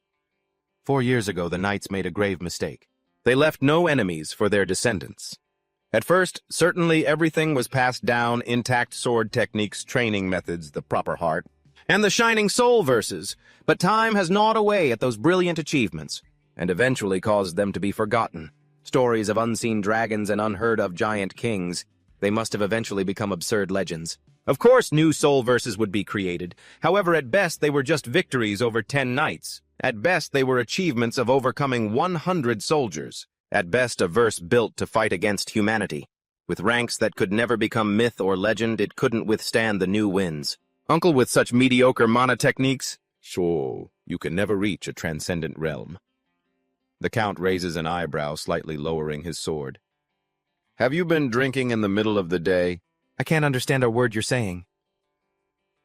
4 years ago, the knights made a grave mistake. They left no enemies for their descendants. At first, certainly everything was passed down, intact sword techniques, training methods, the proper heart, and the shining soul verses, but time has gnawed away at those brilliant achievements, and eventually caused them to be forgotten. Stories of unseen dragons and unheard-of giant kings, they must have eventually become absurd legends. Of course, new soul verses would be created. However, at best, they were just victories over 10 knights. At best, they were achievements of overcoming 100 soldiers. At best, a verse built to fight against humanity. With ranks that could never become myth or legend, it couldn't withstand the new winds. Uncle, with such mediocre mana techniques? Sure, you can never reach a transcendent realm. The Count raises an eyebrow, slightly lowering his sword. Have you been drinking in the middle of the day? I can't understand a word you're saying.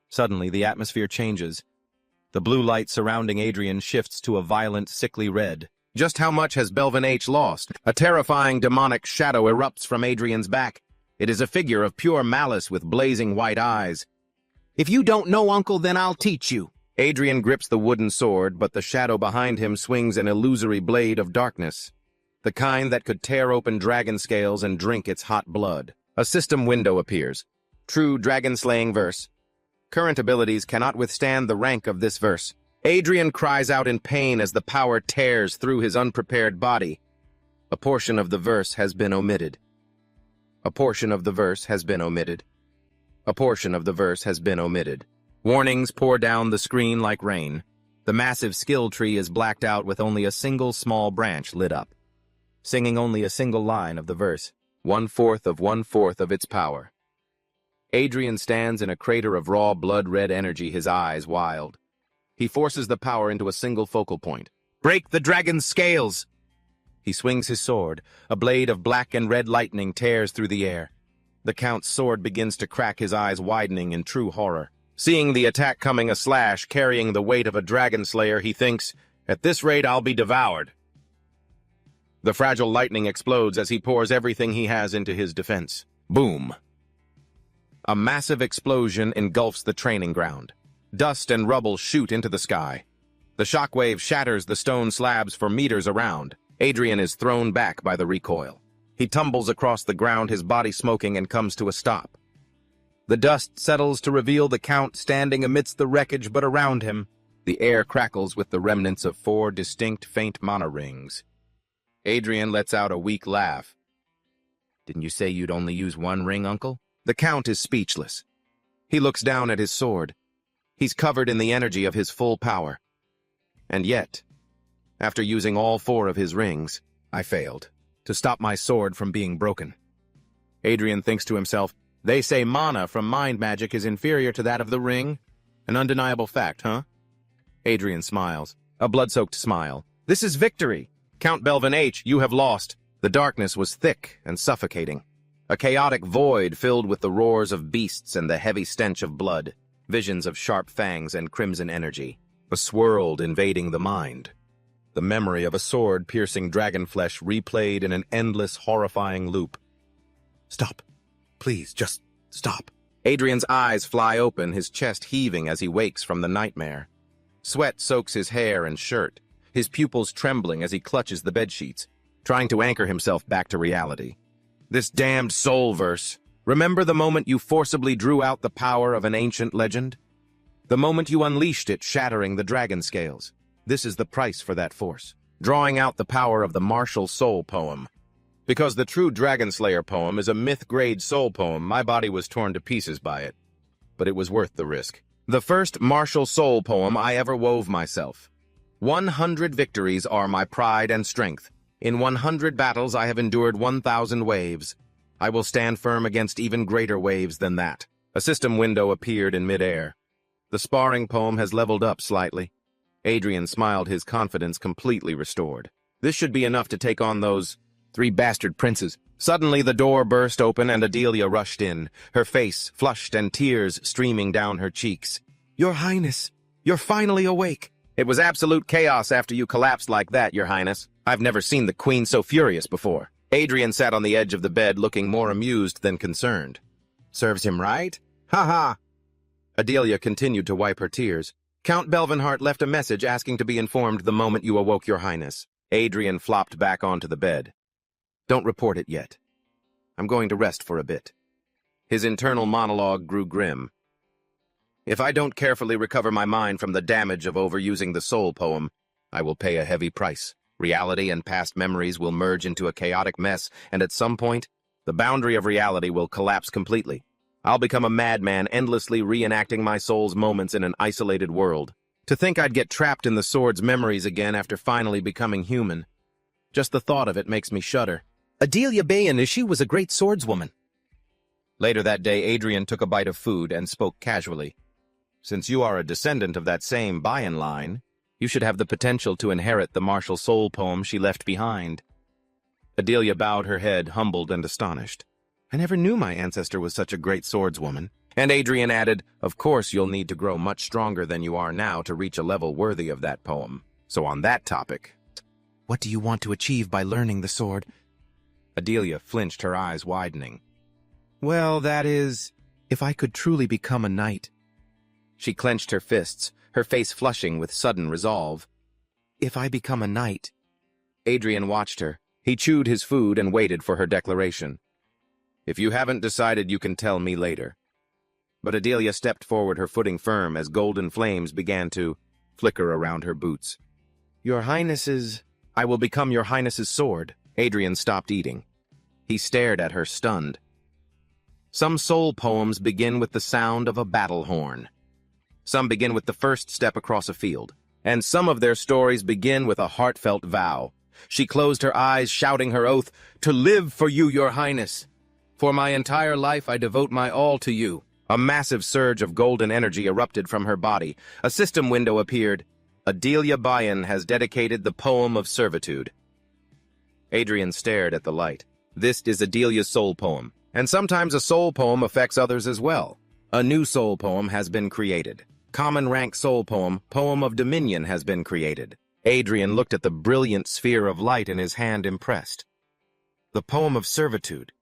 Suddenly, the atmosphere changes. The blue light surrounding Adrian shifts to a violent, sickly red. Just how much has Belvin H. lost? A terrifying demonic shadow erupts from Adrian's back. It is a figure of pure malice with blazing white eyes. If you don't know, Uncle, then I'll teach you. Adrian grips the wooden sword, but the shadow behind him swings an illusory blade of darkness, the kind that could tear open dragon scales and drink its hot blood. A system window appears. True dragon-slaying verse. Current abilities cannot withstand the rank of this verse. Adrian cries out in pain as the power tears through his unprepared body. A portion of the verse has been omitted. A portion of the verse has been omitted. A portion of the verse has been omitted. Warnings pour down the screen like rain. The massive skill tree is blacked out with only a single small branch lit up, singing only a single line of the verse. 1/4 of 1/4 of its power. Adrian stands in a crater of raw blood-red energy, his eyes wild. He forces the power into a single focal point. Break the dragon's scales! He swings his sword. A blade of black and red lightning tears through the air. The Count's sword begins to crack, his eyes widening in true horror. Seeing the attack coming, a slash carrying the weight of a dragon slayer, he thinks, at this rate I'll be devoured. The fragile lightning explodes as he pours everything he has into his defense. Boom! A massive explosion engulfs the training ground. Dust and rubble shoot into the sky. The shockwave shatters the stone slabs for meters around. Adrian is thrown back by the recoil. He tumbles across the ground, his body smoking, and comes to a stop. The dust settles to reveal the Count standing amidst the wreckage, but around him, the air crackles with the remnants of 4 distinct faint mana rings. Adrian lets out a weak laugh. Didn't you say you'd only use 1 ring, Uncle? The Count is speechless. He looks down at his sword. He's covered in the energy of his full power. And yet, After using all 4 of his rings, I failed to stop my sword from being broken. Adrian thinks to himself, they say mana from mind magic is inferior to that of the ring? An undeniable fact, huh? Adrian smiles, a blood-soaked smile. This is victory. Count Belvin H., you have lost. The darkness was thick and suffocating. A chaotic void filled with the roars of beasts and the heavy stench of blood, visions of sharp fangs and crimson energy. A swirl invading the mind. The memory of a sword-piercing dragon flesh replayed in an endless, horrifying loop. Stop. Please, just stop. Adrian's eyes fly open, his chest heaving as he wakes from the nightmare. Sweat soaks his hair and shirt, his pupils trembling as he clutches the bedsheets, trying to anchor himself back to reality. This damned soul verse. Remember the moment you forcibly drew out the power of an ancient legend? The moment you unleashed it, shattering the dragon scales. This is the price for that force. Drawing out the power of the martial soul poem. Because the true Dragon Slayer poem is a myth-grade soul poem, my body was torn to pieces by it. But it was worth the risk. The first martial soul poem I ever wove myself. 100 victories are my pride and strength. In 100 battles I have endured 1,000 waves. I will stand firm against even greater waves than that. A system window appeared in midair. The sparring poem has leveled up slightly. Adrian smiled, his confidence completely restored. This should be enough to take on those 3 bastard princes. Suddenly the door burst open and Adelia rushed in, her face flushed and tears streaming down her cheeks. Your Highness, you're finally awake. It was absolute chaos after you collapsed like that, Your Highness. I've never seen the Queen so furious before. Adrian sat on the edge of the bed looking more amused than concerned. Serves him right? Ha ha! Adelia continued to wipe her tears. Count Belvenhart left a message asking to be informed the moment you awoke, Your Highness. Adrian flopped back onto the bed. Don't report it yet. I'm going to rest for a bit. His internal monologue grew grim. If I don't carefully recover my mind from the damage of overusing the soul poem, I will pay a heavy price. Reality and past memories will merge into a chaotic mess, and at some point, the boundary of reality will collapse completely. I'll become a madman endlessly reenacting my soul's moments in an isolated world. To think I'd get trapped in the sword's memories again after finally becoming human. Just the thought of it makes me shudder. Adelia Bayanishi was a great swordswoman. Later that day, Adrian took a bite of food and spoke casually. Since you are a descendant of that same Bayan line, you should have the potential to inherit the martial soul poem she left behind. Adelia bowed her head, humbled and astonished. I never knew my ancestor was such a great swordswoman. And Adrian added, of course you'll need to grow much stronger than you are now to reach a level worthy of that poem. So on that topic, what do you want to achieve by learning the sword? Adelia flinched, her eyes widening. Well, that is, if I could truly become a knight. She clenched her fists, her face flushing with sudden resolve. If I become a knight. Adrian watched her. He chewed his food and waited for her declaration. If you haven't decided, you can tell me later. But Adelia stepped forward, her footing firm as golden flames began to flicker around her boots. Your Highness's... I will become your Highness's sword. Adrian stopped eating. He stared at her, stunned. Some soul poems begin with the sound of a battle horn. Some begin with the first step across a field. And some of their stories begin with a heartfelt vow. She closed her eyes, shouting her oath, to live for you, Your Highness. For my entire life I devote my all to you. A massive surge of golden energy erupted from her body. A system window appeared. Adelia Bayan has dedicated the poem of servitude. Adrian stared at the light. This is Adelia's soul poem. And sometimes a soul poem affects others as well. A new soul poem has been created. Common rank soul poem, Poem of Dominion, has been created. Adrian looked at the brilliant sphere of light in his hand, impressed. The poem of servitude.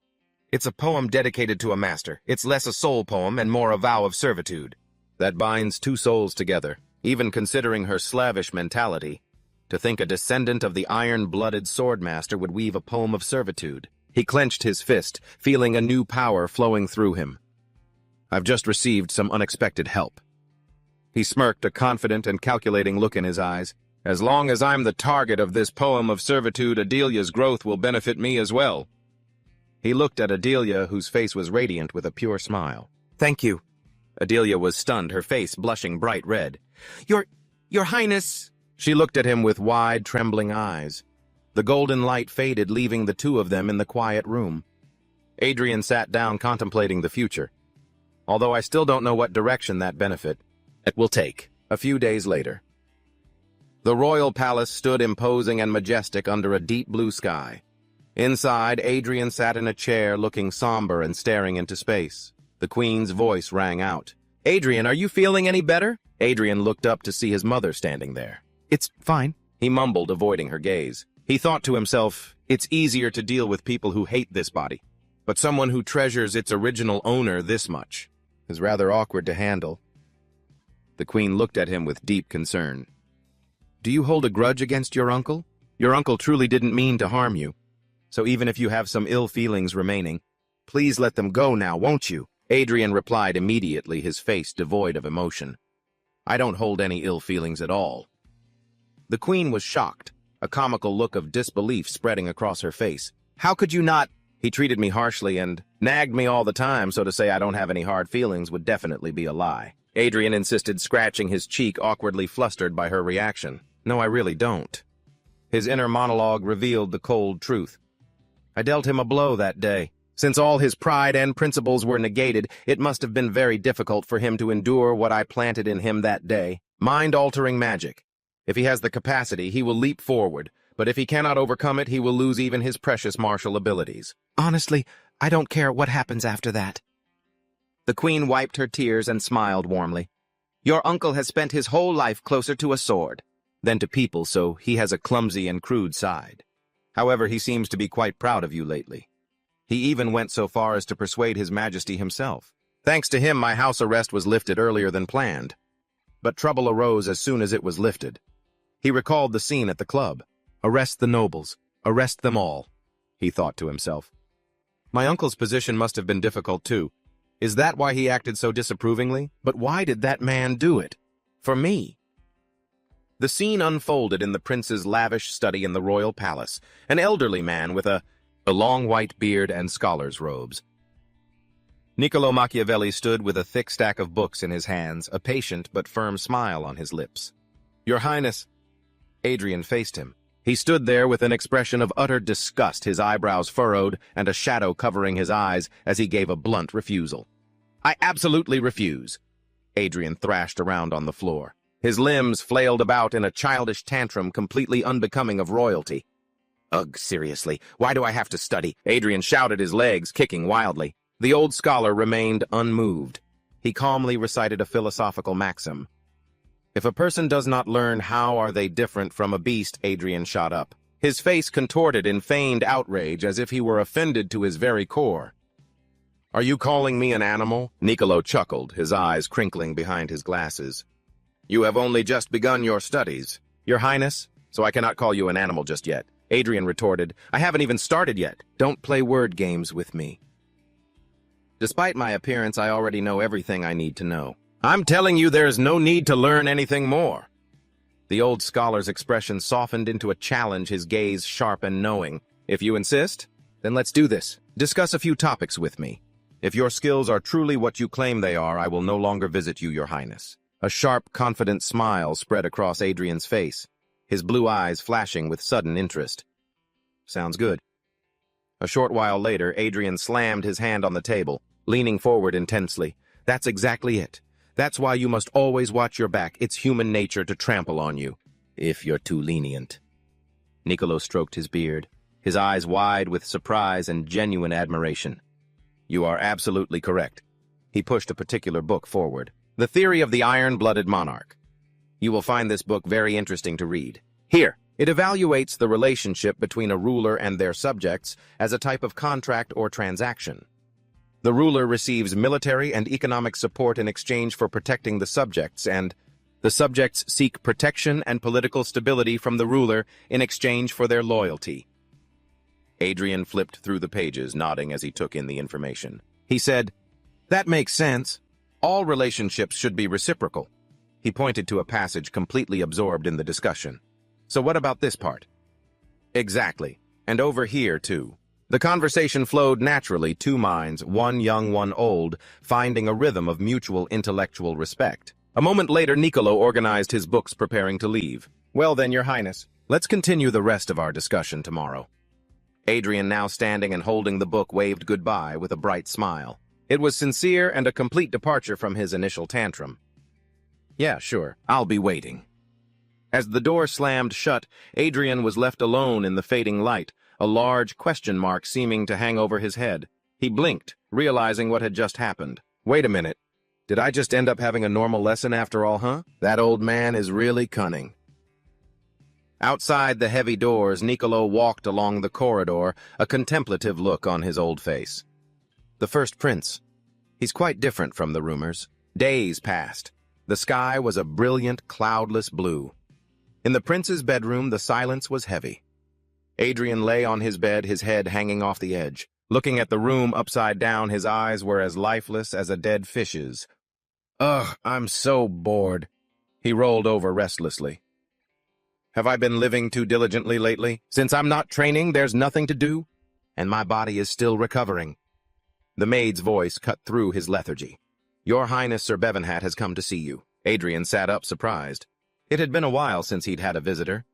It's a poem dedicated to a master. It's less a soul poem and more a vow of servitude. That binds 2 souls together, even considering her slavish mentality. To think a descendant of the iron-blooded swordmaster would weave a poem of servitude. He clenched his fist, feeling a new power flowing through him. I've just received some unexpected help. He smirked, a confident and calculating look in his eyes. As long as I'm the target of this poem of servitude, Adelia's growth will benefit me as well. He looked at Adelia, whose face was radiant with a pure smile. Thank you. Adelia was stunned, her face blushing bright red. Your Highness, She looked at him with wide, trembling eyes. The golden light faded, leaving the two of them in the quiet room. Adrian sat down, contemplating the future. Although I still don't know what direction that benefit it will take. A few days later, the royal palace stood imposing and majestic under a deep blue sky. Inside, Adrian sat in a chair, looking somber and staring into space. The queen's voice rang out. "Adrian, are you feeling any better?" Adrian looked up to see his mother standing there. "It's fine," he mumbled, avoiding her gaze. He thought to himself, it's easier to deal with people who hate this body, but someone who treasures its original owner this much is rather awkward to handle. The queen looked at him with deep concern. "Do you hold a grudge against your uncle? Your uncle truly didn't mean to harm you. So even if you have some ill feelings remaining, please let them go now, won't you?" Adrian replied immediately, his face devoid of emotion. "I don't hold any ill feelings at all." The queen was shocked, a comical look of disbelief spreading across her face. "How could you not? He treated me harshly and nagged me all the time, so to say I don't have any hard feelings would definitely be a lie." Adrian insisted, scratching his cheek, awkwardly flustered by her reaction. "No, I really don't." His inner monologue revealed the cold truth. "I dealt him a blow that day. Since all his pride and principles were negated, it must have been very difficult for him to endure what I planted in him that day. Mind-altering magic. If he has the capacity, he will leap forward, but if he cannot overcome it, he will lose even his precious martial abilities. Honestly, I don't care what happens after that." The queen wiped her tears and smiled warmly. "Your uncle has spent his whole life closer to a sword than to people, so he has a clumsy and crude side. However, he seems to be quite proud of you lately. He even went so far as to persuade His Majesty himself. Thanks to him, my house arrest was lifted earlier than planned. But trouble arose as soon as it was lifted." He recalled the scene at the club. "Arrest the nobles. Arrest them all," he thought to himself. My uncle's position must have been difficult too. Is that why he acted so disapprovingly? But why did that man do it? For me? The scene unfolded in the prince's lavish study in the royal palace, an elderly man with a long white beard and scholar's robes. Niccolo Machiavelli stood with a thick stack of books in his hands, a patient but firm smile on his lips. "Your Highness." Adrian faced him. He stood there with an expression of utter disgust, his eyebrows furrowed and a shadow covering his eyes as he gave a blunt refusal. "I absolutely refuse." Adrian thrashed around on the floor. His limbs flailed about in a childish tantrum completely unbecoming of royalty. "Ugh, seriously, why do I have to study?" Adrian shouted, his legs kicking wildly. The old scholar remained unmoved. He calmly recited a philosophical maxim. "If a person does not learn, how are they different from a beast?" Adrian shot up. His face contorted in feigned outrage as if he were offended to his very core. "Are you calling me an animal?" Niccolo chuckled, his eyes crinkling behind his glasses. "You have only just begun your studies, Your Highness, so I cannot call you an animal just yet." Adrian retorted, "I haven't even started yet. Don't play word games with me. Despite my appearance, I already know everything I need to know." "I'm telling you there's no need to learn anything more." The old scholar's expression softened into a challenge, his gaze sharp and knowing. "If you insist, then let's do this. Discuss a few topics with me. If your skills are truly what you claim they are, I will no longer visit you, Your Highness." A sharp, confident smile spread across Adrian's face, his blue eyes flashing with sudden interest. "Sounds good." A short while later, Adrian slammed his hand on the table, leaning forward intensely. "That's exactly it. That's why you must always watch your back. It's human nature to trample on you, if you're too lenient." Niccolo stroked his beard, his eyes wide with surprise and genuine admiration. "You are absolutely correct." He pushed a particular book forward. "The Theory of the Iron-Blooded Monarch. You will find this book very interesting to read. Here, it evaluates the relationship between a ruler and their subjects as a type of contract or transaction. The ruler receives military and economic support in exchange for protecting the subjects, and the subjects seek protection and political stability from the ruler in exchange for their loyalty." Adrian flipped through the pages, nodding as he took in the information. He said, "That makes sense. All relationships should be reciprocal." He pointed to a passage completely absorbed in the discussion. "So what about this part?" "Exactly. And over here, too." The conversation flowed naturally, two minds, one young, one old, finding a rhythm of mutual intellectual respect. A moment later, Niccolo organized his books, preparing to leave. Well then, Your Highness, let's continue the rest of our discussion tomorrow. Adrian, now standing and holding the book, waved goodbye with a bright smile. It was sincere and a complete departure from his initial tantrum. Yeah, sure, I'll be waiting. As the door slammed shut, Adrian was left alone in the fading light, a large question mark seeming to hang over his head. He blinked, realizing what had just happened. Wait a minute. Did I just end up having a normal lesson after all, huh? That old man is really cunning. Outside the heavy doors, Niccolo walked along the corridor, a contemplative look on his old face. The first prince. He's quite different from the rumors. Days passed. The sky was a brilliant, cloudless blue. In the prince's bedroom, the silence was heavy. Adrian lay on his bed, his head hanging off the edge. Looking at the room upside down, his eyes were as lifeless as a dead fish's. Ugh, I'm so bored. He rolled over restlessly. Have I been living too diligently lately? Since I'm not training, there's nothing to do, and my body is still recovering. The maid's voice cut through his lethargy. Your Highness Sir Bevanhat has come to see you. Adrian sat up, surprised. It had been a while since he'd had a visitor.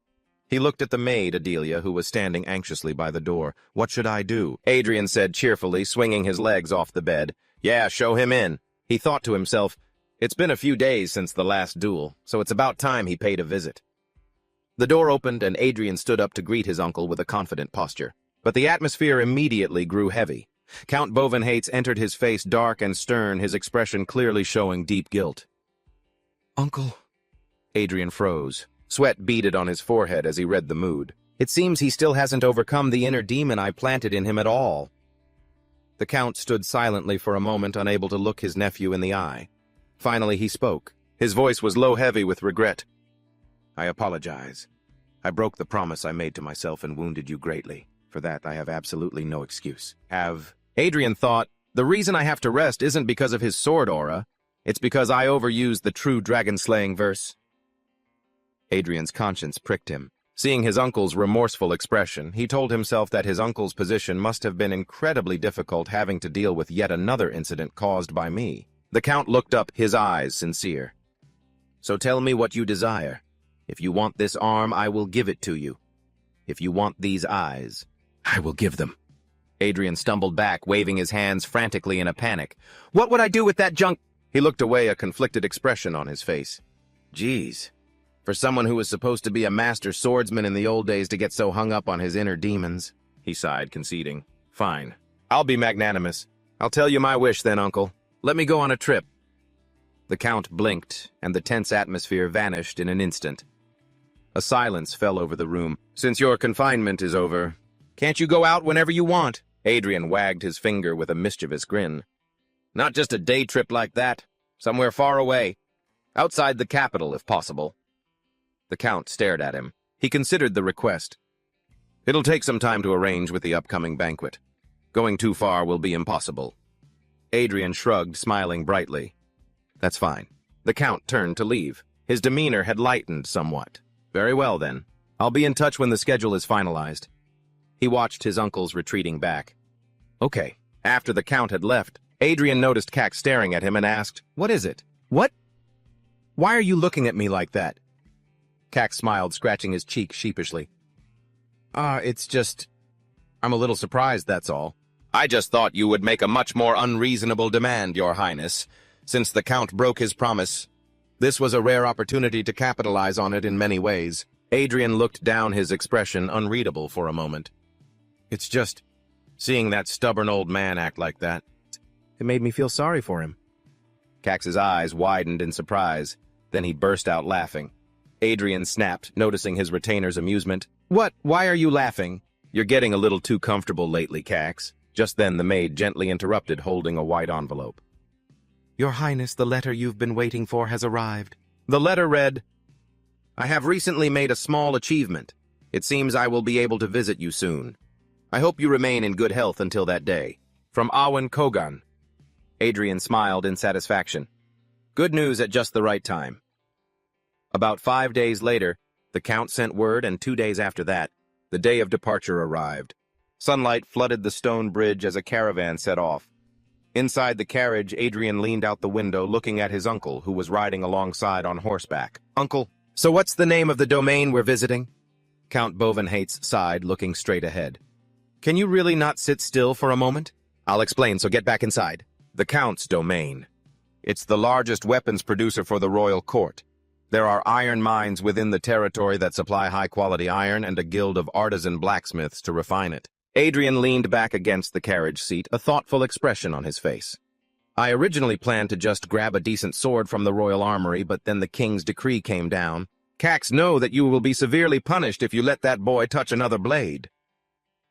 He looked at the maid, Adelia, who was standing anxiously by the door. What should I do? Adrian said cheerfully, swinging his legs off the bed. Yeah, show him in. He thought to himself, it's been a few days since the last duel, so it's about time he paid a visit. The door opened, and Adrian stood up to greet his uncle with a confident posture. But the atmosphere immediately grew heavy. Count Bovenhates entered, his face dark and stern, his expression clearly showing deep guilt. Uncle. Adrian froze. Sweat beaded on his forehead as he read the mood. It seems he still hasn't overcome the inner demon I planted in him at all. The Count stood silently for a moment, unable to look his nephew in the eye. Finally he spoke. His voice was low, heavy with regret. I apologize. I broke the promise I made to myself and wounded you greatly. For that, I have absolutely no excuse. Adrian thought, the reason I have to rest isn't because of his sword aura. It's because I overused the true dragon-slaying verse. Adrian's conscience pricked him. Seeing his uncle's remorseful expression, he told himself that his uncle's position must have been incredibly difficult, having to deal with yet another incident caused by me. The Count looked up, his eyes sincere. So tell me what you desire. If you want this arm, I will give it to you. If you want these eyes, I will give them. Adrian stumbled back, waving his hands frantically in a panic. What would I do with that junk? He looked away, a conflicted expression on his face. Geez. For someone who was supposed to be a master swordsman in the old days to get so hung up on his inner demons, he sighed, conceding. Fine. I'll be magnanimous. I'll tell you my wish then, Uncle. Let me go on a trip. The Count blinked, and the tense atmosphere vanished in an instant. A silence fell over the room. Since your confinement is over, can't you go out whenever you want? Adrian wagged his finger with a mischievous grin. Not just a day trip like that. Somewhere far away. Outside the capital, if possible. The Count stared at him. He considered the request. It'll take some time to arrange with the upcoming banquet. Going too far will be impossible. Adrian shrugged, smiling brightly. That's fine. The Count turned to leave. His demeanor had lightened somewhat. Very well, then. I'll be in touch when the schedule is finalized. He watched his uncle's retreating back. Okay. After the Count had left, Adrian noticed Cax staring at him and asked, What is it? What? Why are you looking at me like that? Cax smiled, scratching his cheek sheepishly. It's just... I'm a little surprised, that's all. I just thought you would make a much more unreasonable demand, Your Highness. Since the Count broke his promise, this was a rare opportunity to capitalize on it in many ways. Adrian looked down, his expression unreadable for a moment. It's just, seeing that stubborn old man act like that, it made me feel sorry for him. Cax's eyes widened in surprise. Then he burst out laughing. Adrian snapped, noticing his retainer's amusement. What? Why are you laughing? You're getting a little too comfortable lately, Cax. Just then the maid gently interrupted, holding a white envelope. Your Highness, the letter you've been waiting for has arrived. The letter read, I have recently made a small achievement. It seems I will be able to visit you soon. I hope you remain in good health until that day. From Awen Kogan. Adrian smiled in satisfaction. Good news at just the right time. About 5 days later, the Count sent word, and 2 days after that, the day of departure arrived. Sunlight flooded the stone bridge as a caravan set off. Inside the carriage, Adrian leaned out the window, looking at his uncle, who was riding alongside on horseback. Uncle, So what's the name of the domain we're visiting? Count Bovenhates sighed, looking straight ahead. Can you really not sit still for a moment? I'll explain, so get back inside. The Count's domain. It's the largest weapons producer for the royal court. There are iron mines within the territory that supply high-quality iron and a guild of artisan blacksmiths to refine it. Adrian leaned back against the carriage seat, a thoughtful expression on his face. I originally planned to just grab a decent sword from the royal armory, but then the king's decree came down. Cax, know that you will be severely punished if you let that boy touch another blade.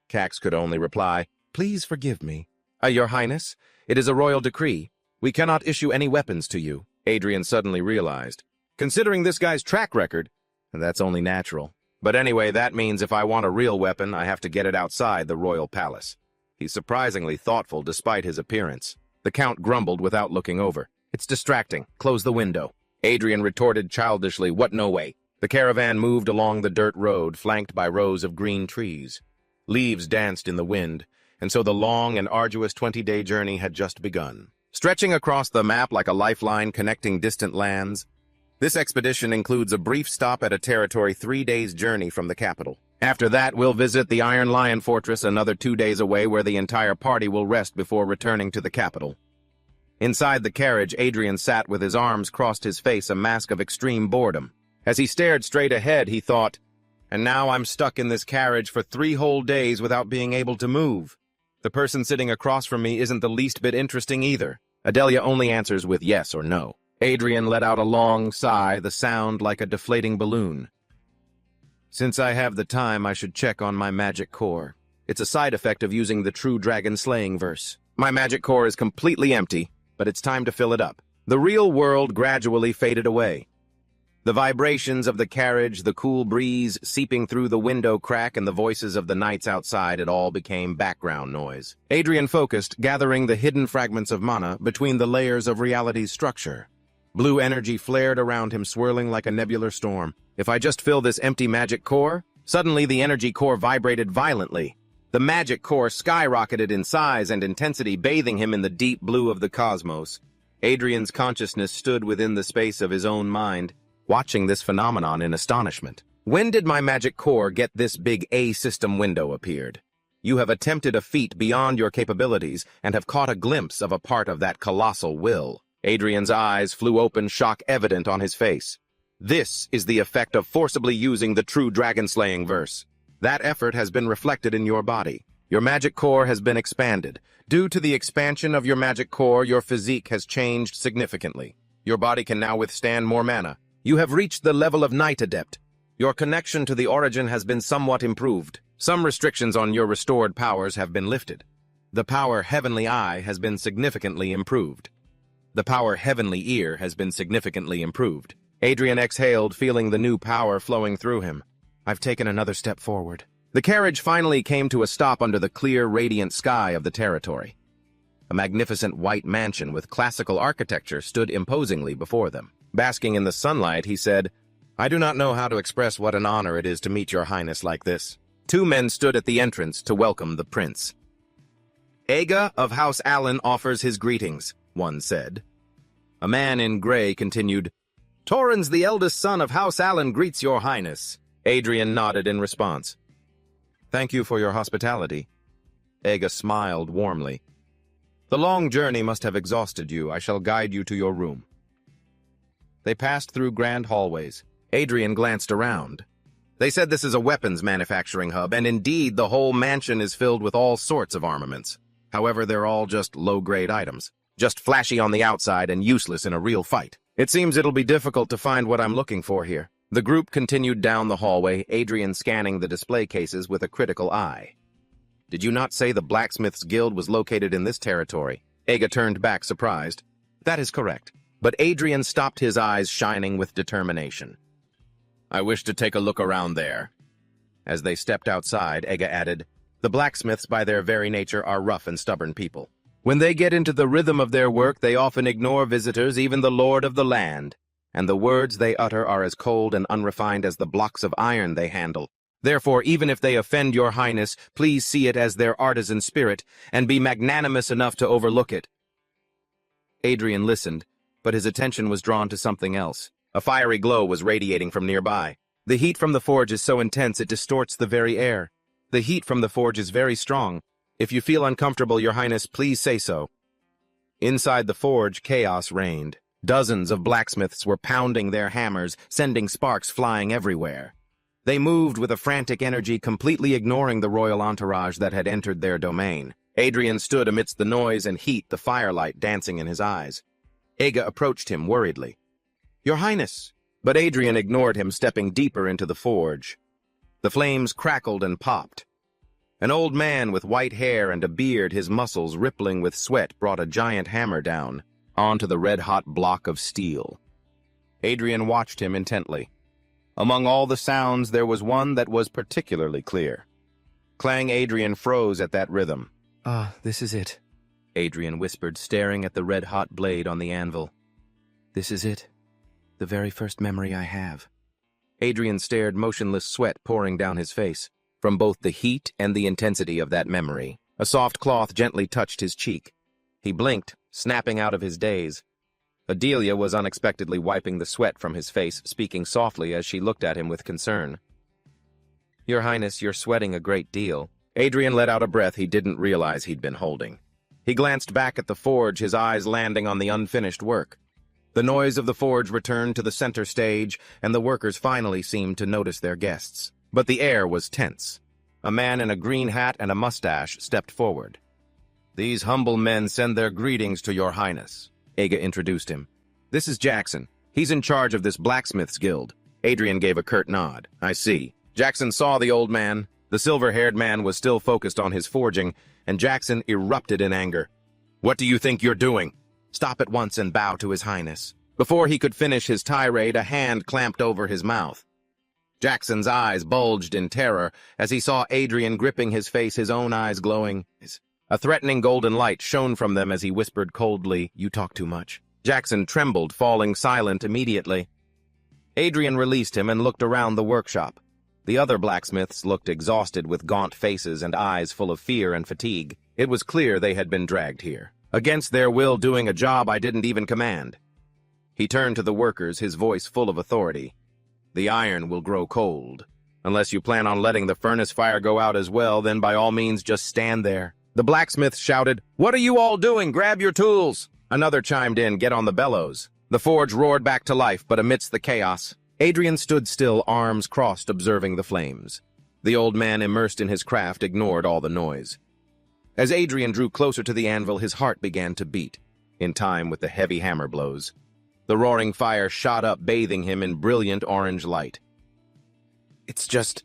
Cax could only reply, Please forgive me. Your Highness, it is a royal decree. We cannot issue any weapons to you. Adrian suddenly realized. Considering this guy's track record, that's only natural. But anyway, that means if I want a real weapon, I have to get it outside the royal palace. He's surprisingly thoughtful despite his appearance. The Count grumbled without looking over. It's distracting. Close the window. Adrian retorted childishly, What, no way. The caravan moved along the dirt road, flanked by rows of green trees. Leaves danced in the wind, and so the long and arduous 20-day journey had just begun. Stretching across the map like a lifeline connecting distant lands, this expedition includes a brief stop at a territory 3 days' journey from the capital. After that, we'll visit the Iron Lion Fortress another 2 days away where the entire party will rest before returning to the capital. Inside the carriage, Adrian sat with his arms crossed, his face a mask of extreme boredom. As he stared straight ahead, he thought, And now I'm stuck in this carriage for 3 whole days without being able to move. The person sitting across from me isn't the least bit interesting either. Adelia only answers with yes or no. Adrian let out a long sigh, the sound like a deflating balloon. Since I have the time, I should check on my magic core. It's a side effect of using the true dragon-slaying verse. My magic core is completely empty, but it's time to fill it up. The real world gradually faded away. The vibrations of the carriage, the cool breeze seeping through the window crack, and the voices of the knights outside, it all became background noise. Adrian focused, gathering the hidden fragments of mana between the layers of reality's structure. Blue energy flared around him, swirling like a nebular storm. If I just fill this empty magic core? Suddenly the energy core vibrated violently. The magic core skyrocketed in size and intensity, bathing him in the deep blue of the cosmos. Adrian's consciousness stood within the space of his own mind, watching this phenomenon in astonishment. When did my magic core get this big A-system window appeared? You have attempted a feat beyond your capabilities and have caught a glimpse of a part of that colossal will. Adrian's eyes flew open, shock evident on his face. This is the effect of forcibly using the true dragon-slaying verse. That effort has been reflected in your body. Your magic core has been expanded. Due to the expansion of your magic core, your physique has changed significantly. Your body can now withstand more mana. You have reached the level of Knight Adept. Your connection to the origin has been somewhat improved. Some restrictions on your restored powers have been lifted. The power Heavenly Eye has been significantly improved. The power Heavenly Ear has been significantly improved. Adrian exhaled, feeling the new power flowing through him. I've taken another step forward. The carriage finally came to a stop under the clear, radiant sky of the territory. A magnificent white mansion with classical architecture stood imposingly before them. Basking in the sunlight, he said, I do not know how to express what an honor it is to meet your highness like this. 2 men stood at the entrance to welcome the prince. Aga of House Allen offers his greetings, one said. A man in gray continued, Torrens, the eldest son of House Allen, greets your highness. Adrian nodded in response. Thank you for your hospitality. Aga smiled warmly. The long journey must have exhausted you. I shall guide you to your room. They passed through grand hallways. Adrian glanced around. They said this is a weapons manufacturing hub, and indeed the whole mansion is filled with all sorts of armaments. However, they're all just low-grade items. Just flashy on the outside and useless in a real fight. It seems it'll be difficult to find what I'm looking for here. The group continued down the hallway, Adrian scanning the display cases with a critical eye. Did you not say the Blacksmith's Guild was located in this territory? Aga turned back, surprised. That is correct. But Adrian stopped, his eyes shining with determination. I wish to take a look around there. As they stepped outside, Aga added, The blacksmiths by their very nature are rough and stubborn people. When they get into the rhythm of their work, they often ignore visitors, even the lord of the land, and the words they utter are as cold and unrefined as the blocks of iron they handle. Therefore, even if they offend your highness, please see it as their artisan spirit, and be magnanimous enough to overlook it. Adrian listened, but his attention was drawn to something else. A fiery glow was radiating from nearby. The heat from the forge is so intense it distorts the very air. The heat from the forge is very strong. If you feel uncomfortable, Your Highness, please say so. Inside the forge, chaos reigned. Dozens of blacksmiths were pounding their hammers, sending sparks flying everywhere. They moved with a frantic energy, completely ignoring the royal entourage that had entered their domain. Adrian stood amidst the noise and heat, the firelight dancing in his eyes. Ega approached him worriedly. "Your Highness!" But Adrian ignored him, stepping deeper into the forge. The flames crackled and popped. An old man with white hair and a beard, his muscles rippling with sweat, brought a giant hammer down onto the red-hot block of steel. Adrian watched him intently. Among all the sounds, there was one that was particularly clear. Clang. Adrian froze at that rhythm. "Ah, this is it," Adrian whispered, staring at the red-hot blade on the anvil. "This is it. The very first memory I have." Adrian stared, motionless, sweat pouring down his face, from both the heat and the intensity of that memory. A soft cloth gently touched his cheek. He blinked, snapping out of his daze. Adelia was unexpectedly wiping the sweat from his face, speaking softly as she looked at him with concern. "Your Highness, you're sweating a great deal." Adrian let out a breath he didn't realize he'd been holding. He glanced back at the forge, his eyes landing on the unfinished work. The noise of the forge returned to the center stage, and the workers finally seemed to notice their guests. But the air was tense. A man in a green hat and a mustache stepped forward. "These humble men send their greetings to Your Highness," Ega introduced him. "This is Jackson. He's in charge of this blacksmith's guild." Adrian gave a curt nod. "I see." Jackson saw the old man. The silver-haired man was still focused on his forging, and Jackson erupted in anger. "What do you think you're doing? Stop at once and bow to His Highness." Before he could finish his tirade, a hand clamped over his mouth. Jackson's eyes bulged in terror as he saw Adrian gripping his face, his own eyes glowing. A threatening golden light shone from them as he whispered coldly, "You talk too much." Jackson trembled, falling silent immediately. Adrian released him and looked around the workshop. The other blacksmiths looked exhausted with gaunt faces and eyes full of fear and fatigue. It was clear they had been dragged here, against their will, doing a job I didn't even command. He turned to the workers, his voice full of authority. "The iron will grow cold. Unless you plan on letting the furnace fire go out as well, then by all means just stand there." The blacksmiths shouted, "What are you all doing? Grab your tools!" Another chimed in, "Get on the bellows." The forge roared back to life, but amidst the chaos, Adrian stood still, arms crossed, observing the flames. The old man, immersed in his craft, ignored all the noise. As Adrian drew closer to the anvil, his heart began to beat, in time with the heavy hammer blows. The roaring fire shot up, bathing him in brilliant orange light. "It's just,"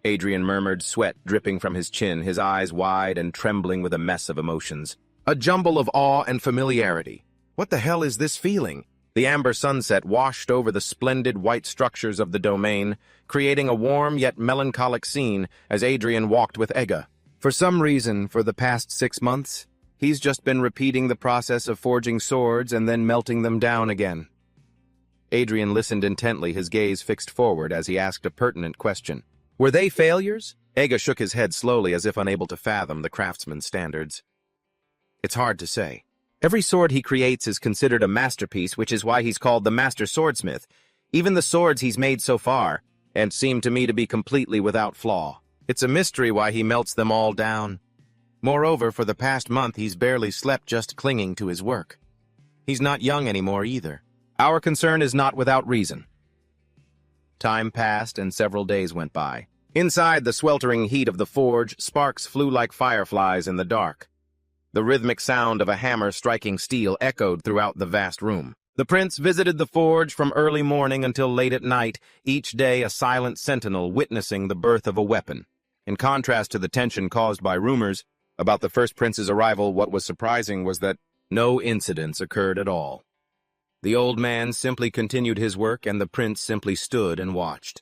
Adrian murmured, sweat dripping from his chin, his eyes wide and trembling with a mess of emotions. A jumble of awe and familiarity. What the hell is this feeling? The amber sunset washed over the splendid white structures of the domain, creating a warm yet melancholic scene as Adrian walked with Ega. For some reason, for the past 6 months, he's just been repeating the process of forging swords and then melting them down again. Adrian listened intently, his gaze fixed forward as he asked a pertinent question. "Were they failures?" Ega shook his head slowly as if unable to fathom the craftsman's standards. "It's hard to say. Every sword he creates is considered a masterpiece, which is why he's called the Master Swordsmith. Even the swords he's made so far, and seem to me to be completely without flaw. It's a mystery why he melts them all down. Moreover, for the past month he's barely slept, just clinging to his work. He's not young anymore either. Our concern is not without reason." Time passed and several days went by. Inside the sweltering heat of the forge, sparks flew like fireflies in the dark. The rhythmic sound of a hammer striking steel echoed throughout the vast room. The prince visited the forge from early morning until late at night, each day a silent sentinel witnessing the birth of a weapon. In contrast to the tension caused by rumors about the first prince's arrival, what was surprising was that no incidents occurred at all. The old man simply continued his work, and the prince simply stood and watched.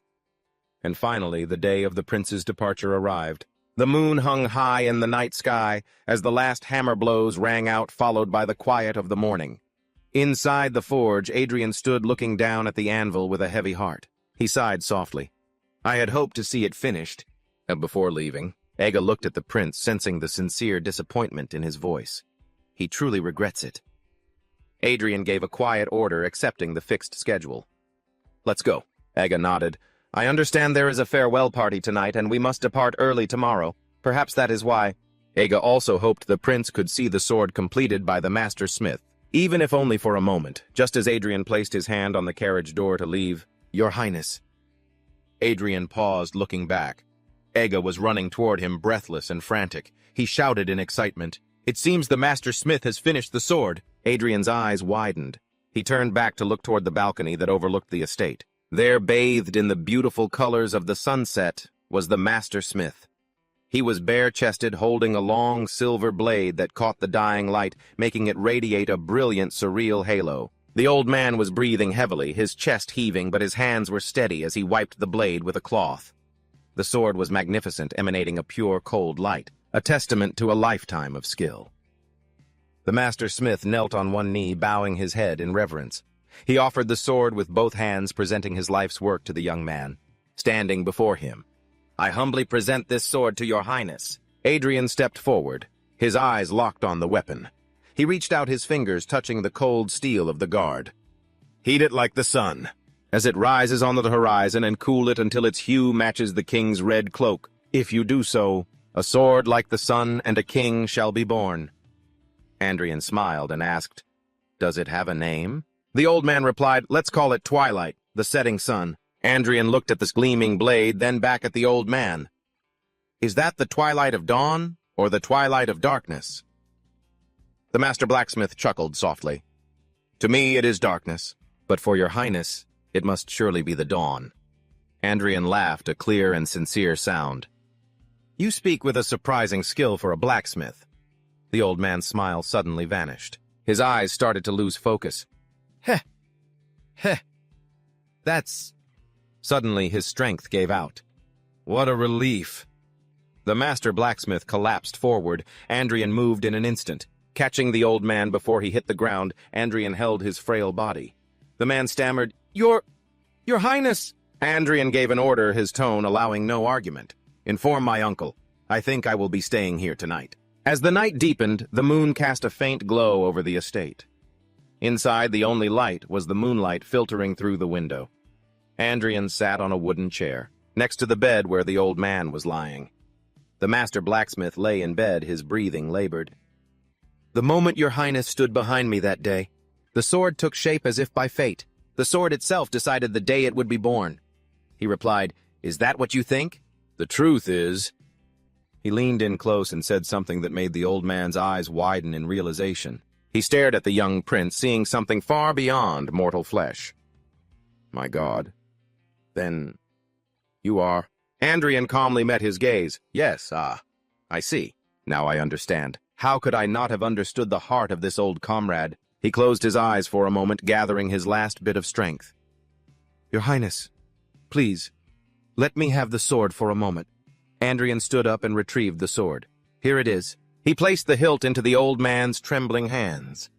And finally, the day of the prince's departure arrived. The moon hung high in the night sky as the last hammer blows rang out, followed by the quiet of the morning. Inside the forge, Adrian stood looking down at the anvil with a heavy heart. He sighed softly. "I had hoped to see it finished." Before leaving, Ega looked at the prince, sensing the sincere disappointment in his voice. "He truly regrets it." Adrian gave a quiet order, accepting the fixed schedule. Let's go. Aga nodded. I understand there is a farewell party tonight, and we must depart early tomorrow. Perhaps that is why. Aga also hoped the prince could see the sword completed by the master smith, even if only for a moment, just as Adrian placed his hand on the carriage door to leave. Your Highness. Adrian paused, looking back. Aga was running toward him, breathless and frantic. He shouted in excitement. It seems the master smith has finished the sword. Adrian's eyes widened. He turned back to look toward the balcony that overlooked the estate. There, bathed in the beautiful colors of the sunset, was the master smith. He was bare-chested, holding a long silver blade that caught the dying light, making it radiate a brilliant, surreal halo. The old man was breathing heavily, his chest heaving, but his hands were steady as he wiped the blade with a cloth. The sword was magnificent, emanating a pure, cold light, a testament to a lifetime of skill. The master smith knelt on one knee, bowing his head in reverence. He offered the sword with both hands, presenting his life's work to the young man. Standing before him, I humbly present this sword to your highness. Adrian stepped forward, his eyes locked on the weapon. He reached out his fingers, touching the cold steel of the guard. Heat it like the sun, as it rises on the horizon, and cool it until its hue matches the king's red cloak. If you do so, a sword like the sun and a king shall be born. Adrian smiled and asked, Does it have a name? The old man replied, Let's call it Twilight, the setting sun. Adrian looked at this gleaming blade, then back at the old man. Is that the twilight of dawn, or the twilight of darkness? The master blacksmith chuckled softly. To me it is darkness, but for your highness, it must surely be the dawn. Adrian laughed, a clear and sincere sound. You speak with a surprising skill for a blacksmith. The old man's smile suddenly vanished. His eyes started to lose focus. Heh. Heh. That's... Suddenly his strength gave out. What a relief. The master blacksmith collapsed forward. Adrian moved in an instant. Catching the old man before he hit the ground, Adrian held his frail body. The man stammered, Your Highness! Adrian gave an order, his tone allowing no argument. Inform my uncle. I think I will be staying here tonight. As the night deepened, the moon cast a faint glow over the estate. Inside, the only light was the moonlight filtering through the window. Adrian sat on a wooden chair, next to the bed where the old man was lying. The master blacksmith lay in bed, his breathing labored. The moment your highness stood behind me that day, the sword took shape as if by fate. The sword itself decided the day it would be born. He replied, Is that what you think? The truth is... He leaned in close and said something that made the old man's eyes widen in realization. He stared at the young prince, seeing something far beyond mortal flesh. My God. Then, you are... Adrian calmly met his gaze. Yes, I see. Now I understand. How could I not have understood the heart of this old comrade? He closed his eyes for a moment, gathering his last bit of strength. Your Highness, please, let me have the sword for a moment. Adrian stood up and retrieved the sword. Here it is. He placed the hilt into the old man's trembling hands.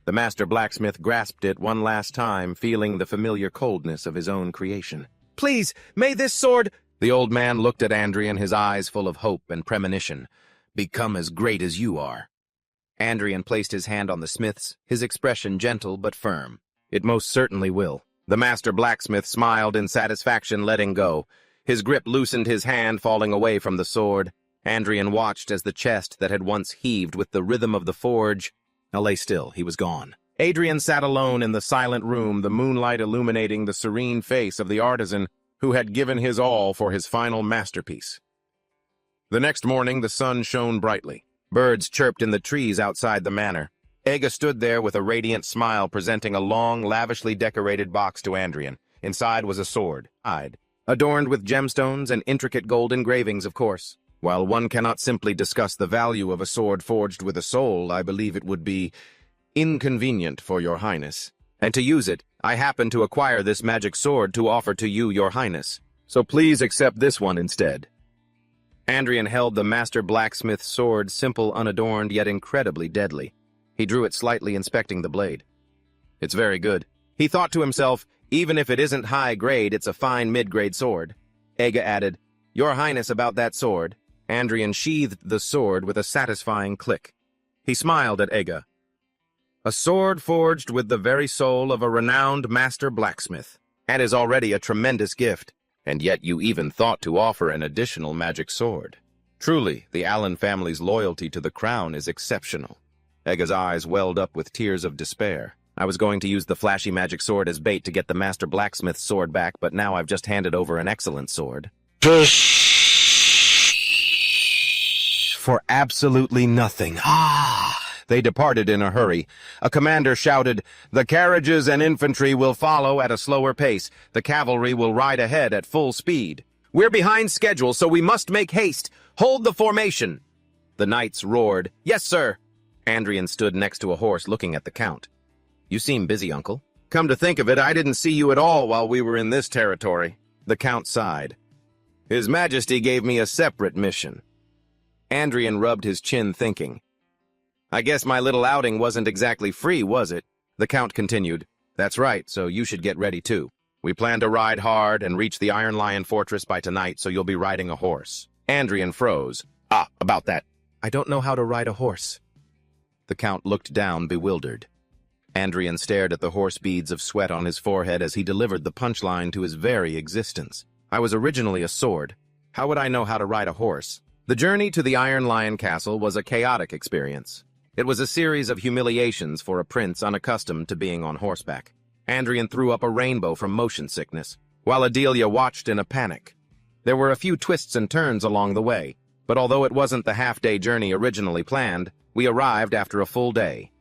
The master blacksmith grasped it one last time, feeling the familiar coldness of his own creation. Please, may this sword... The old man looked at Adrian, his eyes full of hope and premonition. Become as great as you are. Adrian placed his hand on the smith's, his expression gentle but firm. It most certainly will. The master blacksmith smiled in satisfaction, letting go. His grip loosened, his hand falling away from the sword. Adrian watched as the chest that had once heaved with the rhythm of the forge lay still. He was gone. Adrian sat alone in the silent room, the moonlight illuminating the serene face of the artisan who had given his all for his final masterpiece. The next morning, the sun shone brightly. Birds chirped in the trees outside the manor. Aga stood there with a radiant smile, presenting a long, lavishly decorated box to Adrian. Inside was a sword, adorned with gemstones and intricate gold engravings, of course. While one cannot simply discuss the value of a sword forged with a soul, I believe it would be inconvenient for your highness. And to use it, I happen to acquire this magic sword to offer to you, your highness. So please accept this one instead. Adrian held the master blacksmith's sword, simple, unadorned, yet incredibly deadly. He drew it slightly, inspecting the blade. It's very good. He thought to himself, even if it isn't high grade, it's a fine mid-grade sword. Aga added, Your highness, about that sword. Adrian sheathed the sword with a satisfying click. He smiled at Aga. A sword forged with the very soul of a renowned master blacksmith. and is already a tremendous gift, and yet you even thought to offer an additional magic sword. Truly, the Allen family's loyalty to the crown is exceptional. Egga's eyes welled up with tears of despair. I was going to use the flashy magic sword as bait to get the master blacksmith's sword back, but now I've just handed over an excellent sword. For absolutely nothing. They departed in a hurry. A commander shouted, "The carriages and infantry will follow at a slower pace. The cavalry will ride ahead at full speed. We're behind schedule, so we must make haste. Hold the formation." The knights roared, "Yes, sir." Andrian stood next to a horse looking at the count. "You seem busy, uncle." "Come to think of it, I didn't see you at all while we were in this territory." The count sighed. "His Majesty gave me a separate mission." Andrian rubbed his chin, thinking. "I guess my little outing wasn't exactly free, was it?" The count continued. "That's right, so you should get ready too. We plan to ride hard and reach the Iron Lion Fortress by tonight, so you'll be riding a horse." Andrian froze. About that. I don't know how to ride a horse." The count looked down, bewildered. Andrian stared at the horse beads of sweat on his forehead as he delivered the punchline to his very existence. "I was originally a sword. How would I know how to ride a horse?" The journey to the Iron Lion Castle was a chaotic experience. It was a series of humiliations for a prince unaccustomed to being on horseback. Andrian threw up a rainbow from motion sickness, while Adelia watched in a panic. There were a few twists and turns along the way, but although it wasn't the half-day journey originally planned, we arrived after a full day.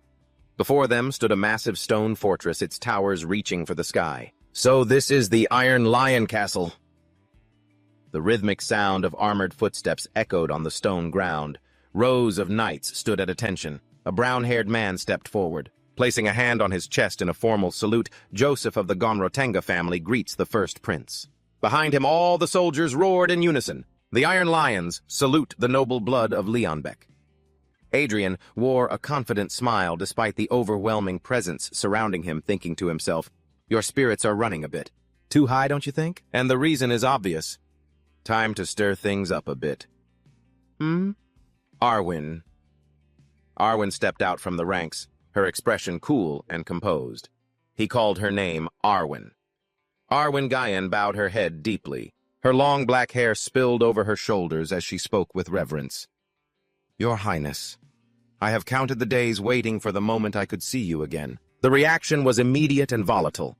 Before them stood a massive stone fortress, its towers reaching for the sky. "So this is the Iron Lion Castle." The rhythmic sound of armored footsteps echoed on the stone ground. Rows of knights stood at attention. A brown-haired man stepped forward. Placing a hand on his chest in a formal salute, Joseph of the Gonrotenga family greets the first prince. Behind him, all the soldiers roared in unison. "The Iron Lions salute the noble blood of Leonbeck." Adrian wore a confident smile despite the overwhelming presence surrounding him, thinking to himself, "Your spirits are running a bit. Too high, don't you think? And the reason is obvious. Time to stir things up a bit." Arwen. Arwen stepped out from the ranks, her expression cool and composed. He called her name Arwen. Arwen Guyan bowed her head deeply. Her long black hair spilled over her shoulders as she spoke with reverence. "Your Highness, I have counted the days waiting for the moment I could see you again." The reaction was immediate and volatile.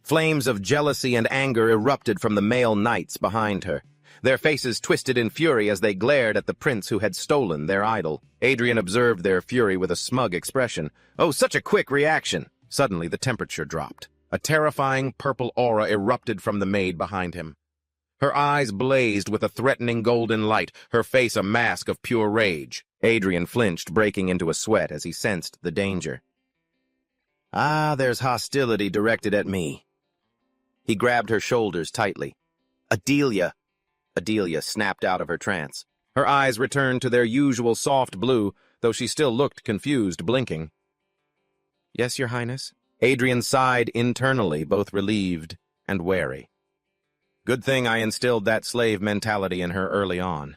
Flames of jealousy and anger erupted from the male knights behind her. Their faces twisted in fury as they glared at the prince who had stolen their idol. Adrian observed their fury with a smug expression. "Oh, such a quick reaction!" Suddenly the temperature dropped. A terrifying purple aura erupted from the maid behind him. Her eyes blazed with a threatening golden light, her face a mask of pure rage. Adrian flinched, breaking into a sweat as he sensed the danger. There's hostility directed at me." He grabbed her shoulders tightly. "Adelia!" Adelia snapped out of her trance. Her eyes returned to their usual soft blue, though she still looked confused, blinking. "Yes, Your Highness?" Adrian sighed internally, both relieved and wary. Good thing I instilled that slave mentality in her early on.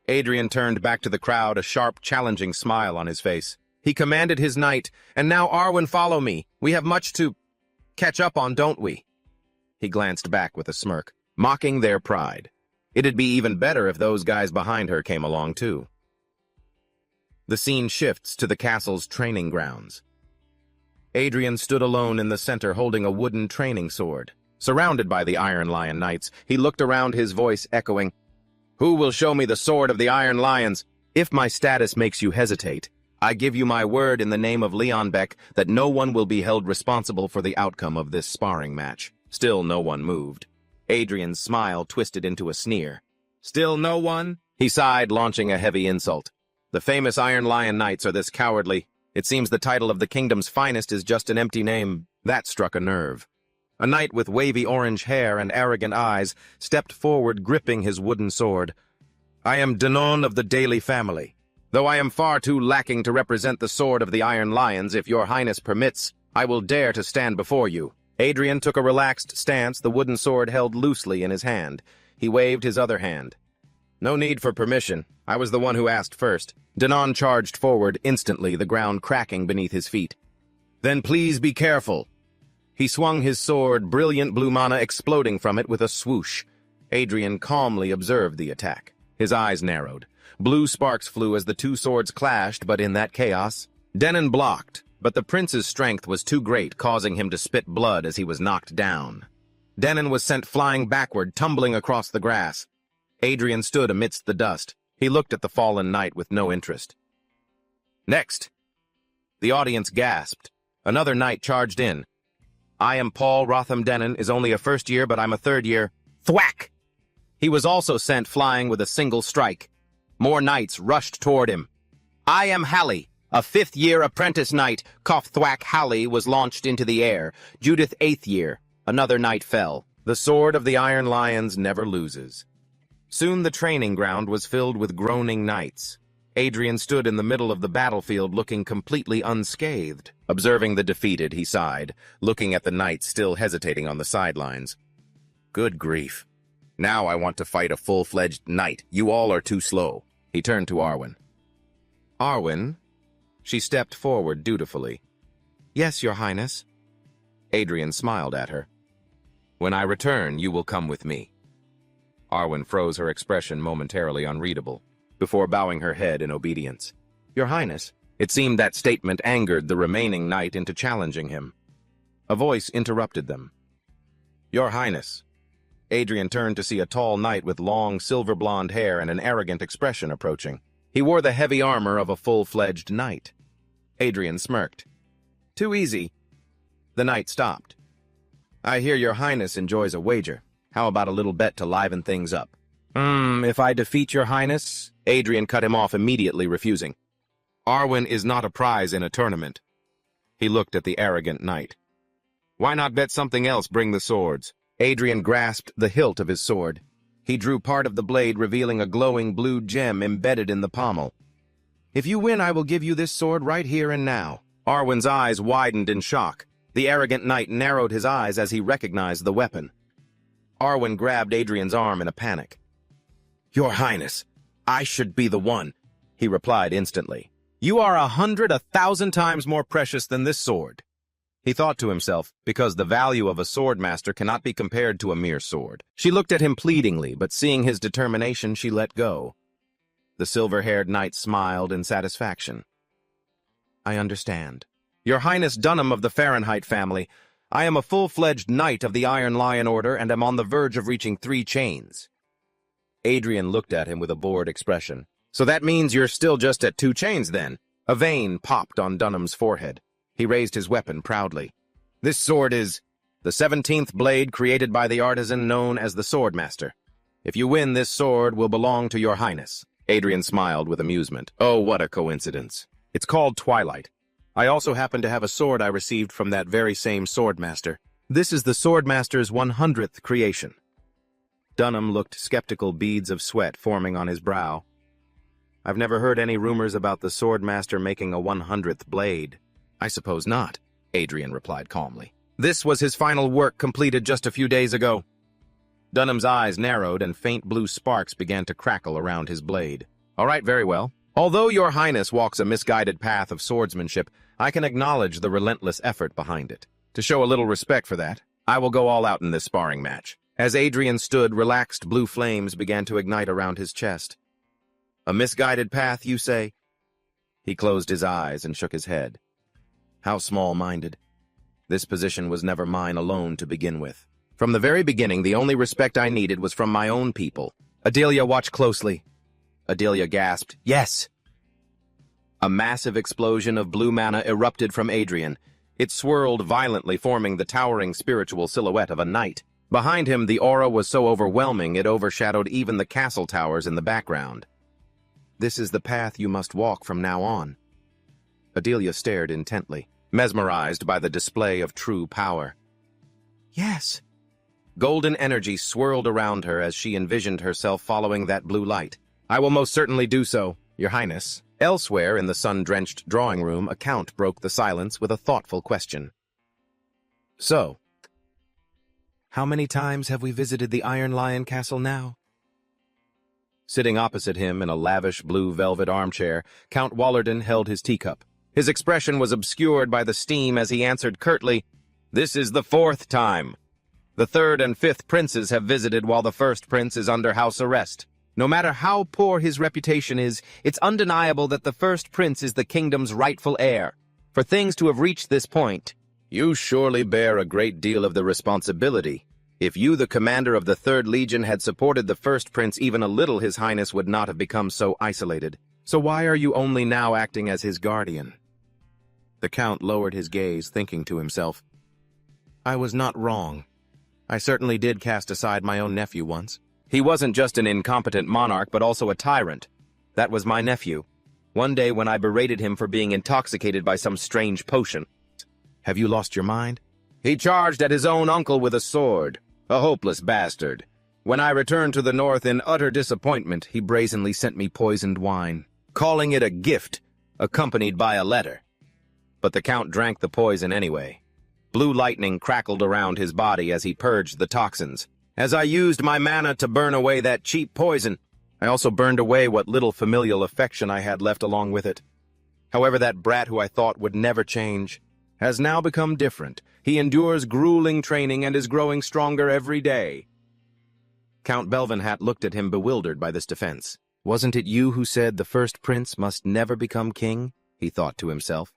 Adrian turned back to the crowd, a sharp, challenging smile on his face. He commanded his knight, "And now, Arwen, follow me. We have much to catch up on, don't we?" He glanced back with a smirk, mocking their pride. It'd be even better if those guys behind her came along, too. The scene shifts to the castle's training grounds. Adrian stood alone in the center, holding a wooden training sword. Surrounded by the Iron Lion Knights, he looked around, his voice echoing, "Who will show me the sword of the Iron Lions? If my status makes you hesitate, I give you my word in the name of Leonbeck that no one will be held responsible for the outcome of this sparring match." Still no one moved. Adrian's smile twisted into a sneer. "Still no one?" He sighed, launching a heavy insult. "The famous Iron Lion Knights are this cowardly. It seems the title of the kingdom's finest is just an empty name." That struck a nerve. A knight with wavy orange hair and arrogant eyes stepped forward, gripping his wooden sword. "I am Danon of the Daily family. Though I am far too lacking to represent the sword of the Iron Lions, if your highness permits, I will dare to stand before you." Adrian took a relaxed stance, the wooden sword held loosely in his hand. He waved his other hand. "No need for permission. I was the one who asked first." Danon charged forward instantly, the ground cracking beneath his feet. "Then please be careful." He swung his sword, brilliant blue mana exploding from it with a swoosh. Adrian calmly observed the attack. His eyes narrowed. Blue sparks flew as the two swords clashed, but in that chaos, Denon blocked, but the prince's strength was too great, causing him to spit blood as he was knocked down. Denon was sent flying backward, tumbling across the grass. Adrian stood amidst the dust. He looked at the fallen knight with no interest. Next! The audience gasped. Another knight charged in. I am Paul Rotham Denon, is only a first year, but I'm a third year. Thwack! He was also sent flying with a single strike. More knights rushed toward him. I am Hallie, a fifth-year apprentice knight. Cough thwack Hallie was launched into the air. Judith, eighth year. Another knight fell. The sword of the Iron Lions never loses. Soon the training ground was filled with groaning knights. Adrian stood in the middle of the battlefield looking completely unscathed. Observing the defeated, he sighed, looking at the knights still hesitating on the sidelines. Good grief. Now I want to fight a full-fledged knight. You all are too slow. He turned to Arwen. Arwen? She stepped forward dutifully. Yes, Your Highness. Adrian smiled at her. When I return, you will come with me. Arwen froze, her expression momentarily unreadable, before bowing her head in obedience. Your Highness. It seemed that statement angered the remaining knight into challenging him. A voice interrupted them. Your Highness. Adrian turned to see a tall knight with long, silver-blonde hair and an arrogant expression approaching. He wore the heavy armor of a full-fledged knight. Adrian smirked. Too easy. The knight stopped. I hear Your Highness enjoys a wager. How about a little bet to liven things up? If I defeat Your Highness? Adrian cut him off immediately, refusing. Arwen is not a prize in a tournament. He looked at the arrogant knight. Why not bet something else? Bring the swords. Adrian grasped the hilt of his sword. He drew part of the blade, revealing a glowing blue gem embedded in the pommel. If you win, I will give you this sword right here and now. Arwen's eyes widened in shock. The arrogant knight narrowed his eyes as he recognized the weapon. Arwen grabbed Adrian's arm in a panic. Your Highness, I should be the one, he replied instantly. You are 100,000 times more precious than this sword. He thought to himself, because the value of a swordmaster cannot be compared to a mere sword. She looked at him pleadingly, but seeing his determination, she let go. The silver-haired knight smiled in satisfaction. I understand. Your Highness Dunham of the Fahrenheit family, I am a full-fledged knight of the Iron Lion Order and am on the verge of reaching 3 chains. Adrian looked at him with a bored expression. So that means you're still just at 2 chains, then? A vein popped on Dunham's forehead. He raised his weapon proudly. This sword is the 17th blade created by the artisan known as the Swordmaster. If you win, this sword will belong to Your Highness. Adrian smiled with amusement. Oh, what a coincidence. It's called Twilight. I also happen to have a sword I received from that very same Swordmaster. This is the Swordmaster's 100th creation. Dunham looked skeptical, beads of sweat forming on his brow. I've never heard any rumors about the Swordmaster making a 100th blade. I suppose not, Adrian replied calmly. This was his final work completed just a few days ago. Dunham's eyes narrowed and faint blue sparks began to crackle around his blade. All right, very well. Although Your Highness walks a misguided path of swordsmanship, I can acknowledge the relentless effort behind it. To show a little respect for that, I will go all out in this sparring match. As Adrian stood, relaxed blue flames began to ignite around his chest. A misguided path, you say? He closed his eyes and shook his head. How small-minded. This position was never mine alone to begin with. From the very beginning, the only respect I needed was from my own people. Adelia, watch closely. Adelia gasped, Yes! A massive explosion of blue mana erupted from Adrian. It swirled violently, forming the towering spiritual silhouette of a knight. Behind him, the aura was so overwhelming it overshadowed even the castle towers in the background. This is the path you must walk from now on. Adelia stared intently, mesmerized by the display of true power. Yes. Golden energy swirled around her as she envisioned herself following that blue light. I will most certainly do so, Your Highness. Elsewhere in the sun-drenched drawing room, a count broke the silence with a thoughtful question. So, how many times have we visited the Iron Lion Castle now? Sitting opposite him in a lavish blue velvet armchair, Count Wallerden held his teacup. His expression was obscured by the steam as he answered curtly, This is the 4th time. The 3rd and 5th princes have visited while the 1st prince is under house arrest. No matter how poor his reputation is, it's undeniable that the 1st prince is the kingdom's rightful heir. For things to have reached this point, you surely bear a great deal of the responsibility. If you, the commander of the 3rd Legion, had supported the 1st prince even a little, His Highness would not have become so isolated. So why are you only now acting as his guardian? The Count lowered his gaze, thinking to himself, I was not wrong. I certainly did cast aside my own nephew once. He wasn't just an incompetent monarch, but also a tyrant. That was my nephew. One day when I berated him for being intoxicated by some strange potion. Have you lost your mind? He charged at his own uncle with a sword, a hopeless bastard. When I returned to the north in utter disappointment, he brazenly sent me poisoned wine, calling it a gift, accompanied by a letter. But the Count drank the poison anyway. Blue lightning crackled around his body as he purged the toxins. As I used my mana to burn away that cheap poison, I also burned away what little familial affection I had left along with it. However, that brat who I thought would never change has now become different. He endures grueling training and is growing stronger every day. Count Belvenhat looked at him, bewildered by this defense. Wasn't it you who said the 1st prince must never become king? He thought to himself.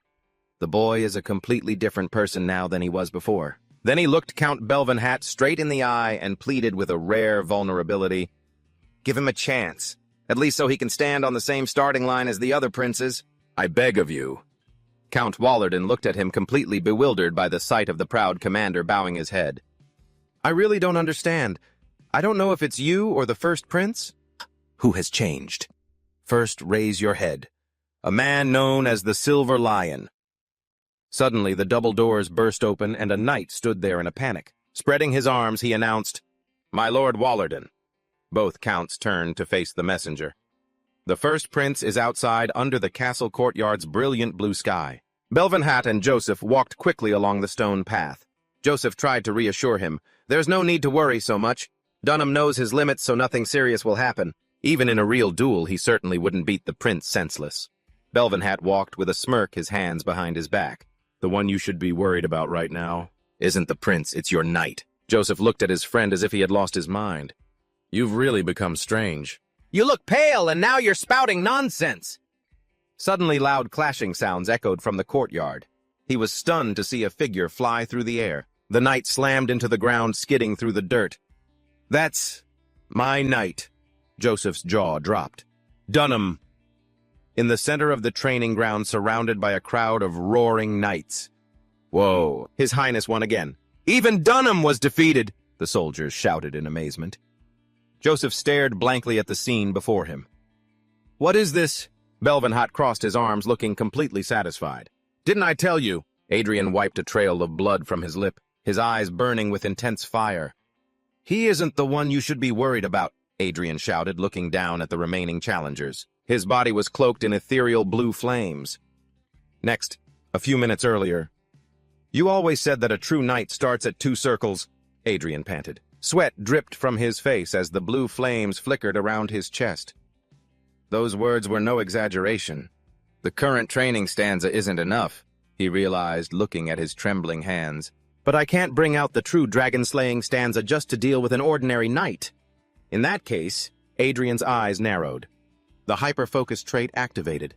The boy is a completely different person now than he was before. Then he looked Count Belvenhat straight in the eye and pleaded with a rare vulnerability. Give him a chance, at least so he can stand on the same starting line as the other princes. I beg of you. Count Wallerden looked at him, completely bewildered by the sight of the proud commander bowing his head. I really don't understand. I don't know if it's you or the 1st prince. Who has changed? First, raise your head. A man known as the Silver Lion. Suddenly, the double doors burst open, and a knight stood there in a panic. Spreading his arms, he announced, My Lord Wallerden. Both counts turned to face the messenger. The 1st prince is outside under the castle courtyard's brilliant blue sky. Belvenhat and Joseph walked quickly along the stone path. Joseph tried to reassure him. There's no need to worry so much. Dunham knows his limits, so nothing serious will happen. Even in a real duel, he certainly wouldn't beat the prince senseless. Belvenhat walked with a smirk, his hands behind his back. The one you should be worried about right now isn't the prince, it's your knight. Joseph looked at his friend as if he had lost his mind. You've really become strange. You look pale, and now you're spouting nonsense. Suddenly, loud clashing sounds echoed from the courtyard. He was stunned to see a figure fly through the air. The knight slammed into the ground, skidding through the dirt. That's my knight. Joseph's jaw dropped. Dunham. In the center of the training ground, surrounded by a crowd of roaring knights. Whoa, His Highness won again. Even Dunham was defeated, the soldiers shouted in amazement. Joseph stared blankly at the scene before him. What is this? Belvenhat crossed his arms, looking completely satisfied. Didn't I tell you? Adrian wiped a trail of blood from his lip, his eyes burning with intense fire. He isn't the one you should be worried about, Adrian shouted, looking down at the remaining challengers. His body was cloaked in ethereal blue flames. Next, a few minutes earlier. You always said that a true knight starts at 2 circles, Adrian panted. Sweat dripped from his face as the blue flames flickered around his chest. Those words were no exaggeration. The current training stanza isn't enough, he realized, looking at his trembling hands. But I can't bring out the true dragon-slaying stanza just to deal with an ordinary knight. In that case, Adrian's eyes narrowed. The hyper-focus trait activated.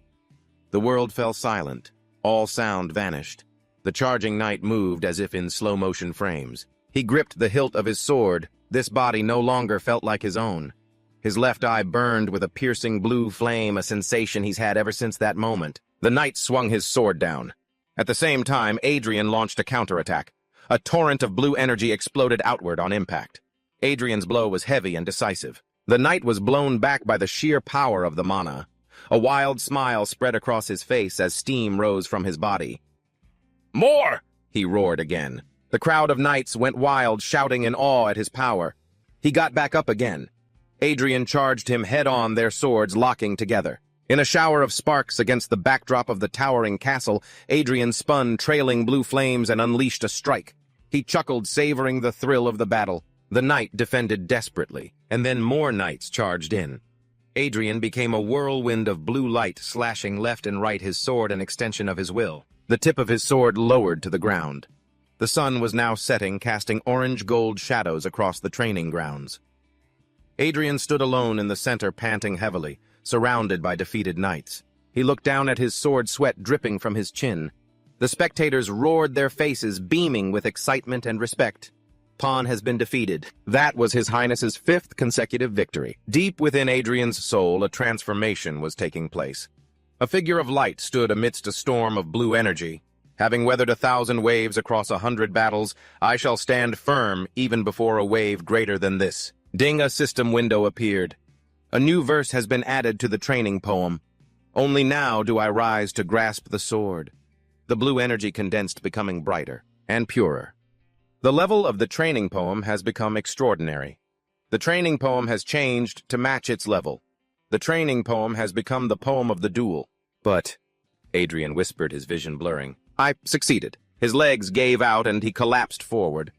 The world fell silent. All sound vanished. The charging knight moved as if in slow-motion frames. He gripped the hilt of his sword. This body no longer felt like his own. His left eye burned with a piercing blue flame, a sensation he's had ever since that moment. The knight swung his sword down. At the same time, Adrian launched a counterattack. A torrent of blue energy exploded outward on impact. Adrian's blow was heavy and decisive. The knight was blown back by the sheer power of the mana. A wild smile spread across his face as steam rose from his body. More! He roared again. The crowd of knights went wild, shouting in awe at his power. He got back up again. Adrian charged him head-on, their swords locking together. In a shower of sparks against the backdrop of the towering castle, Adrian spun trailing blue flames and unleashed a strike. He chuckled, savoring the thrill of the battle. The knight defended desperately, and then more knights charged in. Adrian became a whirlwind of blue light, slashing left and right, his sword an extension of his will. The tip of his sword lowered to the ground. The The sun was now setting, casting orange-gold shadows across the training grounds. Adrian stood alone in the center, panting heavily, surrounded by defeated knights. He looked down at his sword, sweat dripping from his chin. The spectators roared, their faces beaming with excitement and respect. Pan has been defeated. That was His Highness's 5th consecutive victory. Deep within Adrian's soul, a transformation was taking place. A figure of light stood amidst a storm of blue energy. Having weathered 1,000 waves across 100 battles, I shall stand firm even before a wave greater than this. Ding, a system window appeared. A new verse has been added to the training poem. Only now do I rise to grasp the sword. The blue energy condensed, becoming brighter and purer. The level of the training poem has become extraordinary. The training poem has changed to match its level. The training poem has become the poem of the duel. But, Adrian whispered, his vision blurring, I succeeded. His legs gave out and he collapsed forward.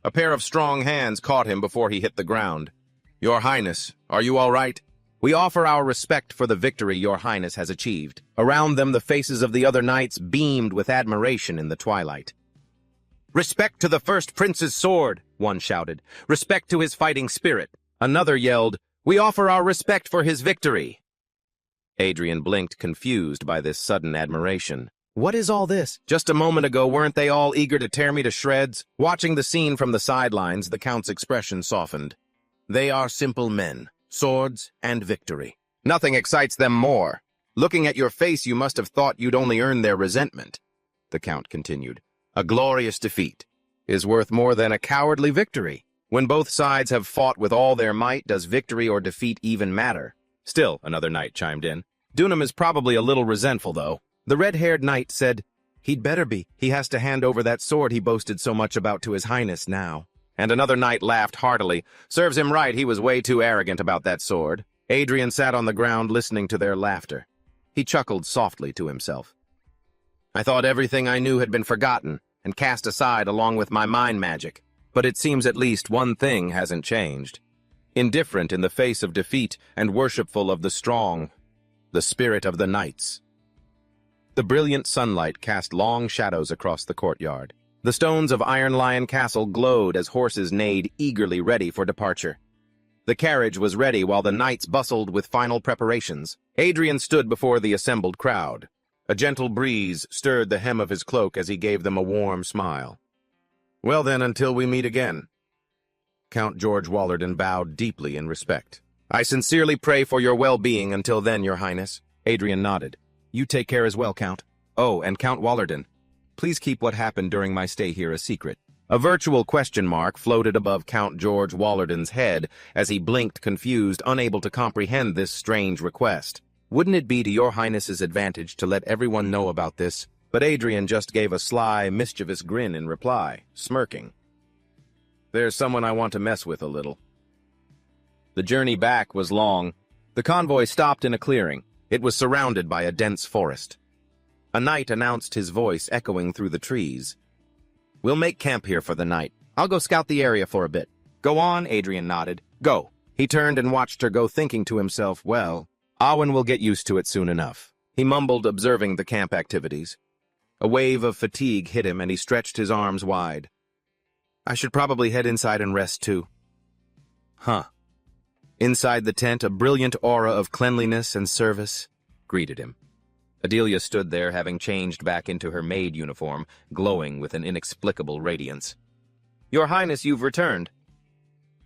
A pair of strong hands caught him before he hit the ground. Your Highness, are you all right? We offer our respect for the victory your Highness has achieved. Around them, the faces of the other knights beamed with admiration in the twilight. Respect to the first prince's sword, one shouted. Respect to his fighting spirit. Another yelled, we offer our respect for his victory. Adrian blinked, confused by this sudden admiration. What is all this? Just a moment ago, weren't they all eager to tear me to shreds? Watching the scene from the sidelines, the Count's expression softened. They are simple men, swords and victory. Nothing excites them more. Looking at your face, you must have thought you'd only earn their resentment, the Count continued. A glorious defeat is worth more than a cowardly victory. When both sides have fought with all their might, does victory or defeat even matter? Still, another knight chimed in. Dunham is probably a little resentful, though. The red-haired knight said, he'd better be. He has to hand over that sword he boasted so much about to His Highness now. And another knight laughed heartily. Serves him right, he was way too arrogant about that sword. Adrian sat on the ground listening to their laughter. He chuckled softly to himself. I thought everything I knew had been forgotten and cast aside along with my mind magic. But it seems at least one thing hasn't changed. Indifferent in the face of defeat and worshipful of the strong, the spirit of the knights. The brilliant sunlight cast long shadows across the courtyard. The stones of Iron Lion Castle glowed as horses neighed, eagerly ready for departure. The carriage was ready while the knights bustled with final preparations. Adrian stood before the assembled crowd. A gentle breeze stirred the hem of his cloak as he gave them a warm smile. Well then, until we meet again. Count George Wallerden bowed deeply in respect. I sincerely pray for your well-being until then, Your Highness. Adrian nodded. You take care as well, Count. Oh, and Count Wallerden, please keep what happened during my stay here a secret. A virtual question mark floated above Count George Wallerden's head as he blinked, confused, unable to comprehend this strange request. Wouldn't it be to Your Highness's advantage to let everyone know about this? But Adrian just gave a sly, mischievous grin in reply, smirking. There's someone I want to mess with a little. The journey back was long. The convoy stopped in a clearing. It was surrounded by a dense forest. A knight announced, his voice echoing through the trees. We'll make camp here for the night. I'll go scout the area for a bit. Go on, Adrian nodded. Go. He turned and watched her go, thinking to himself, well, Awen will get used to it soon enough. He mumbled, observing the camp activities. A wave of fatigue hit him and he stretched his arms wide. I should probably head inside and rest too. Huh. Inside the tent, a brilliant aura of cleanliness and service greeted him. Adelia stood there, having changed back into her maid uniform, glowing with an inexplicable radiance. Your Highness, you've returned.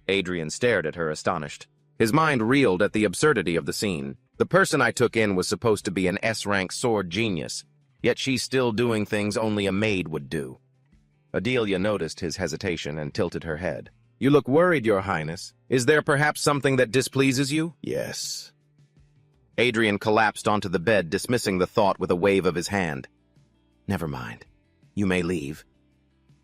Adrian stared at her, astonished. His mind reeled at the absurdity of the scene. The person I took in was supposed to be an S-rank sword genius, yet she's still doing things only a maid would do. Adelia noticed his hesitation and tilted her head. You look worried, Your Highness. Is there perhaps something that displeases you? Yes. Adrian collapsed onto the bed, dismissing the thought with a wave of his hand. Never mind. You may leave.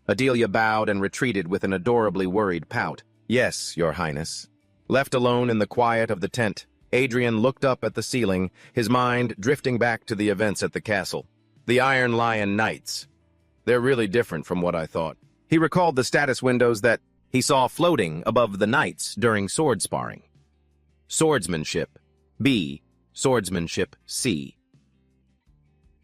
Adelia bowed and retreated with an adorably worried pout. Yes, Your Highness. Left alone in the quiet of the tent, Adrian looked up at the ceiling, his mind drifting back to the events at the castle. The Iron Lion Knights. They're really different from what I thought. He recalled the status windows that he saw floating above the knights during sword sparring. Swordsmanship, B. Swordsmanship, C.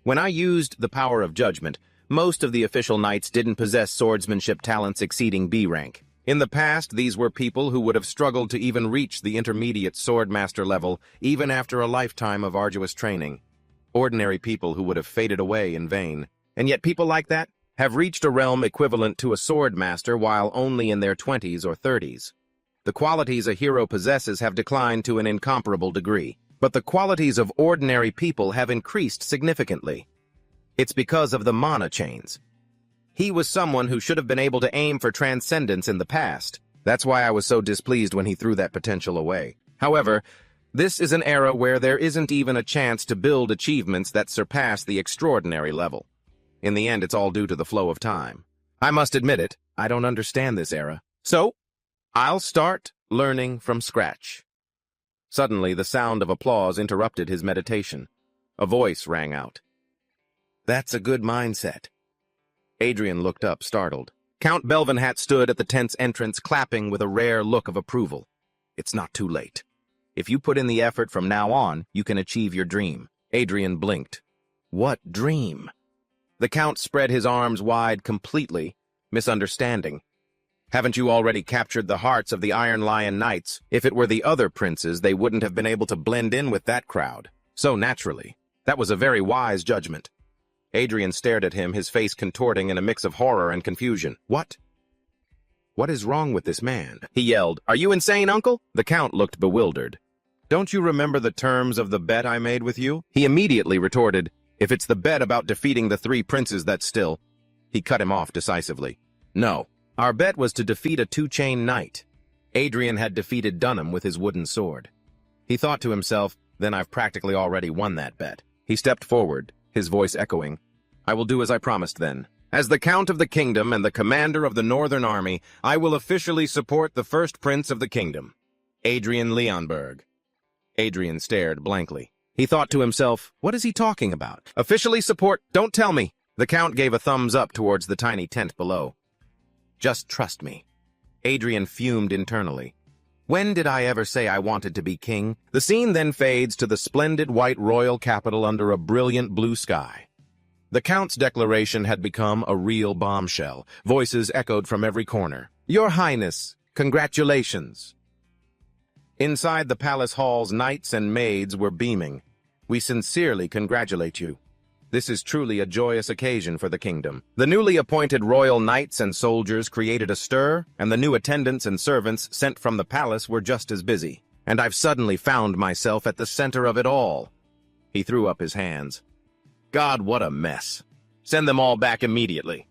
When I used the power of judgment, Most of the official knights didn't possess swordsmanship talents exceeding B rank. In the past, these were people who would have struggled to even reach the intermediate swordmaster level, even after a lifetime of arduous training. Ordinary people who would have faded away in vain. And yet people like that have reached a realm equivalent to a swordmaster while only in their 20s or 30s. The qualities a hero possesses have declined to an incomparable degree, but the qualities of ordinary people have increased significantly. It's because of the mana chains. He was someone who should have been able to aim for transcendence in the past. That's why I was so displeased when he threw that potential away. However, this is an era where there isn't even a chance to build achievements that surpass the extraordinary level. In the end, it's all due to the flow of time. I must admit it, I don't understand this era. So, I'll start learning from scratch. Suddenly, the sound of applause interrupted his meditation. A voice rang out. That's a good mindset. Adrian looked up, startled. Count Belvenhat stood at the tent's entrance, clapping with a rare look of approval. It's not too late. If you put in the effort from now on, you can achieve your dream. Adrian blinked. What dream? The Count spread his arms wide completely, misunderstanding. Haven't you already captured the hearts of the Iron Lion Knights? If it were the other princes, they wouldn't have been able to blend in with that crowd. So naturally. That was a very wise judgment. Adrian stared at him, his face contorting in a mix of horror and confusion. What? What is wrong with this man? He yelled. Are you insane, uncle? The Count looked bewildered. Don't you remember the terms of the bet I made with you? He immediately retorted, if it's the bet about defeating the three princes that's still... He cut him off decisively. No. Our bet was to defeat a two-chain knight. Adrian had defeated Dunham with his wooden sword. He thought to himself, then I've practically already won that bet. He stepped forward, his voice echoing. I will do as I promised then. As the Count of the Kingdom and the commander of the Northern Army, I will officially support the first prince of the kingdom, Adrian Leonberg. Adrian stared blankly. He thought to himself, what is he talking about? Officially support? Don't tell me. The Count gave a thumbs up towards the tiny tent below. Just trust me. Adrian fumed internally. When did I ever say I wanted to be king? The scene then fades to the splendid white royal capital under a brilliant blue sky. The Count's declaration had become a real bombshell. Voices echoed from every corner. Your Highness, congratulations. Inside the palace halls, knights and maids were beaming. We sincerely congratulate you. This is truly a joyous occasion for the kingdom. The newly appointed royal knights and soldiers created a stir, and the new attendants and servants sent from the palace were just as busy. And I've suddenly found myself at the center of it all. He threw up his hands. God, what a mess. Send them all back immediately.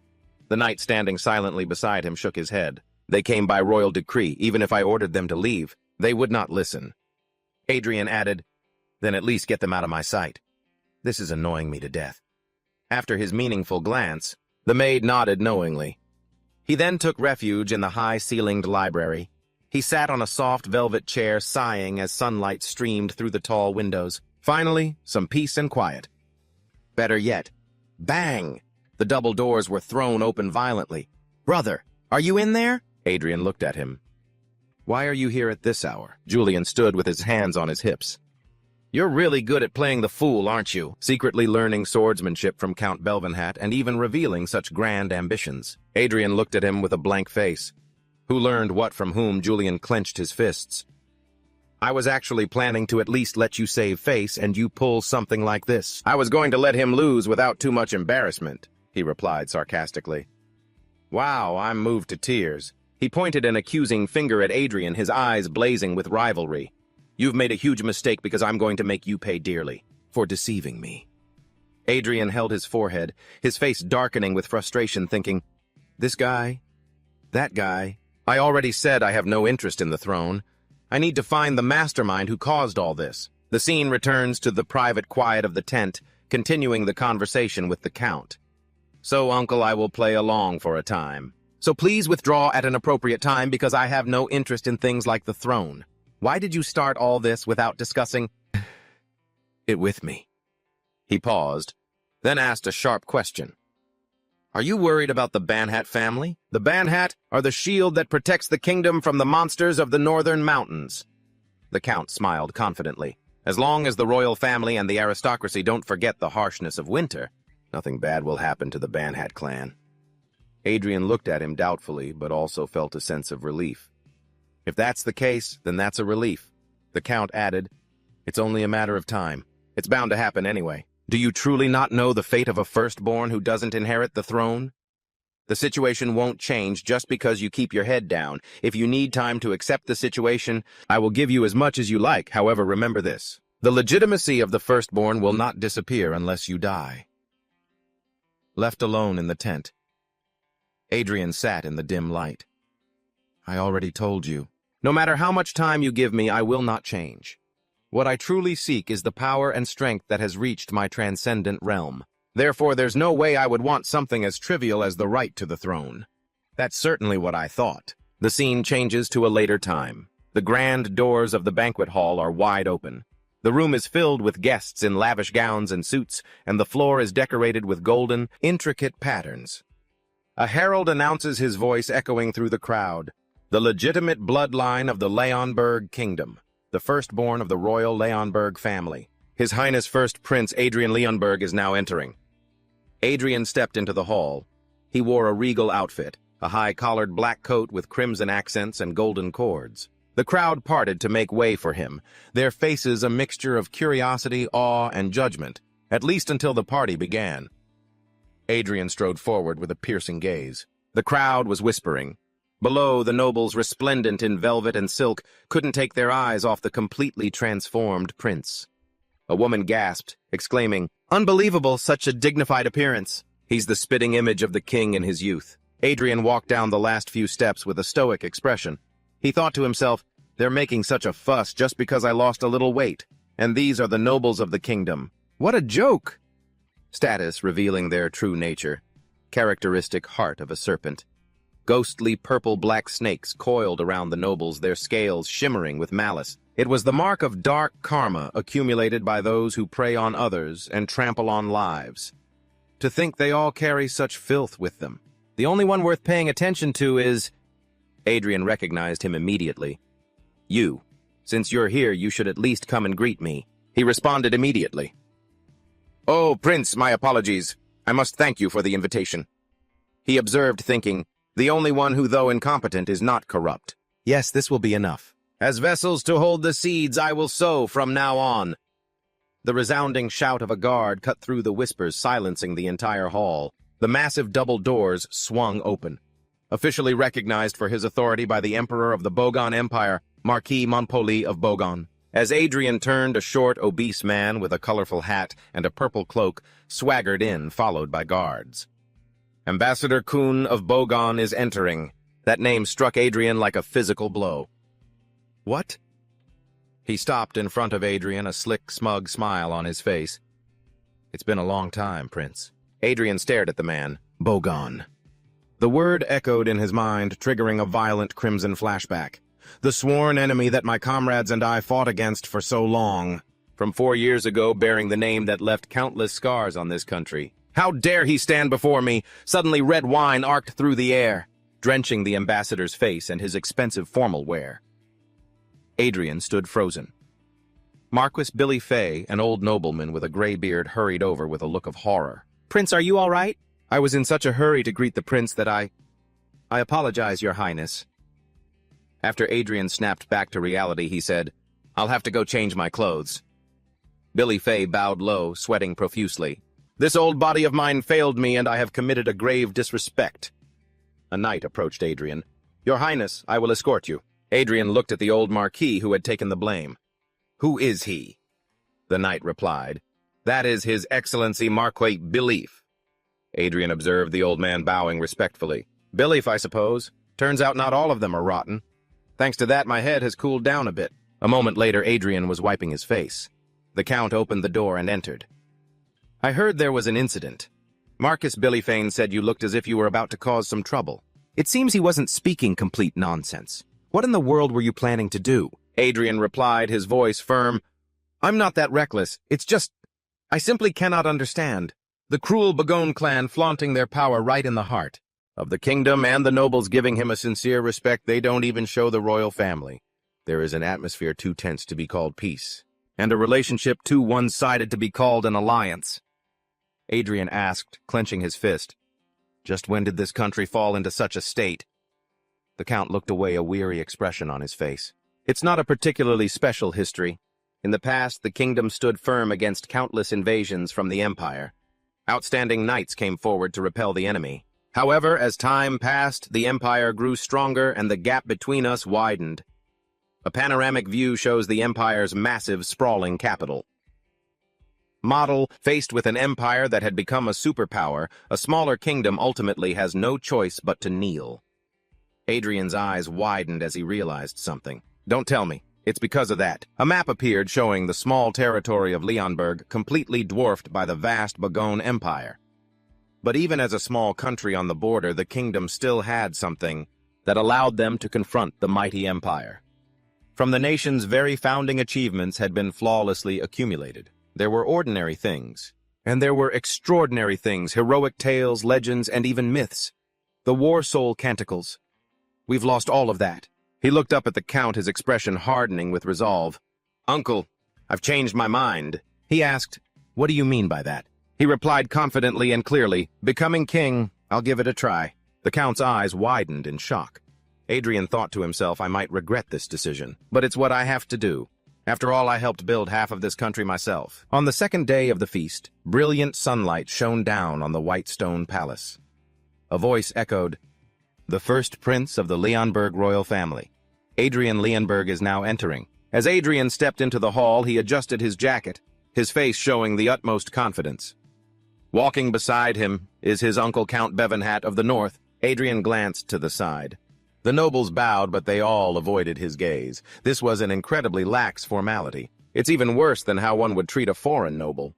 The knight standing silently beside him shook his head. They came by royal decree. Even if I ordered them to leave, they would not listen. Adrian added, then at least get them out of my sight. This is annoying me to death. After his meaningful glance, the maid nodded knowingly. He then took refuge in the high-ceilinged library. He sat on a soft velvet chair, sighing as sunlight streamed through the tall windows. Finally, some peace and quiet. Better yet, bang! The double doors were thrown open violently. Brother, are you in there? Adrian looked at him. Why are you here at this hour? Julian stood with his hands on his hips. You're really good at playing the fool, aren't you? Secretly learning swordsmanship from Count Belvenhat and even revealing such grand ambitions. Adrian looked at him with a blank face. Who learned what from whom? Julian clenched his fists. I was actually planning to at least let you save face, and you pull something like this. I was going to let him lose without too much embarrassment, he replied sarcastically. Wow, I'm moved to tears. He pointed an accusing finger at Adrian, his eyes blazing with rivalry. You've made a huge mistake because I'm going to make you pay dearly for deceiving me. Adrian held his forehead, his face darkening with frustration, thinking, this guy, that guy. I already said I have no interest in the throne. I need to find the mastermind who caused all this. The scene returns to the private quiet of the tent, continuing the conversation with the Count. So, Uncle, I will play along for a time. So please withdraw at an appropriate time because I have no interest in things like the throne. Why did you start all this without discussing it with me? He paused, then asked a sharp question. Are you worried about the Banhat family? The Banhat are the shield that protects the kingdom from the monsters of the northern mountains. The Count smiled confidently. As long as the royal family and the aristocracy don't forget the harshness of winter, Nothing bad will happen to the Banhat clan. Adrian looked at him doubtfully, but also felt a sense of relief. If that's the case, then that's a relief. The Count added, "It's only a matter of time. It's bound to happen anyway. Do you truly not know the fate of a firstborn who doesn't inherit the throne? The situation won't change just because you keep your head down. If you need time to accept the situation, I will give you as much as you like. However, remember this. The legitimacy of the firstborn will not disappear unless you die." Left alone in the tent, Adrian sat in the dim light. "I already told you. No matter how much time you give me, I will not change. What I truly seek is the power and strength that has reached my transcendent realm. Therefore, there's no way I would want something as trivial as the right to the throne." That's certainly what I thought. The scene changes to a later time. The grand doors of the banquet hall are wide open. The room is filled with guests in lavish gowns and suits, and the floor is decorated with golden, intricate patterns. A herald announces, his voice echoing through the crowd, "The legitimate bloodline of the Leonberg kingdom, the firstborn of the royal Leonberg family. His Highness First Prince Adrian Leonberg is now entering." Adrian stepped into the hall. He wore a regal outfit, a high-collared black coat with crimson accents and golden cords. The crowd parted to make way for him, their faces a mixture of curiosity, awe, and judgment, at least until the party began. Adrian strode forward with a piercing gaze. The crowd was whispering. Below, the nobles, resplendent in velvet and silk, couldn't take their eyes off the completely transformed prince. A woman gasped, exclaiming, "Unbelievable, such a dignified appearance." He's the spitting image of the king in his youth. Adrian walked down the last few steps with a stoic expression. He thought to himself, "They're making such a fuss just because I lost a little weight, and these are the nobles of the kingdom. What a joke!" Status revealing their true nature. Characteristic heart of a serpent. Ghostly purple-black snakes coiled around the nobles, their scales shimmering with malice. It was the mark of dark karma accumulated by those who prey on others and trample on lives. To think they all carry such filth with them. The only one worth paying attention to is... Adrian recognized him immediately. "You. Since you're here, you should at least come and greet me." He responded immediately. "Oh, Prince, my apologies. I must thank you for the invitation." He observed, thinking, the only one who, though incompetent, is not corrupt. Yes, this will be enough. "As vessels to hold the seeds I will sow from now on." The resounding shout of a guard cut through the whispers, silencing the entire hall. The massive double doors swung open. Officially recognized for his authority by the Emperor of the Bogon Empire, Marquis Montpoli of Bogon. As Adrian turned, a short, obese man with a colorful hat and a purple cloak swaggered in, followed by guards. "Ambassador Kuhn of Bogon is entering." That name struck Adrian like a physical blow. "What?" He stopped in front of Adrian, a slick, smug smile on his face. "It's been a long time, Prince." Adrian stared at the man. Bogon. The word echoed in his mind, triggering a violent crimson flashback. The sworn enemy that my comrades and I fought against for so long. From 4 years ago, bearing the name that left countless scars on this country. How dare he stand before me? Suddenly red wine arced through the air, drenching the ambassador's face and his expensive formal wear. Adrian stood frozen. Marquis Billy Fay, an old nobleman with a gray beard, hurried over with a look of horror. "Prince, are you all right?" "I was in such a hurry to greet the prince that I apologize, Your Highness." After Adrian snapped back to reality, he said, "I'll have to go change my clothes." Billy Fay bowed low, sweating profusely. "This old body of mine failed me, and I have committed a grave disrespect." A knight approached Adrian. "Your Highness, I will escort you." Adrian looked at the old marquis who had taken the blame. "Who is he?" The knight replied, "That is His Excellency Marquis Belief." Adrian observed the old man bowing respectfully. "Belief, I suppose. Turns out not all of them are rotten. Thanks to that, my head has cooled down a bit." A moment later, Adrian was wiping his face. The Count opened the door and entered. "I heard there was an incident. Marcus Billyfane said you looked as if you were about to cause some trouble. It seems he wasn't speaking complete nonsense. What in the world were you planning to do?" Adrian replied, his voice firm. "I'm not that reckless. It's just... I simply cannot understand. The cruel Bogon clan flaunting their power right in the heart of the kingdom, and the nobles giving him a sincere respect they don't even show the royal family. There is an atmosphere too tense to be called peace, and a relationship too one-sided to be called an alliance." Adrian asked, clenching his fist. Just when did this country fall into such a state? The Count looked away, a weary expression on his face. It's not a particularly special history. In the past, the kingdom stood firm against countless invasions from the Empire. Outstanding knights came forward to repel the enemy. However, as time passed, the Empire grew stronger and the gap between us widened. A panoramic view shows the Empire's massive, sprawling capital. Model, faced with an empire that had become a superpower, a smaller kingdom ultimately has no choice but to kneel. Adrian's eyes widened as he realized something. Don't tell me. It's because of that. A map appeared showing the small territory of Leonberg completely dwarfed by the vast Bagon Empire. But even as a small country on the border, the kingdom still had something that allowed them to confront the mighty empire. From the nation's very founding, achievements had been flawlessly accumulated. There were ordinary things, and there were extraordinary things, heroic tales, legends, and even myths. The war soul canticles. We've lost all of that. He looked up at the Count, his expression hardening with resolve. Uncle, I've changed my mind. He asked, what do you mean by that? He replied confidently and clearly, becoming king, I'll give it a try. The Count's eyes widened in shock. Adrian thought to himself, I might regret this decision, but it's what I have to do. After all, I helped build half of this country myself. On the second day of the feast, brilliant sunlight shone down on the white stone palace. A voice echoed, the first prince of the Leonberg royal family. Adrian Leonberg is now entering. As Adrian stepped into the hall, he adjusted his jacket, his face showing the utmost confidence. Walking beside him is his uncle Count Bevenhat of the North. Adrian glanced to the side. The nobles bowed, but they all avoided his gaze. This was an incredibly lax formality. It's even worse than how one would treat a foreign noble.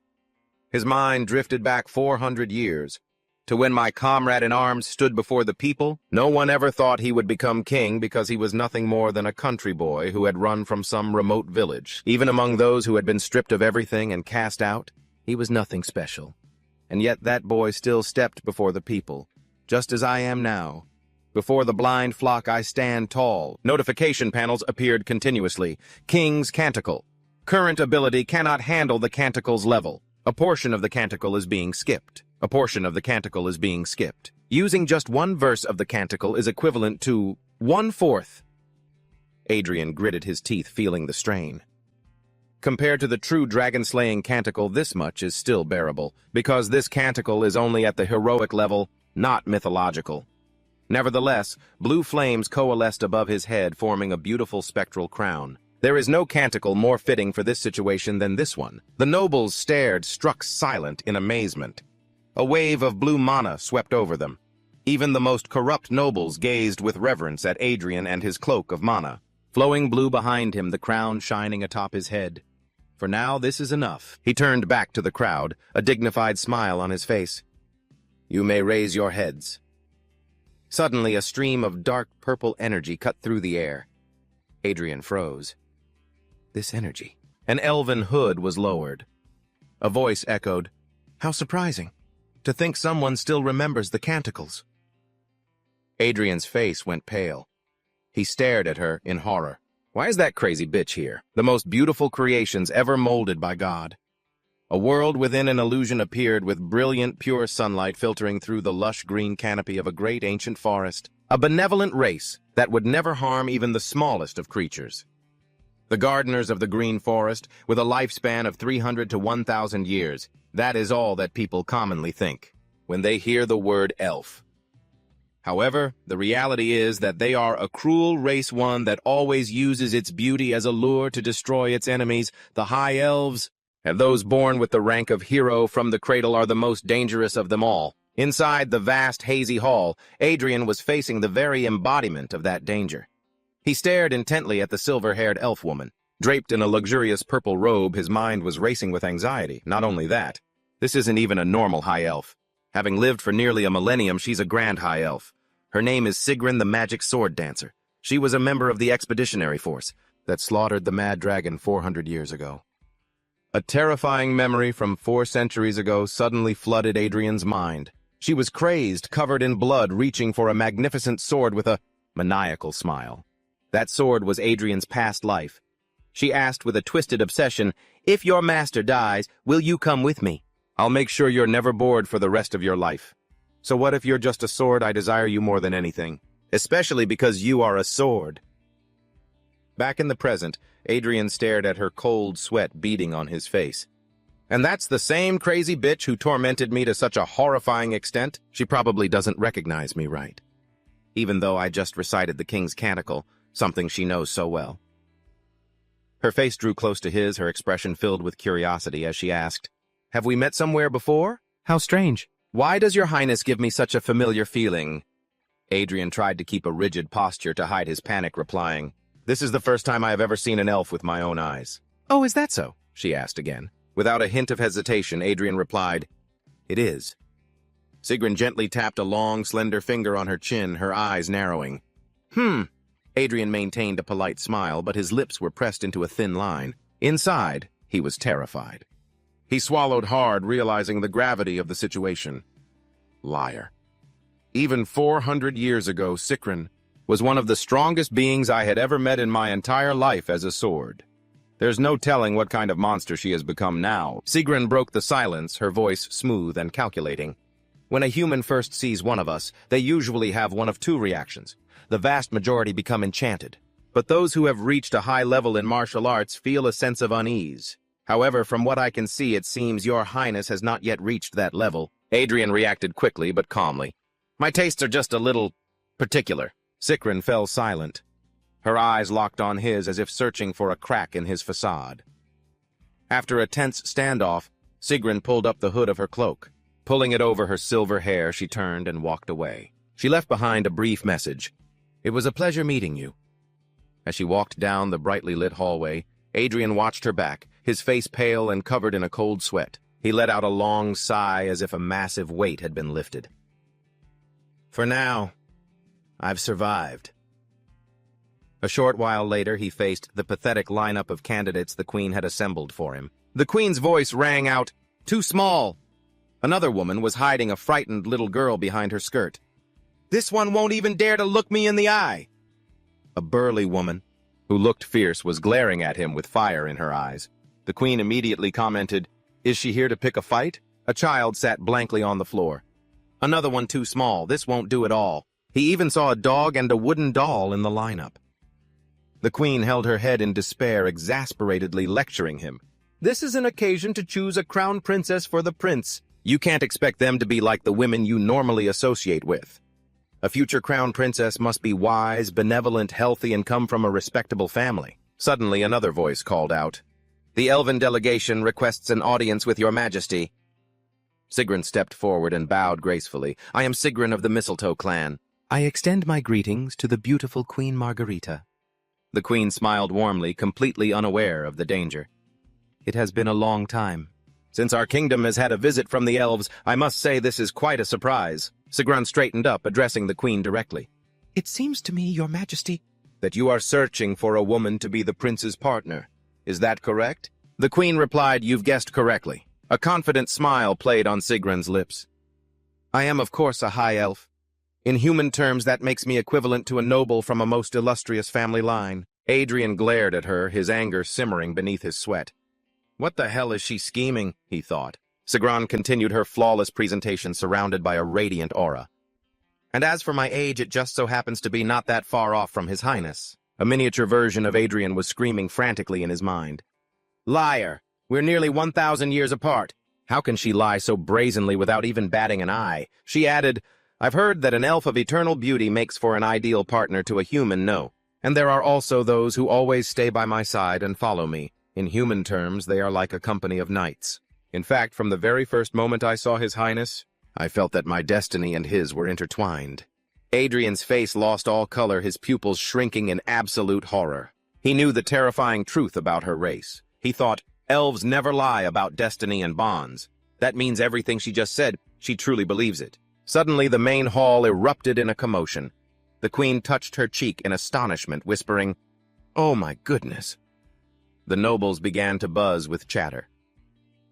His mind drifted back 400 years, to when my comrade in arms stood before the people. No one ever thought he would become king because he was nothing more than a country boy who had run from some remote village. Even among those who had been stripped of everything and cast out, he was nothing special. And yet that boy still stepped before the people, just as I am now. Before the blind flock I stand tall. Notification panels appeared continuously. King's Canticle. Current ability cannot handle the Canticle's level. A portion of the Canticle is being skipped. A portion of the Canticle is being skipped. Using just one verse of the Canticle is equivalent to 1/4. Adrian gritted his teeth, feeling the strain. Compared to the true dragon-slaying Canticle, this much is still bearable, because this Canticle is only at the heroic level, not mythological. Nevertheless, blue flames coalesced above his head, forming a beautiful spectral crown. There is no Canticle more fitting for this situation than this one. The nobles stared, struck silent in amazement. A wave of blue mana swept over them. Even the most corrupt nobles gazed with reverence at Adrian and his cloak of mana, flowing blue behind him, the crown shining atop his head. For now, this is enough. He turned back to the crowd, a dignified smile on his face. You may raise your heads. Suddenly, a stream of dark purple energy cut through the air. Adrian froze. This energy. An elven hood was lowered. A voice echoed, how surprising. To think someone still remembers the Canticles. Adrian's face went pale. He stared at her in horror. Why is that crazy bitch here? The most beautiful creations ever molded by God. A world within an illusion appeared with brilliant, pure sunlight filtering through the lush green canopy of a great ancient forest. A benevolent race that would never harm even the smallest of creatures. The gardeners of the green forest, with a lifespan of 300 to 1,000 years, that is all that people commonly think when they hear the word elf. However, the reality is that they are a cruel race, one that always uses its beauty as a lure to destroy its enemies. The high elves, and those born with the rank of hero from the cradle, are the most dangerous of them all. Inside the vast, hazy hall, Adrian was facing the very embodiment of that danger. He stared intently at the silver-haired elf woman. Draped in a luxurious purple robe, his mind was racing with anxiety. Not only that, this isn't even a normal high elf. Having lived for nearly a millennium, she's a grand high elf. Her name is Sigrun the Magic Sword Dancer. She was a member of the expeditionary force that slaughtered the Mad Dragon 400 years ago. A terrifying memory from 4 centuries ago suddenly flooded Adrian's mind. She was crazed, covered in blood, reaching for a magnificent sword with a maniacal smile. That sword was Adrian's past life. She asked with a twisted obsession, "If your master dies, will you come with me?" I'll make sure you're never bored for the rest of your life. So what if you're just a sword? I desire you more than anything, especially because you are a sword. Back in the present, Adrian stared at her cold sweat beading on his face. And that's the same crazy bitch who tormented me to such a horrifying extent? She probably doesn't recognize me, right? Even though I just recited the king's canticle, something she knows so well. Her face drew close to his, her expression filled with curiosity as she asked, "Have we met somewhere before? How strange. Why does your highness give me such a familiar feeling?" Adrian tried to keep a rigid posture to hide his panic, replying, "This is the first time I have ever seen an elf with my own eyes." Oh, is that so? She asked again. Without a hint of hesitation, Adrian replied, "It is." Sigrun gently tapped a long, slender finger on her chin, her eyes narrowing. Adrian maintained a polite smile, but his lips were pressed into a thin line. Inside, he was terrified. He swallowed hard, realizing the gravity of the situation. Liar. Even 400 years ago, Sigrun was one of the strongest beings I had ever met in my entire life as a sword. There's no telling what kind of monster she has become now. Sigrun broke the silence, her voice smooth and calculating. When a human first sees one of us, they usually have one of two reactions. The vast majority become enchanted. But those who have reached a high level in martial arts feel a sense of unease. However, from what I can see, it seems your highness has not yet reached that level. Adrian reacted quickly but calmly. My tastes are just a little particular. Sigrun fell silent. Her eyes locked on his as if searching for a crack in his facade. After a tense standoff, Sigrun pulled up the hood of her cloak. Pulling it over her silver hair, she turned and walked away. She left behind a brief message. "It was a pleasure meeting you." As she walked down the brightly lit hallway, Adrian watched her back, his face pale and covered in a cold sweat. He let out a long sigh as if a massive weight had been lifted. For now, I've survived. A short while later, he faced the pathetic lineup of candidates the Queen had assembled for him. The Queen's voice rang out, "Too small!" Another woman was hiding a frightened little girl behind her skirt. "This one won't even dare to look me in the eye!" A burly woman, who looked fierce, was glaring at him with fire in her eyes. The Queen immediately commented, "Is she here to pick a fight?" A child sat blankly on the floor. Another one too small, this won't do at all. He even saw a dog and a wooden doll in the lineup. The Queen held her head in despair, exasperatedly lecturing him. "This is an occasion to choose a crown princess for the prince. You can't expect them to be like the women you normally associate with. A future crown princess must be wise, benevolent, healthy, and come from a respectable family." Suddenly, another voice called out, "The Elven delegation requests an audience with your majesty." Sigrun stepped forward and bowed gracefully. "I am Sigrun of the Mistletoe clan. I extend my greetings to the beautiful Queen Margarita." The Queen smiled warmly, completely unaware of the danger. "It has been a long time. Since our kingdom has had a visit from the elves, I must say this is quite a surprise." Sigrun straightened up, addressing the Queen directly. It seems to me, your majesty, "That you are searching for a woman to be the prince's partner. Is that correct?" The Queen replied, "You've guessed correctly." A confident smile played on Sigrun's lips. "I am, of course, a high elf. In human terms, that makes me equivalent to a noble from a most illustrious family line." Adrian glared at her, his anger simmering beneath his sweat. What the hell is she scheming, he thought. Sigrun continued her flawless presentation surrounded by a radiant aura. "And as for my age, it just so happens to be not that far off from His Highness." A miniature version of Adrian was screaming frantically in his mind. "Liar! We're nearly 1,000 years apart. How can she lie so brazenly without even batting an eye?" She added, "I've heard that an elf of eternal beauty makes for an ideal partner to a human, no. And there are also those who always stay by my side and follow me. In human terms, they are like a company of knights. In fact, from the very first moment I saw His Highness, I felt that my destiny and his were intertwined." Adrian's face lost all color, his pupils shrinking in absolute horror. He knew the terrifying truth about her race. He thought, elves never lie about destiny and bonds. That means everything she just said, she truly believes it. Suddenly, the main hall erupted in a commotion. The Queen touched her cheek in astonishment, whispering, "Oh my goodness." The nobles began to buzz with chatter.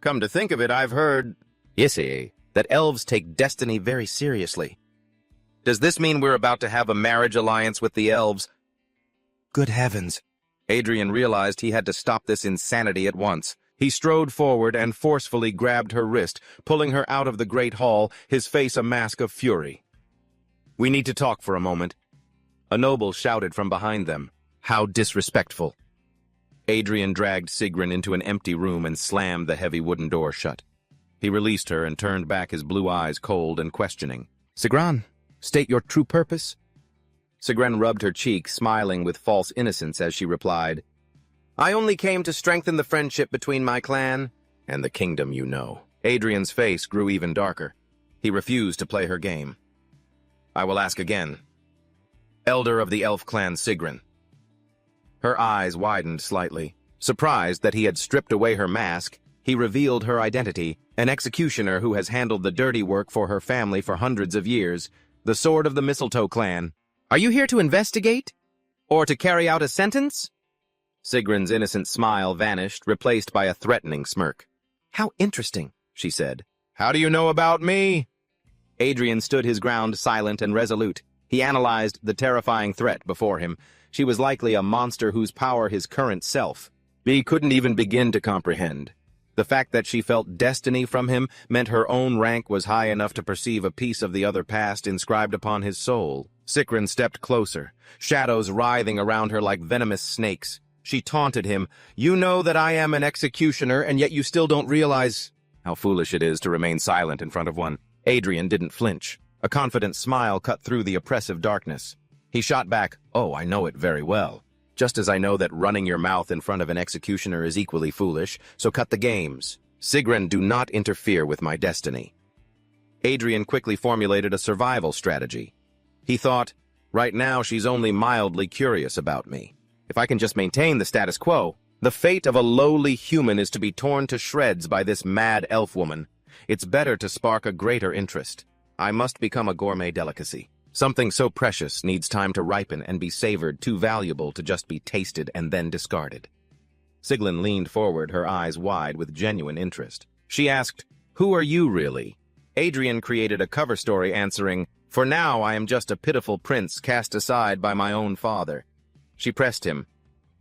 "Come to think of it, I've heard, that elves take destiny very seriously. Does this mean we're about to have a marriage alliance with the elves?" Good heavens. Adrian realized he had to stop this insanity at once. He strode forward and forcefully grabbed her wrist, pulling her out of the great hall, his face a mask of fury. "We need to talk for a moment." A noble shouted from behind them. "How disrespectful." Adrian dragged Sigrun into an empty room and slammed the heavy wooden door shut. He released her and turned back, his blue eyes cold and questioning. "Sigrun, state your true purpose?" Sigrun rubbed her cheek, smiling with false innocence as she replied, "I only came to strengthen the friendship between my clan and the kingdom, you know." Adrian's face grew even darker. He refused to play her game. "I will ask again. Elder of the elf clan Sigrun." Her eyes widened slightly. Surprised that he had stripped away her mask, he revealed her identity, an executioner who has handled the dirty work for her family for hundreds of years, the Sword of the Mistletoe clan. "Are you here to investigate? Or to carry out a sentence?" Sigrun's innocent smile vanished, replaced by a threatening smirk. "How interesting," she said. "How do you know about me?" Adrian stood his ground, silent and resolute. He analyzed the terrifying threat before him. She was likely a monster whose power his current self, he couldn't even begin to comprehend. The fact that she felt destiny from him meant her own rank was high enough to perceive a piece of the other past inscribed upon his soul. Sigrun stepped closer, shadows writhing around her like venomous snakes. She taunted him. "You know that I am an executioner, and yet you still don't realize how foolish it is to remain silent in front of one." Adrian didn't flinch. A confident smile cut through the oppressive darkness. He shot back, "Oh, I know it very well. Just as I know that running your mouth in front of an executioner is equally foolish, so cut the games. Sigrun, do not interfere with my destiny." Adrian quickly formulated a survival strategy. He thought, right now she's only mildly curious about me. If I can just maintain the status quo, the fate of a lowly human is to be torn to shreds by this mad elf woman. It's better to spark a greater interest. I must become a gourmet delicacy. Something so precious needs time to ripen and be savored, too valuable to just be tasted and then discarded. Sigrun leaned forward, her eyes wide with genuine interest. She asked, "Who are you really?" Adrian created a cover story answering, "For now I am just a pitiful prince cast aside by my own father." She pressed him,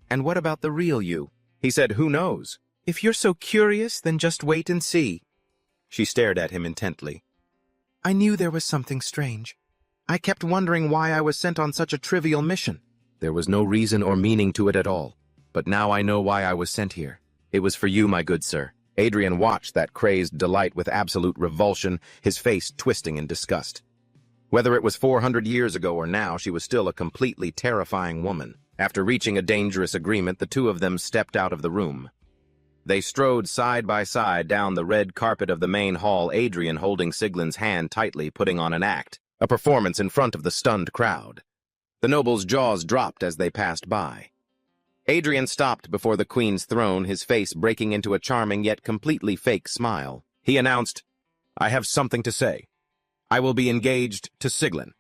"And what about the real you?" He said, "Who knows? If you're so curious, then just wait and see." She stared at him intently. "I knew there was something strange. I kept wondering why I was sent on such a trivial mission. There was no reason or meaning to it at all. But now I know why I was sent here. It was for you, my good sir." Adrian watched that crazed delight with absolute revulsion, his face twisting in disgust. Whether it was 400 years ago or now, she was still a completely terrifying woman. After reaching a dangerous agreement, the two of them stepped out of the room. They strode side by side down the red carpet of the main hall, Adrian holding Sigrun's hand tightly, putting on an act, a performance in front of the stunned crowd. The noble's jaws dropped as they passed by. Adrian stopped before the queen's throne, his face breaking into a charming yet completely fake smile. He announced, "I have something to say. I will be engaged to Sigrun."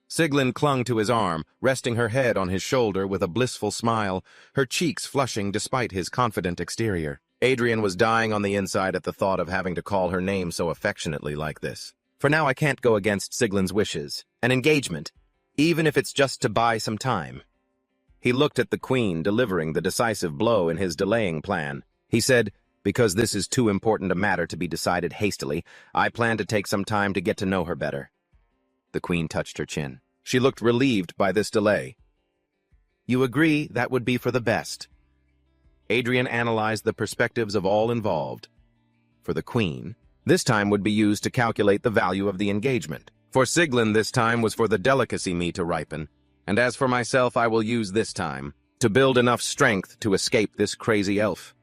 Sigrun clung to his arm, resting her head on his shoulder with a blissful smile, her cheeks flushing despite his confident exterior. Adrian was dying on the inside at the thought of having to call her name so affectionately like this. "For now I can't go against Sigrun's wishes. An engagement, even if it's just to buy some time." He looked at the queen, delivering the decisive blow in his delaying plan. He said, "Because this is too important a matter to be decided hastily, I plan to take some time to get to know her better." The queen touched her chin. She looked relieved by this delay. "You agree that would be for the best?" Adrian analyzed the perspectives of all involved. For the queen, this time would be used to calculate the value of the engagement. For Sigrun, this time was for the delicacy meat to ripen. And as for myself, I will use this time to build enough strength to escape this crazy elf.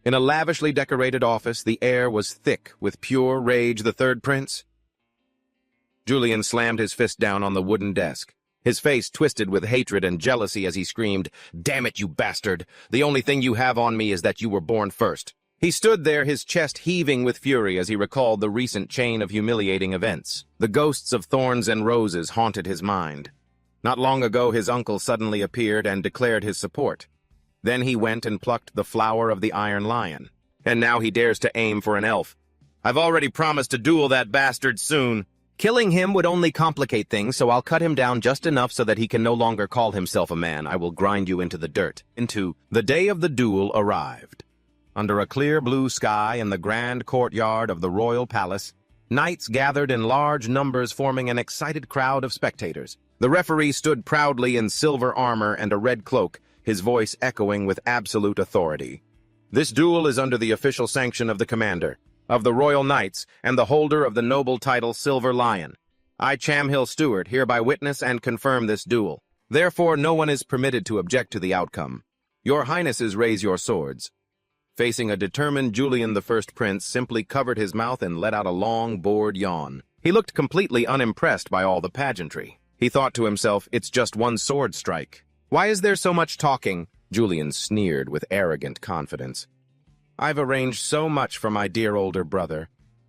In a lavishly decorated office, the air was thick with pure rage. "The third prince?" Julian slammed his fist down on the wooden desk, his face twisted with hatred and jealousy as he screamed, "Damn it, you bastard! The only thing you have on me is that you were born first." He stood there, his chest heaving with fury as he recalled the recent chain of humiliating events. The ghosts of thorns and roses haunted his mind. Not long ago, his uncle suddenly appeared and declared his support. Then he went and plucked the flower of the Iron Lion. And now he dares to aim for an elf. "I've already promised to duel that bastard soon." "Killing him would only complicate things, so I'll cut him down just enough so that he can no longer call himself a man. I will grind you into the dirt." The day of the duel arrived. Under a clear blue sky in the grand courtyard of the royal palace, knights gathered in large numbers forming an excited crowd of spectators. The referee stood proudly in silver armor and a red cloak, his voice echoing with absolute authority. This duel is under the official sanction of the commander, of the Royal Knights, and the holder of the noble title Silver Lion. I, Chamhill Stewart, hereby witness and confirm this duel. Therefore, no one is permitted to object to the outcome. Your Highnesses raise your swords. Facing a determined Julian the First Prince simply covered his mouth and let out a long, bored yawn. He looked completely unimpressed by all the pageantry. He thought to himself, it's just one sword strike. Why is there so much talking? Julian sneered with arrogant confidence. I've arranged so much for my dear older brother.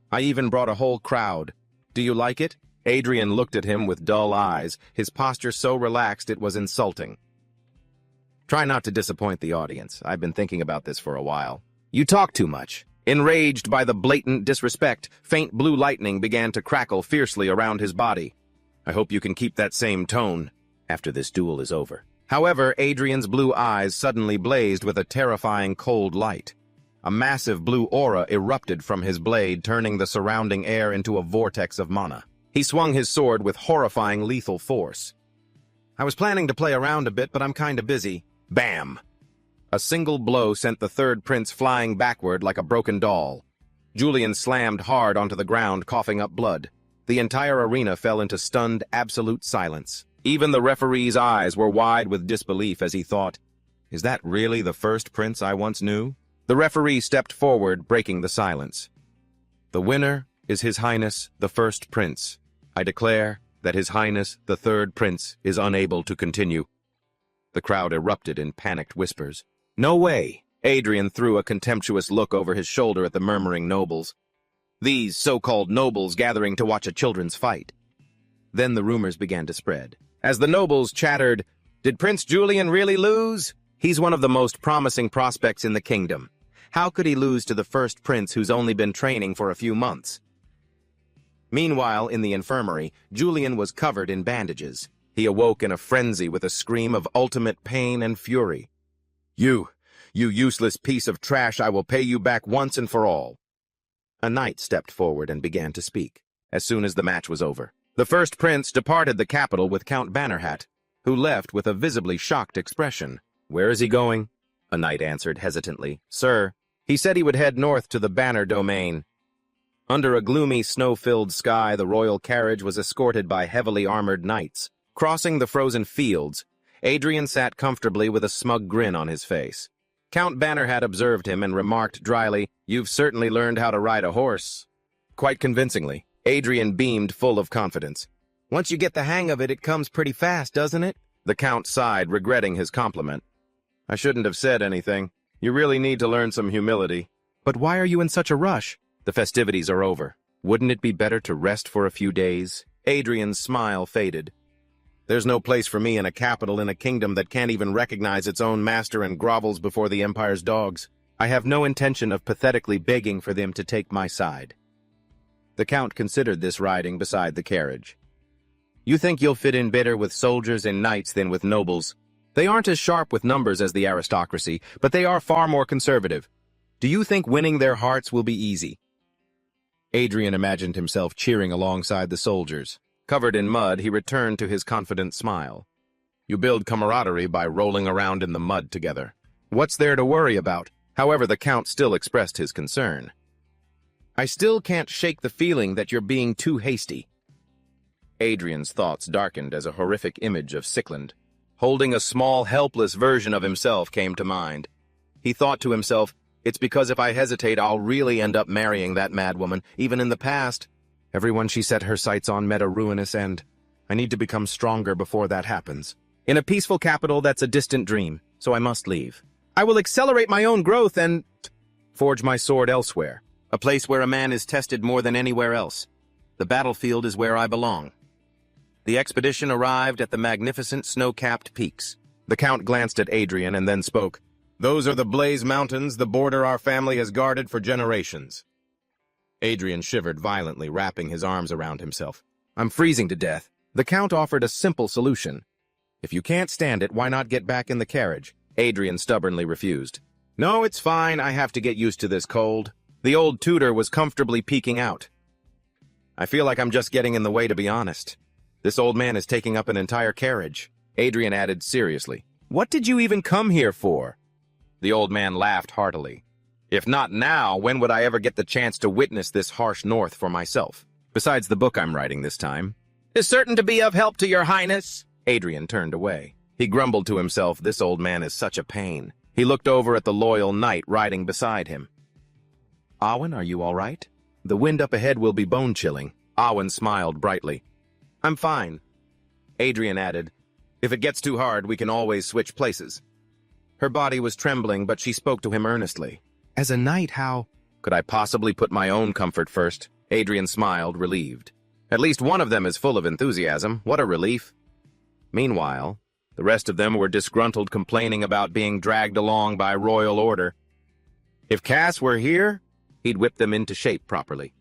I even brought a whole crowd. Do you like it? Adrian looked at him with dull eyes, his posture so relaxed it was insulting. Try not to disappoint the audience. I've been thinking about this for a while. You talk too much. Enraged by the blatant disrespect, faint blue lightning began to crackle fiercely around his body. I hope you can keep that same tone after this duel is over. However, Adrian's blue eyes suddenly blazed with a terrifying cold light. A massive blue aura erupted from his blade, turning the surrounding air into a vortex of mana. He swung his sword with horrifying lethal force. I was planning to play around a bit, but I'm kinda busy. Bam! A single blow sent the third prince flying backward like a broken doll. Julian slammed hard onto the ground, coughing up blood. The entire arena fell into stunned, absolute silence. Even the referee's eyes were wide with disbelief as he thought, is that really the first prince I once knew? The referee stepped forward, breaking the silence. The winner is His Highness the First Prince. I declare that His Highness the Third Prince is unable to continue. The crowd erupted in panicked whispers. No way! Adrian threw a contemptuous look over his shoulder at the murmuring nobles. These so-called nobles gathering to watch a children's fight. Then the rumors began to spread. As the nobles chattered, did Prince Julian really lose? He's one of the most promising prospects in the kingdom. How could he lose to the first prince who's only been training for a few months? Meanwhile, in the infirmary, Julian was covered in bandages. He awoke in a frenzy with a scream of ultimate pain and fury. You useless piece of trash, I will pay you back once and for all. A knight stepped forward and began to speak, as soon as the match was over. The first prince departed the capital with Count Bannerhat, who left with a visibly shocked expression. Where is he going? A knight answered hesitantly. Sir, he said he would head north to the Banner domain. Under a gloomy, snow-filled sky, the royal carriage was escorted by heavily armored knights. Crossing the frozen fields, Adrian sat comfortably with a smug grin on his face. Count Bannerhat observed him and remarked dryly, You've certainly learned how to ride a horse. Quite convincingly, Adrian beamed full of confidence. Once you get the hang of it, it comes pretty fast, doesn't it? The Count sighed, regretting his compliment. I shouldn't have said anything. You really need to learn some humility. But why are you in such a rush? The festivities are over. Wouldn't it be better to rest for a few days? Adrian's smile faded. There's no place for me in a capital in a kingdom that can't even recognize its own master and grovels before the Empire's dogs. I have no intention of pathetically begging for them to take my side. The Count considered this riding beside the carriage. You think you'll fit in better with soldiers and knights than with nobles. They aren't as sharp with numbers as the aristocracy, but they are far more conservative. Do you think winning their hearts will be easy? Adrian imagined himself cheering alongside the soldiers. Covered in mud, he returned to his confident smile. You build camaraderie by rolling around in the mud together. What's there to worry about? However, the Count still expressed his concern. I still can't shake the feeling that you're being too hasty. Adrian's thoughts darkened as a horrific image of Sickland. Holding a small, helpless version of himself came to mind. He thought to himself, it's because if I hesitate, I'll really end up marrying that madwoman. Even in the past, everyone she set her sights on met a ruinous end. I need to become stronger before that happens. In a peaceful capital, that's a distant dream, so I must leave. I will accelerate my own growth and forge my sword elsewhere, a place where a man is tested more than anywhere else. The battlefield is where I belong. The expedition arrived at the magnificent snow-capped peaks. The Count glanced at Adrian and then spoke. Those are the Blaze Mountains, the border our family has guarded for generations. Adrian shivered violently, wrapping his arms around himself. I'm freezing to death. The Count offered a simple solution. If you can't stand it, why not get back in the carriage? Adrian stubbornly refused. No, it's fine. I have to get used to this cold. The old tutor was comfortably peeking out. I feel like I'm just getting in the way, to be honest. This old man is taking up an entire carriage. Adrian added seriously. What did you even come here for? The old man laughed heartily. If not now, when would I ever get the chance to witness this harsh north for myself? Besides the book I'm writing this time. Is certain to be of help to your highness? Adrian turned away. He grumbled to himself, this old man is such a pain. He looked over at the loyal knight riding beside him. Awen, are you all right? The wind up ahead will be bone-chilling. Awen smiled brightly. I'm fine. Adrian added, if it gets too hard, we can always switch places. Her body was trembling, but she spoke to him earnestly. As a knight, how could I possibly put my own comfort first? Adrian smiled, relieved. At least one of them is full of enthusiasm. What a relief. Meanwhile, the rest of them were disgruntled, complaining about being dragged along by royal order. If Cass were here, he'd whip them into shape properly.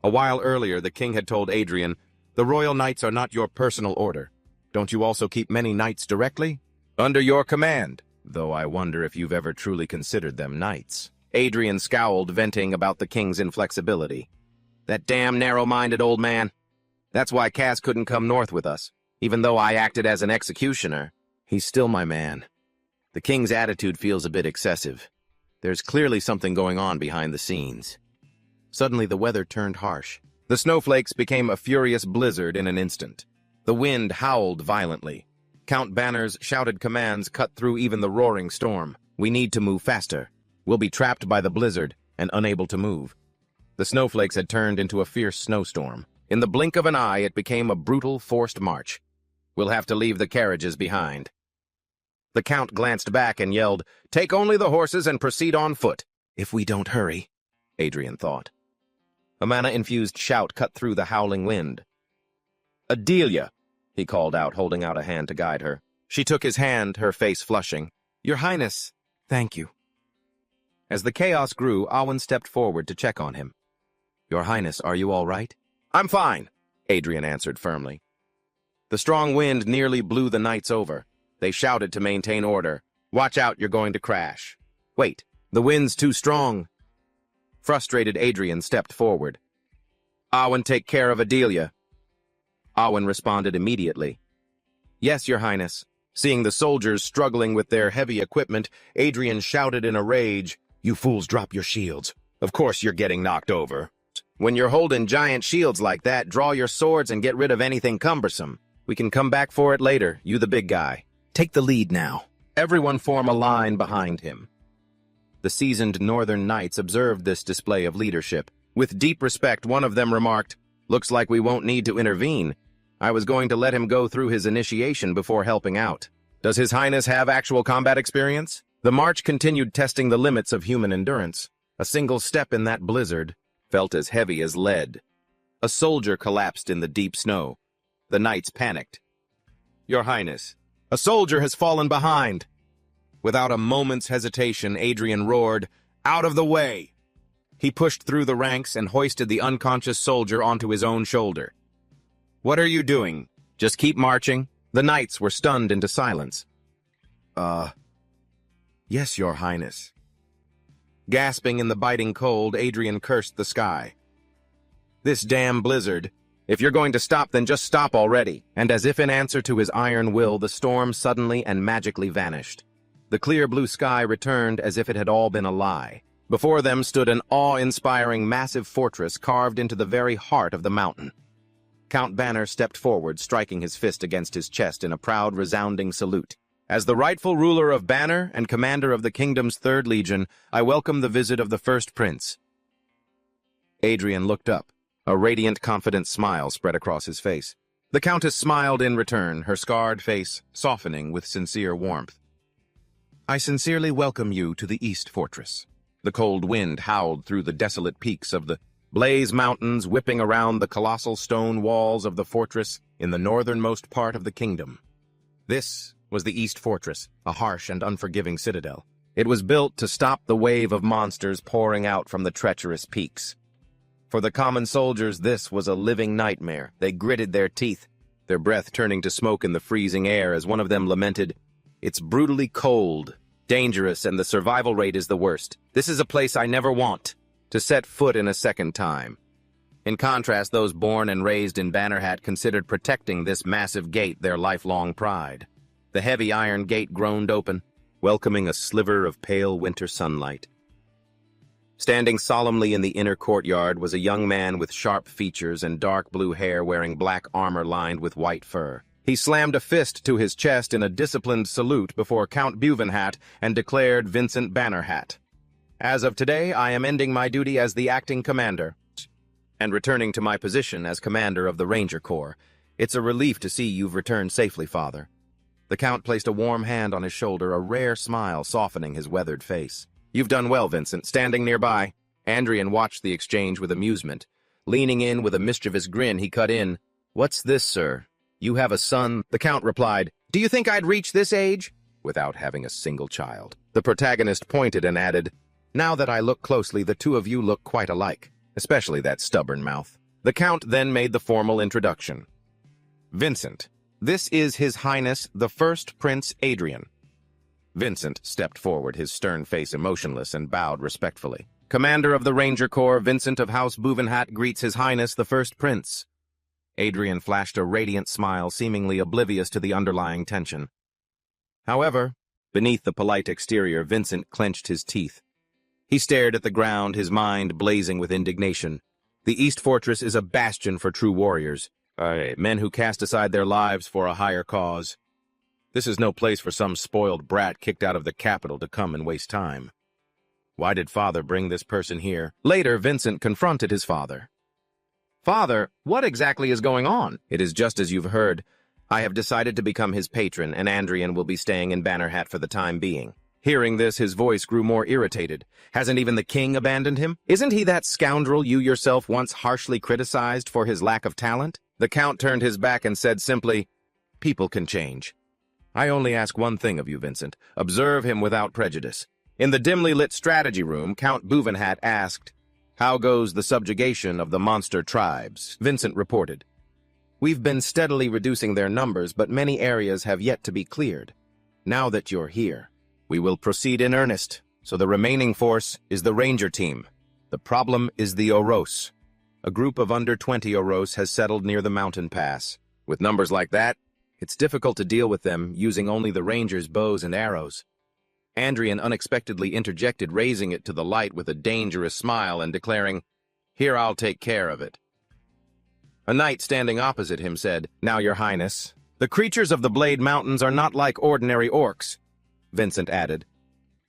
A while earlier, the king had told Adrian, the royal knights are not your personal order. Don't you also keep many knights directly? Under your command, though I wonder if you've ever truly considered them knights. Adrian scowled, venting about the king's inflexibility. That damn narrow-minded old man. That's why Cass couldn't come north with us. Even though I acted as an executioner, he's still my man. The king's attitude feels a bit excessive. There's clearly something going on behind the scenes. Suddenly the weather turned harsh. The snowflakes became a furious blizzard in an instant. The wind howled violently. Count Banner's shouted commands cut through even the roaring storm. We need to move faster. We'll be trapped by the blizzard and unable to move. The snowflakes had turned into a fierce snowstorm. In the blink of an eye, it became a brutal, forced march. We'll have to leave the carriages behind. The Count glanced back and yelled, Take only the horses and proceed on foot. If we don't hurry, Adrian thought. A mana-infused shout cut through the howling wind. Adelia, he called out, holding out a hand to guide her. She took his hand, her face flushing. Your Highness, thank you. As the chaos grew, Awen stepped forward to check on him. Your Highness, are you all right? I'm fine, Adrian answered firmly. The strong wind nearly blew the knights over. They shouted to maintain order. Watch out, you're going to crash. Wait, the wind's too strong. Frustrated Adrian stepped forward. Awen, take care of Adelia. Awen responded immediately. Yes, Your Highness. Seeing the soldiers struggling with their heavy equipment, Adrian shouted in a rage, You fools, drop your shields. Of course you're getting knocked over. When you're holding giant shields like that, draw your swords and get rid of anything cumbersome. We can come back for it later, you the big guy. Take the lead now. Everyone form a line behind him. The seasoned northern knights observed this display of leadership. With deep respect, one of them remarked, Looks like we won't need to intervene. I was going to let him go through his initiation before helping out. Does His Highness have actual combat experience? The march continued, testing the limits of human endurance. A single step in that blizzard felt as heavy as lead. A soldier collapsed in the deep snow. The knights panicked. Your Highness, a soldier has fallen behind. Without a moment's hesitation, Adrian roared, Out of the way! He pushed through the ranks and hoisted the unconscious soldier onto his own shoulder. What are you doing? Just keep marching? The knights were stunned into silence. Yes, Your Highness. Gasping in the biting cold, Adrian cursed the sky. This damn blizzard. If you're going to stop, then just stop already. And as if in answer to his iron will, the storm suddenly and magically vanished. The clear blue sky returned as if it had all been a lie. Before them stood an awe-inspiring massive fortress carved into the very heart of the mountain. Count Banner stepped forward, striking his fist against his chest in a proud, resounding salute. As the rightful ruler of Banner and commander of the kingdom's 3rd Legion, I welcome the visit of the first prince. Adrian looked up. A radiant, confident smile spread across his face. The Countess smiled in return, her scarred face softening with sincere warmth. I sincerely welcome you to the East Fortress. The cold wind howled through the desolate peaks of the Blaze Mountains, whipping around the colossal stone walls of the fortress in the northernmost part of the kingdom. This was the East Fortress, a harsh and unforgiving citadel. It was built to stop the wave of monsters pouring out from the treacherous peaks. For the common soldiers, this was a living nightmare. They gritted their teeth, their breath turning to smoke in the freezing air as one of them lamented, It's brutally cold. Dangerous, and the survival rate is the worst. This is a place I never want to set foot in a second time. In contrast, those born and raised in Bannerhat considered protecting this massive gate their lifelong pride. The heavy iron gate groaned open, welcoming a sliver of pale winter sunlight. Standing solemnly in the inner courtyard was a young man with sharp features and dark blue hair wearing black armor lined with white fur. He slammed a fist to his chest in a disciplined salute before Count Buvenhat and declared Vincent Bannerhat. As of today, I am ending my duty as the acting commander and returning to my position as commander of the Ranger Corps. It's a relief to see you've returned safely, Father. The Count placed a warm hand on his shoulder, a rare smile softening his weathered face. You've done well, Vincent. Standing nearby, Andrian watched the exchange with amusement. Leaning in with a mischievous grin, he cut in. What's this, sir? You have a son? The Count replied, Do you think I'd reach this age? Without having a single child. The protagonist pointed and added, Now that I look closely, the two of you look quite alike, especially that stubborn mouth. The Count then made the formal introduction. Vincent, this is His Highness the First Prince Adrian. Vincent stepped forward, his stern face emotionless, and bowed respectfully. Commander of the Ranger Corps, Vincent of House Buvenhat greets His Highness the First Prince. Adrian flashed a radiant smile, seemingly oblivious to the underlying tension. However, beneath the polite exterior, Vincent clenched his teeth. He stared at the ground, his mind blazing with indignation. The East Fortress is a bastion for true warriors, men who cast aside their lives for a higher cause. This is no place for some spoiled brat kicked out of the capital to come and waste time. Why did Father bring this person here? Later, Vincent confronted his father. Father, what exactly is going on? It is just as you've heard. I have decided to become his patron, and Andrian will be staying in Bannerhat for the time being. Hearing this, his voice grew more irritated. Hasn't even the king abandoned him? Isn't he that scoundrel you yourself once harshly criticized for his lack of talent? The Count turned his back and said simply, People can change. I only ask one thing of you, Vincent. Observe him without prejudice. In the dimly lit strategy room, Count Buvenhat asked, How goes the subjugation of the monster tribes? Vincent reported, We've been steadily reducing their numbers, but many areas have yet to be cleared. Now that you're here, we will proceed in earnest, so the remaining force is the Ranger team. The problem is the Oros. A group of under 20 Oros has settled near the mountain pass. With numbers like that, it's difficult to deal with them using only the Rangers' bows and arrows. Andrian unexpectedly interjected, raising it to the light with a dangerous smile and declaring, Here, I'll take care of it. A knight standing opposite him said, Now, Your Highness, the creatures of the Blade Mountains are not like ordinary orcs, Vincent added.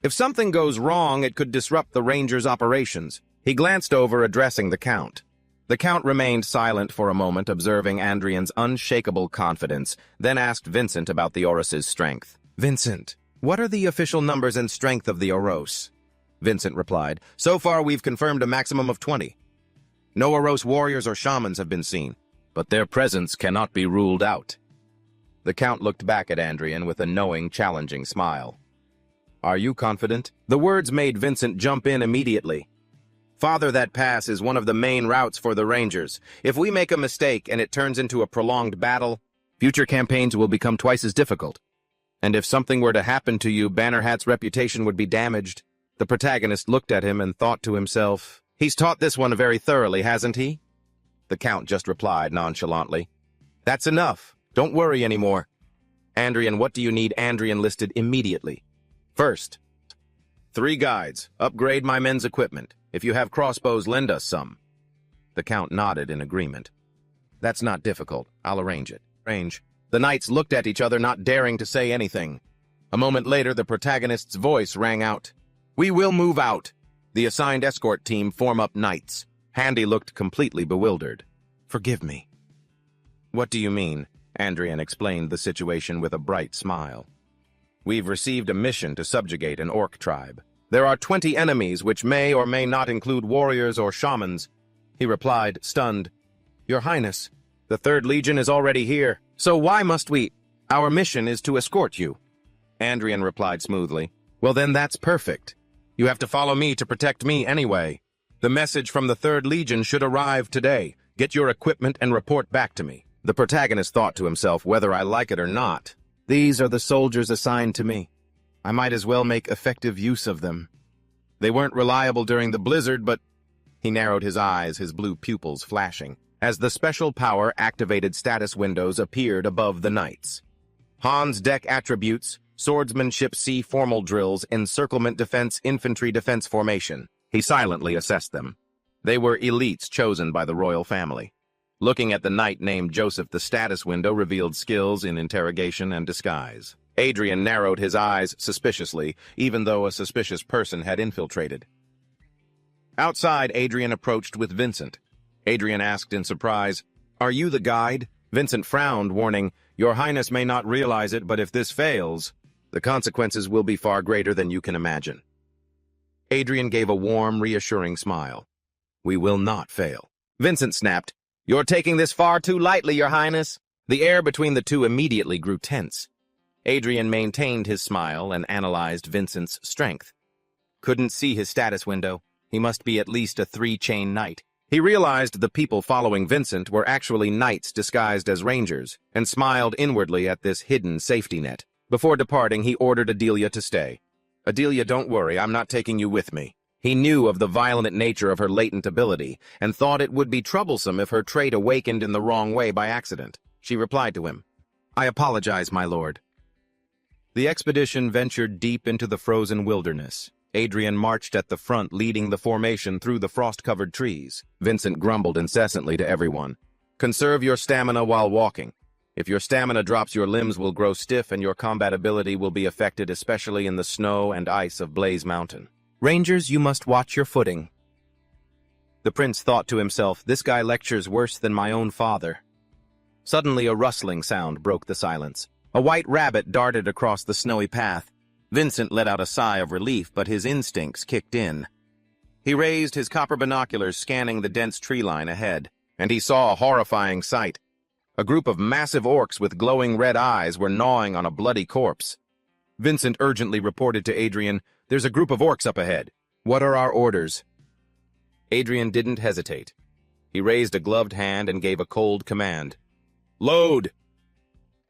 If something goes wrong, it could disrupt the Rangers' operations. He glanced over, addressing the Count. The Count remained silent for a moment, observing Andrian's unshakable confidence, then asked Vincent about the Oros's strength. Vincent, what are the official numbers and strength of the Oros? Vincent replied, So far we've confirmed a maximum of 20. No Oros warriors or shamans have been seen, but their presence cannot be ruled out. The Count looked back at Andrian with a knowing, challenging smile. Are you confident? The words made Vincent jump in immediately. Father, that pass is one of the main routes for the Rangers. If we make a mistake and it turns into a prolonged battle, future campaigns will become twice as difficult. And if something were to happen to you, Bannerhat's reputation would be damaged. The protagonist looked at him and thought to himself, He's taught this one very thoroughly, hasn't he? The Count just replied nonchalantly, That's enough. Don't worry anymore. Andrian, what do you need? Andrian listed immediately. First, 3 guides. Upgrade my men's equipment. If you have crossbows, lend us some. The Count nodded in agreement. That's not difficult. I'll arrange it. The knights looked at each other, not daring to say anything. A moment later, the protagonist's voice rang out. We will move out. The assigned escort team form up knights. Handy looked completely bewildered. Forgive me. What do you mean? Andrian explained the situation with a bright smile. We've received a mission to subjugate an orc tribe. There are 20 enemies which may or may not include warriors or shamans. He replied, stunned, Your Highness, the 3rd Legion is already here, so why must we? Our mission is to escort you. Andrian replied smoothly, Well then that's perfect. You have to follow me to protect me anyway. The message from the 3rd Legion should arrive today. Get your equipment and report back to me. The protagonist thought to himself, whether I like it or not, these are the soldiers assigned to me. I might as well make effective use of them. They weren't reliable during the blizzard, but... He narrowed his eyes, his blue pupils flashing, as the special power-activated status windows appeared above the knights. Han's deck attributes: swordsmanship C formal drills, encirclement defense, infantry defense formation. He silently assessed them. They were elites chosen by the royal family. Looking at the knight named Joseph, the status window revealed skills in interrogation and disguise. Adrian narrowed his eyes suspiciously, even though a suspicious person had infiltrated. Outside, Adrian approached with Vincent. Adrian asked in surprise, "Are you the guide?" Vincent frowned, warning, "Your Highness may not realize it, but if this fails, the consequences will be far greater than you can imagine." Adrian gave a warm, reassuring smile. "We will not fail." Vincent snapped, "You're taking this far too lightly, Your Highness." The air between the two immediately grew tense. Adrian maintained his smile and analyzed Vincent's strength. Couldn't see his status window. He must be at least a 3-chain knight. He realized the people following Vincent were actually knights disguised as rangers, and smiled inwardly at this hidden safety net. Before departing, he ordered Adelia to stay. "Adelia, don't worry, I'm not taking you with me." He knew of the violent nature of her latent ability, and thought it would be troublesome if her trait awakened in the wrong way by accident. She replied to him, "I apologize, my lord." The expedition ventured deep into the frozen wilderness. Adrian marched at the front, leading the formation through the frost-covered trees. Vincent grumbled incessantly to everyone, "Conserve your stamina while walking. If your stamina drops, your limbs will grow stiff and your combat ability will be affected, especially in the snow and ice of Blaze Mountain. Rangers, you must watch your footing." The prince thought to himself, "This guy lectures worse than my own father." Suddenly a rustling sound broke the silence. A white rabbit darted across the snowy path. Vincent let out a sigh of relief, but his instincts kicked in. He raised his copper binoculars, scanning the dense tree line ahead, and he saw a horrifying sight. A group of massive orcs with glowing red eyes were gnawing on a bloody corpse. Vincent urgently reported to Adrian, "There's a group of orcs up ahead. What are our orders?" Adrian didn't hesitate. He raised a gloved hand and gave a cold command. "Load!"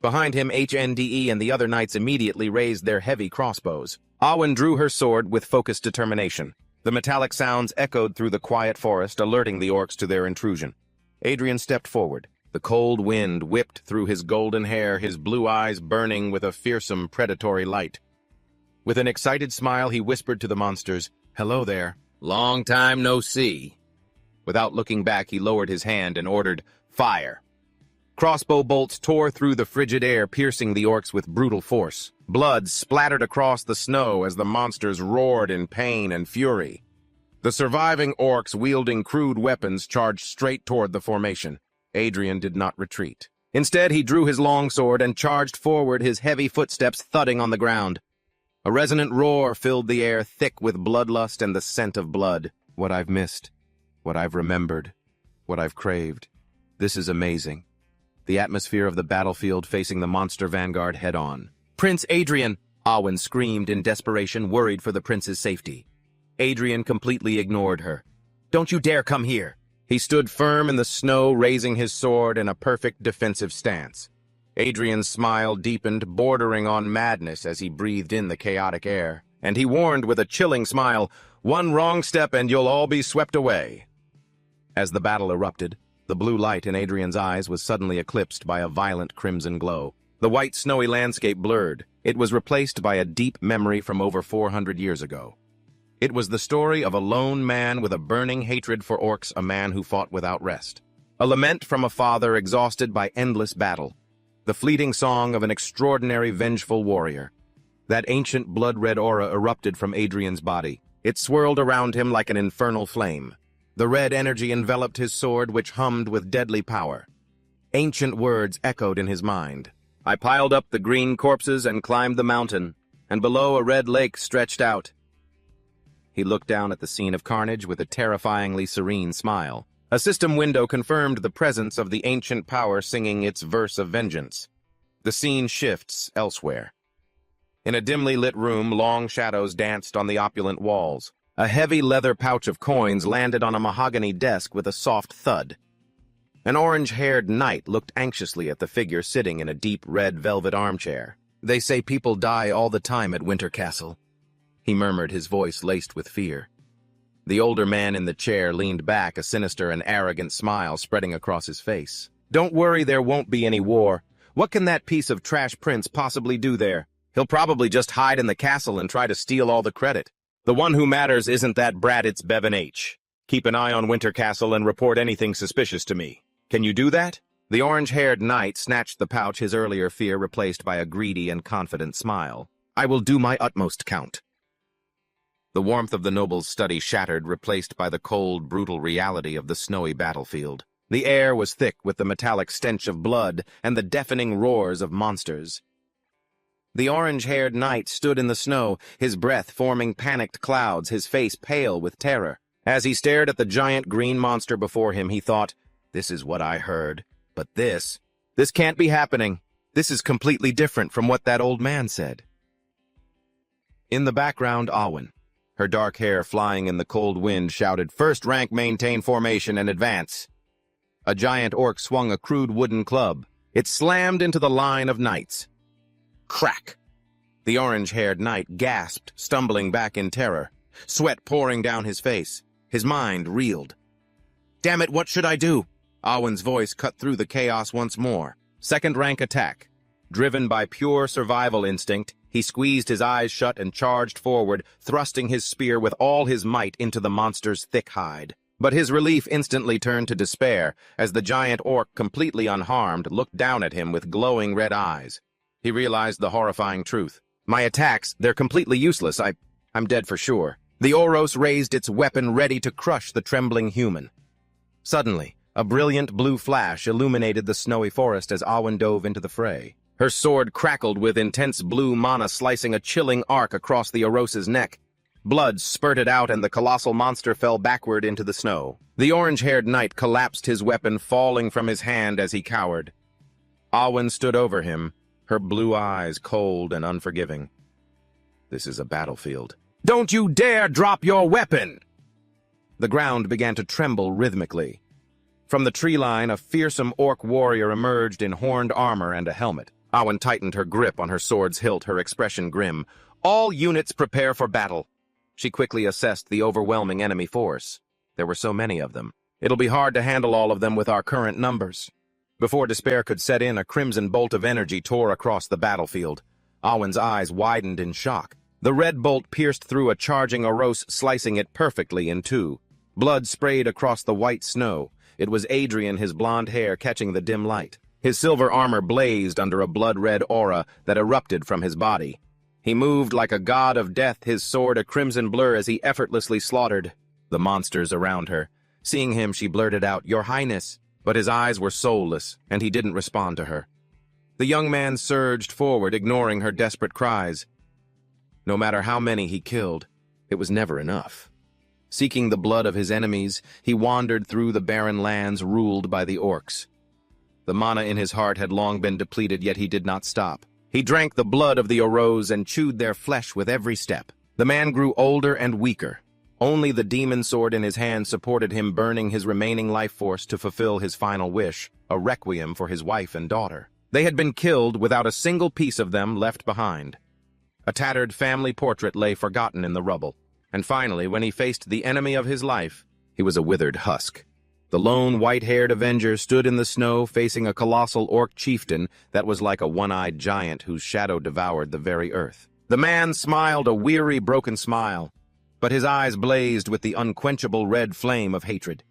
Behind him, HNDE and the other knights immediately raised their heavy crossbows. Awen drew her sword with focused determination. The metallic sounds echoed through the quiet forest, alerting the orcs to their intrusion. Adrian stepped forward. The cold wind whipped through his golden hair, his blue eyes burning with a fearsome, predatory light. With an excited smile, he whispered to the monsters, "Hello there. Long time no see." Without looking back, he lowered his hand and ordered, "Fire." Crossbow bolts tore through the frigid air, piercing the orcs with brutal force. Blood splattered across the snow as the monsters roared in pain and fury. The surviving orcs, wielding crude weapons, charged straight toward the formation. Adrian did not retreat. Instead, he drew his longsword and charged forward, his heavy footsteps thudding on the ground. A resonant roar filled the air, thick with bloodlust and the scent of blood. What I've missed, what I've remembered, what I've craved. This is amazing. The atmosphere of the battlefield facing the monster vanguard head-on. "Prince Adrian!" Awen screamed in desperation, worried for the prince's safety. Adrian completely ignored her. "Don't you dare come here!" He stood firm in the snow, raising his sword in a perfect defensive stance. Adrian's smile deepened, bordering on madness as he breathed in the chaotic air. And he warned with a chilling smile, "One wrong step and you'll all be swept away." As the battle erupted, the blue light in Adrian's eyes was suddenly eclipsed by a violent crimson glow. The white, snowy landscape blurred. It was replaced by a deep memory from over 400 years ago. It was the story of a lone man with a burning hatred for orcs, a man who fought without rest. A lament from a father exhausted by endless battle. The fleeting song of an extraordinary, vengeful warrior. That ancient blood-red aura erupted from Adrian's body. It swirled around him like an infernal flame. The red energy enveloped his sword, which hummed with deadly power. Ancient words echoed in his mind. "I piled up the green corpses and climbed the mountain, and below a red lake stretched out." He looked down at the scene of carnage with a terrifyingly serene smile. A system window confirmed the presence of the ancient power singing its verse of vengeance. The scene shifts elsewhere. In a dimly lit room, long shadows danced on the opulent walls. A heavy leather pouch of coins landed on a mahogany desk with a soft thud. An orange-haired knight looked anxiously at the figure sitting in a deep red velvet armchair. They say people die all the time at Winter Castle, he murmured, his voice laced with fear. The older man in the chair leaned back, a sinister and arrogant smile spreading across his face. Don't worry, there won't be any war. What can that piece of trash prince possibly do there? He'll probably just hide in the castle and try to steal all the credit. The one who matters isn't that brat, it's Bevan H. Keep an eye on Winter Castle and report anything suspicious to me. Can you do that? The orange-haired knight snatched the pouch, his earlier fear replaced by a greedy and confident smile. I will do my utmost, Count. The warmth of the noble's study shattered, replaced by the cold, brutal reality of the snowy battlefield. The air was thick with the metallic stench of blood and the deafening roars of monsters. The orange-haired knight stood in the snow, his breath forming panicked clouds, his face pale with terror. As he stared at the giant green monster before him, he thought, "This is what I heard. But this can't be happening. This is completely different from what that old man said." In the background, Awen, her dark hair flying in the cold wind, shouted, "First rank, maintain formation and advance." A giant orc swung a crude wooden club. It slammed into the line of knights. Crack! The orange-haired knight gasped, stumbling back in terror, sweat pouring down his face. His mind reeled. "Damn it, what should I do?" Awen's voice cut through the chaos once more. Second-rank attack. Driven by pure survival instinct, he squeezed his eyes shut and charged forward, thrusting his spear with all his might into the monster's thick hide. But his relief instantly turned to despair as the giant orc, completely unharmed, looked down at him with glowing red eyes. He realized the horrifying truth. My attacks, they're completely useless. I'm dead for sure. The Oros raised its weapon, ready to crush the trembling human. Suddenly, a brilliant blue flash illuminated the snowy forest as Awen dove into the fray. Her sword crackled with intense blue mana, slicing a chilling arc across the Oros's neck. Blood spurted out and the colossal monster fell backward into the snow. The orange-haired knight collapsed, his weapon falling from his hand as he cowered. Awen stood over him, her blue eyes cold and unforgiving. This is a battlefield. Don't you dare drop your weapon! The ground began to tremble rhythmically. From the tree line, a fearsome orc warrior emerged in horned armor and a helmet. Awen tightened her grip on her sword's hilt, her expression grim. All units prepare for battle. She quickly assessed the overwhelming enemy force. There were so many of them. It'll be hard to handle all of them with our current numbers. Before despair could set in, a crimson bolt of energy tore across the battlefield. Awen's eyes widened in shock. The red bolt pierced through a charging Oros, slicing it perfectly in two. Blood sprayed across the white snow. It was Adrian, his blonde hair catching the dim light. His silver armor blazed under a blood-red aura that erupted from his body. He moved like a god of death, his sword a crimson blur as he effortlessly slaughtered the monsters around her. Seeing him, she blurted out, "Your Highness." But his eyes were soulless, and he didn't respond to her. The young man surged forward, ignoring her desperate cries. No matter how many he killed, it was never enough. Seeking the blood of his enemies, he wandered through the barren lands ruled by the orcs. The mana in his heart had long been depleted, yet he did not stop. He drank the blood of the Oros and chewed their flesh with every step. The man grew older and weaker. Only the demon sword in his hand supported him, burning his remaining life force to fulfill his final wish, a requiem for his wife and daughter. They had been killed without a single piece of them left behind. A tattered family portrait lay forgotten in the rubble. And finally, when he faced the enemy of his life, he was a withered husk. The lone white-haired avenger stood in the snow facing a colossal orc chieftain that was like a one-eyed giant whose shadow devoured the very earth. The man smiled a weary, broken smile, but his eyes blazed with the unquenchable red flame of hatred.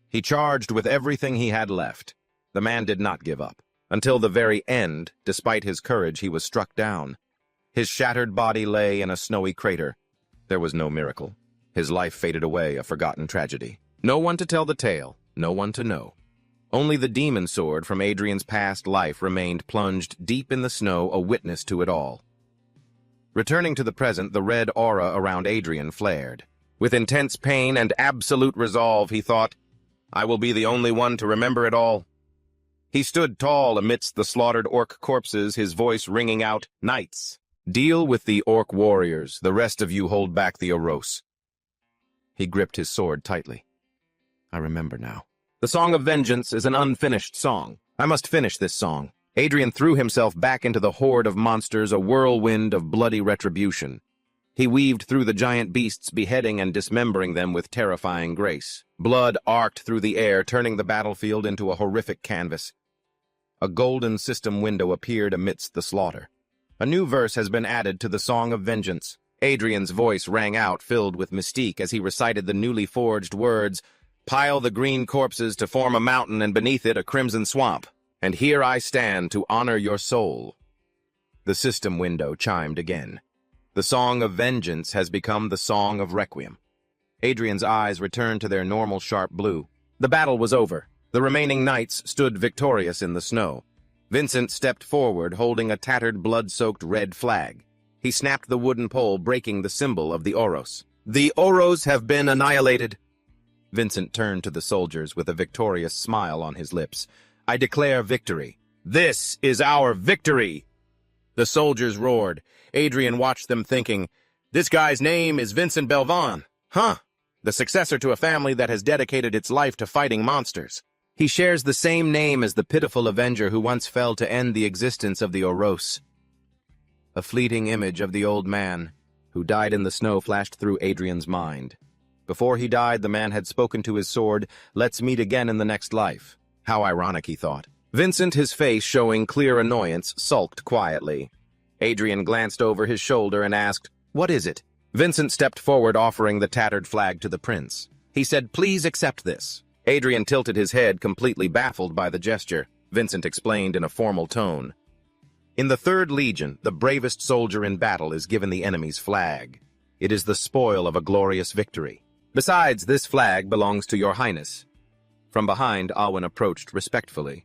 He charged with everything he had left. The man did not give up. Until the very end, despite his courage, he was struck down. His shattered body lay in a snowy crater. There was no miracle. His life faded away, a forgotten tragedy. No one to tell the tale, no one to know. Only the demon sword from Adrian's past life remained plunged deep in the snow, a witness to it all. Returning to the present, the red aura around Adrian flared. With intense pain and absolute resolve, he thought, I will be the only one to remember it all. He stood tall amidst the slaughtered orc corpses, his voice ringing out, Knights, deal with the orc warriors, the rest of you hold back the Oros. He gripped his sword tightly. I remember now. The Song of Vengeance is an unfinished song. I must finish this song. Adrian threw himself back into the horde of monsters, a whirlwind of bloody retribution. He weaved through the giant beasts, beheading and dismembering them with terrifying grace. Blood arced through the air, turning the battlefield into a horrific canvas. A golden system window appeared amidst the slaughter. A new verse has been added to the Song of Vengeance. Adrian's voice rang out, filled with mystique, as he recited the newly forged words, "Pile the green corpses to form a mountain, and beneath it a crimson swamp. And here I stand to honor your soul." The system window chimed again. The Song of Vengeance has become the Song of Requiem. Adrian's eyes returned to their normal sharp blue. The battle was over. The remaining knights stood victorious in the snow. Vincent stepped forward, holding a tattered, blood-soaked red flag. He snapped the wooden pole, breaking the symbol of the Oros. "The Oros have been annihilated." Vincent turned to the soldiers with a victorious smile on his lips. "I declare victory. This is our victory!" The soldiers roared. Adrian watched them thinking, "This guy's name is Vincent Belvon. Huh? The successor to a family that has dedicated its life to fighting monsters. He shares the same name as the pitiful avenger who once fell to end the existence of the Oros." A fleeting image of the old man, who died in the snow, flashed through Adrian's mind. Before he died, the man had spoken to his sword, "Let's meet again in the next life." How ironic, he thought. Vincent, his face showing clear annoyance, sulked quietly. Adrian glanced over his shoulder and asked, "What is it?" Vincent stepped forward, offering the tattered flag to the prince. He said, "Please accept this." Adrian tilted his head, completely baffled by the gesture. Vincent explained in a formal tone. "In the 3rd Legion, the bravest soldier in battle is given the enemy's flag. It is the spoil of a glorious victory. Besides, this flag belongs to your highness." From behind, Awen approached respectfully.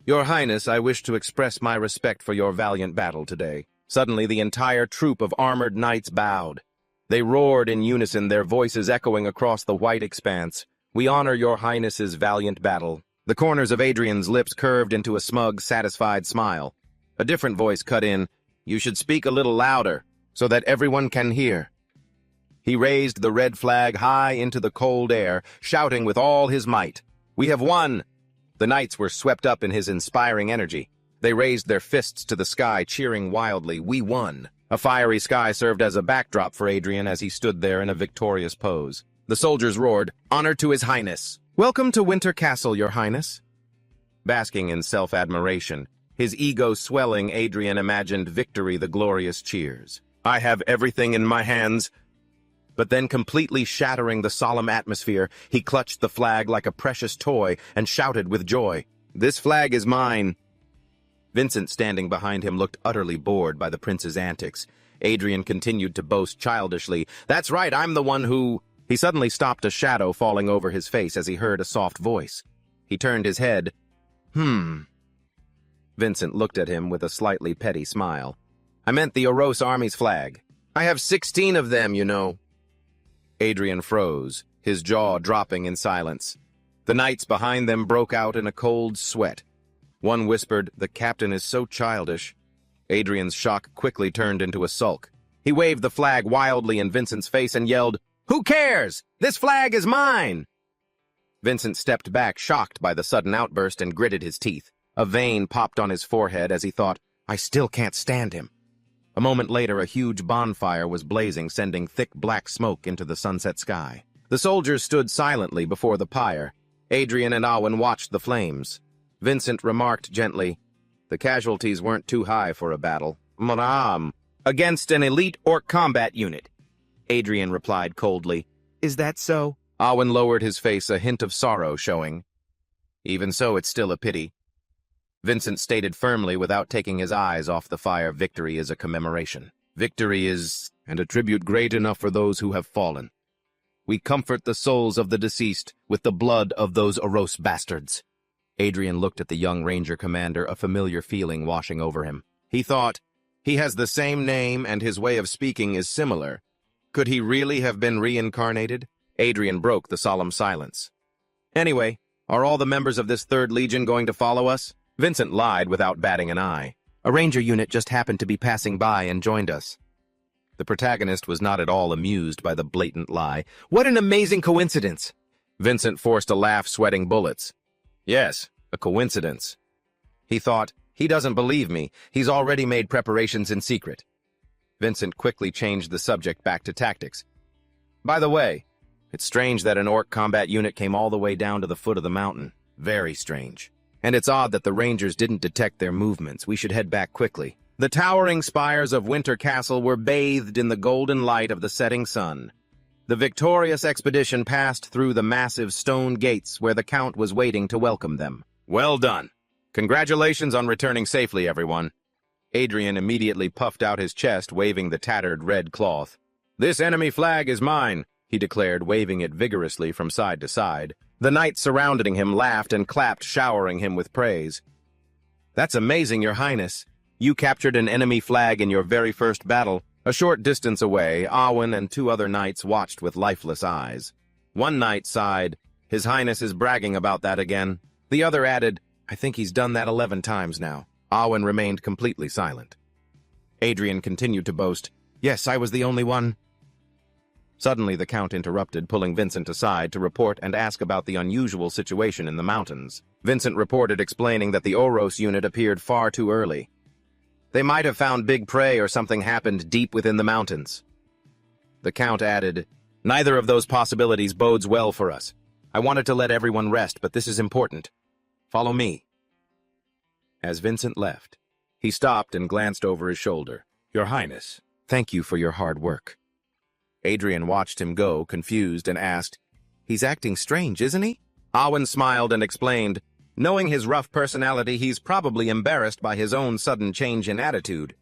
"Your Highness, I wish to express my respect for your valiant battle today." Suddenly, the entire troop of armored knights bowed. They roared in unison, their voices echoing across the white expanse. "We honor your Highness's valiant battle." The corners of Adrian's lips curved into a smug, satisfied smile. A different voice cut in, "You should speak a little louder, so that everyone can hear." He raised the red flag high into the cold air, shouting with all his might, "We have won!" The knights were swept up in his inspiring energy. They raised their fists to the sky, cheering wildly, "We won!" A fiery sky served as a backdrop for Adrian as he stood there in a victorious pose. The soldiers roared, "Honor to his highness!" "Welcome to Winter Castle, your highness!" Basking in self-admiration, his ego swelling, Adrian imagined victory, the glorious cheers. "I have everything in my hands." But then, completely shattering the solemn atmosphere, he clutched the flag like a precious toy and shouted with joy, "This flag is mine!" Vincent, standing behind him, looked utterly bored by the prince's antics. Adrian continued to boast childishly, "That's right, I'm the one who—" He suddenly stopped, a shadow falling over his face as he heard a soft voice. He turned his head. Vincent looked at him with a slightly petty smile. "I meant the Oros army's flag. I have 16 of them, you know." Adrian froze, his jaw dropping in silence. The knights behind them broke out in a cold sweat. One whispered, "The captain is so childish." Adrian's shock quickly turned into a sulk. He waved the flag wildly in Vincent's face and yelled, "Who cares? This flag is mine!" Vincent stepped back, shocked by the sudden outburst, and gritted his teeth. A vein popped on his forehead as he thought, "I still can't stand him." A moment later, a huge bonfire was blazing, sending thick black smoke into the sunset sky. The soldiers stood silently before the pyre. Adrian and Awen watched the flames. Vincent remarked gently, "The casualties weren't too high for a battle." "Against an elite orc combat unit," Adrian replied coldly. "Is that so?" Awen lowered his face, a hint of sorrow showing. "Even so, it's still a pity." Vincent stated firmly, without taking his eyes off the fire, "Victory is a commemoration. Victory is, and a tribute great enough for those who have fallen. We comfort the souls of the deceased with the blood of those Oros bastards." Adrian looked at the young ranger commander, a familiar feeling washing over him. He thought, he has the same name and his way of speaking is similar. Could he really have been reincarnated? Adrian broke the solemn silence. "Anyway, are all the members of this 3rd Legion going to follow us?" Vincent lied without batting an eye. "A ranger unit just happened to be passing by and joined us." The protagonist was not at all amused by the blatant lie. "What an amazing coincidence!" Vincent forced a laugh, sweating bullets. "Yes, a coincidence." He thought, He doesn't believe me. He's already made preparations in secret. Vincent quickly changed the subject back to tactics. By the way, it's strange that an orc combat unit came all the way down to the foot of the mountain. Very strange. And it's odd that the rangers didn't detect their movements. We should head back quickly. The towering spires of Winter Castle were bathed in the golden light of the setting sun. The victorious expedition passed through the massive stone gates where the Count was waiting to welcome them. Well done. Congratulations on returning safely, everyone. Adrian immediately puffed out his chest, waving the tattered red cloth. This enemy flag is mine, he declared, waving it vigorously from side to side. The knights surrounding him laughed and clapped, showering him with praise. That's amazing, Your Highness. You captured an enemy flag in your very first battle. A short distance away, Awen and 2 other knights watched with lifeless eyes. One knight sighed, His Highness is bragging about that again. The other added, I think he's done that 11 times now. Awen remained completely silent. Adrian continued to boast, Yes, I was the only one. Suddenly the Count interrupted, pulling Vincent aside to report and ask about the unusual situation in the mountains. Vincent reported, explaining that the Oros unit appeared far too early. They might have found big prey or something happened deep within the mountains. The Count added, Neither of those possibilities bodes well for us. I wanted to let everyone rest, but this is important. Follow me. As Vincent left, he stopped and glanced over his shoulder. Your Highness, thank you for your hard work. Adrian watched him go, confused, and asked, He's acting strange, isn't he? Awen smiled and explained, Knowing his rough personality, he's probably embarrassed by his own sudden change in attitude.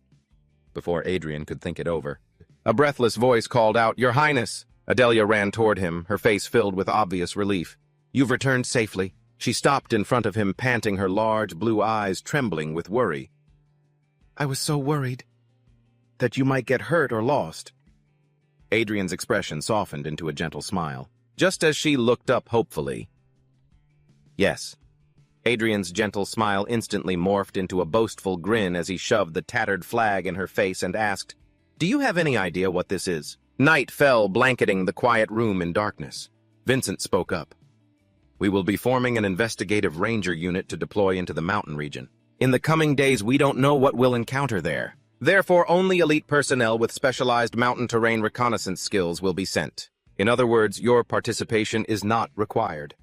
Before Adrian could think it over, a breathless voice called out, Your Highness! Adelia ran toward him, her face filled with obvious relief. You've returned safely. She stopped in front of him, panting, her large blue eyes trembling with worry. I was so worried that you might get hurt or lost. Adrian's expression softened into a gentle smile, just as she looked up hopefully. Yes. Adrian's gentle smile instantly morphed into a boastful grin as he shoved the tattered flag in her face and asked, Do you have any idea what this is? Night fell, blanketing the quiet room in darkness. Vincent spoke up. We will be forming an investigative ranger unit to deploy into the mountain region. In the coming days, we don't know what we'll encounter there. Therefore, only elite personnel with specialized mountain terrain reconnaissance skills will be sent. In other words, your participation is not required.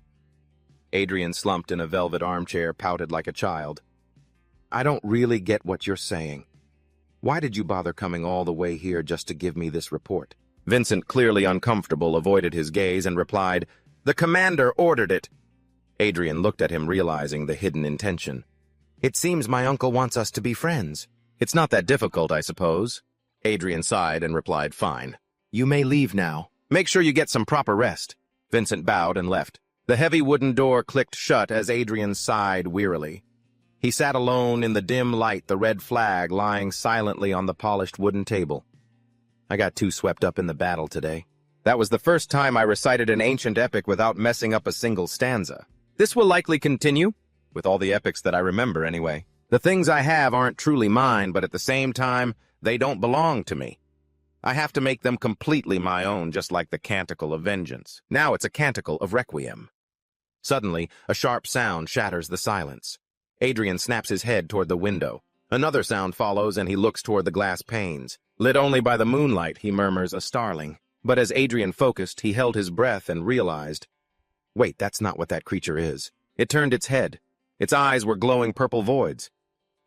Adrian slumped in a velvet armchair, pouted like a child. I don't really get what you're saying. Why did you bother coming all the way here just to give me this report? Vincent, clearly uncomfortable, avoided his gaze and replied, The commander ordered it. Adrian looked at him, realizing the hidden intention. It seems my uncle wants us to be friends. It's not that difficult, I suppose. Adrian sighed and replied, Fine. You may leave now. Make sure you get some proper rest. Vincent bowed and left. The heavy wooden door clicked shut as Adrian sighed wearily. He sat alone in the dim light, the red flag lying silently on the polished wooden table. I got too swept up in the battle today. That was the first time I recited an ancient epic without messing up a single stanza. This will likely continue, with all the epics that I remember anyway. The things I have aren't truly mine, but at the same time, they don't belong to me. I have to make them completely my own, just like the Canticle of Vengeance. Now it's a Canticle of Requiem. Suddenly, a sharp sound shatters the silence. Adrian snaps his head toward the window. Another sound follows, and he looks toward the glass panes. Lit only by the moonlight, he murmurs, a starling. But as Adrian focused, he held his breath and realized, wait, that's not what that creature is. It turned its head. Its eyes were glowing purple voids.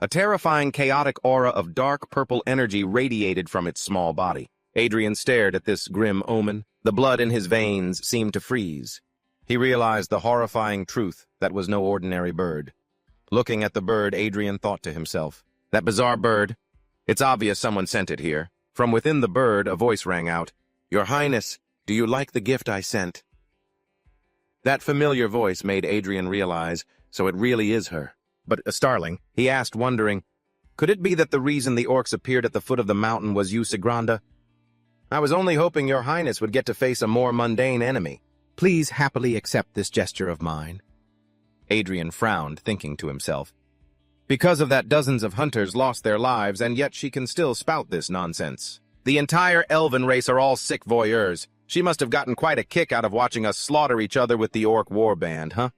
A terrifying, chaotic aura of dark purple energy radiated from its small body. Adrian stared at this grim omen. The blood in his veins seemed to freeze. He realized the horrifying truth that was no ordinary bird. Looking at the bird, Adrian thought to himself, that bizarre bird, it's obvious someone sent it here. From within the bird, a voice rang out, Your Highness, do you like the gift I sent? That familiar voice made Adrian realize, so it really is her. But a starling, he asked, wondering, could it be that the reason the orcs appeared at the foot of the mountain was you, Sigranda? I was only hoping Your Highness would get to face a more mundane enemy. Please happily accept this gesture of mine. Adrian frowned, thinking to himself, because of that dozens of hunters lost their lives, and yet she can still spout this nonsense. The entire elven race are all sick voyeurs. She must have gotten quite a kick out of watching us slaughter each other with the orc warband, huh?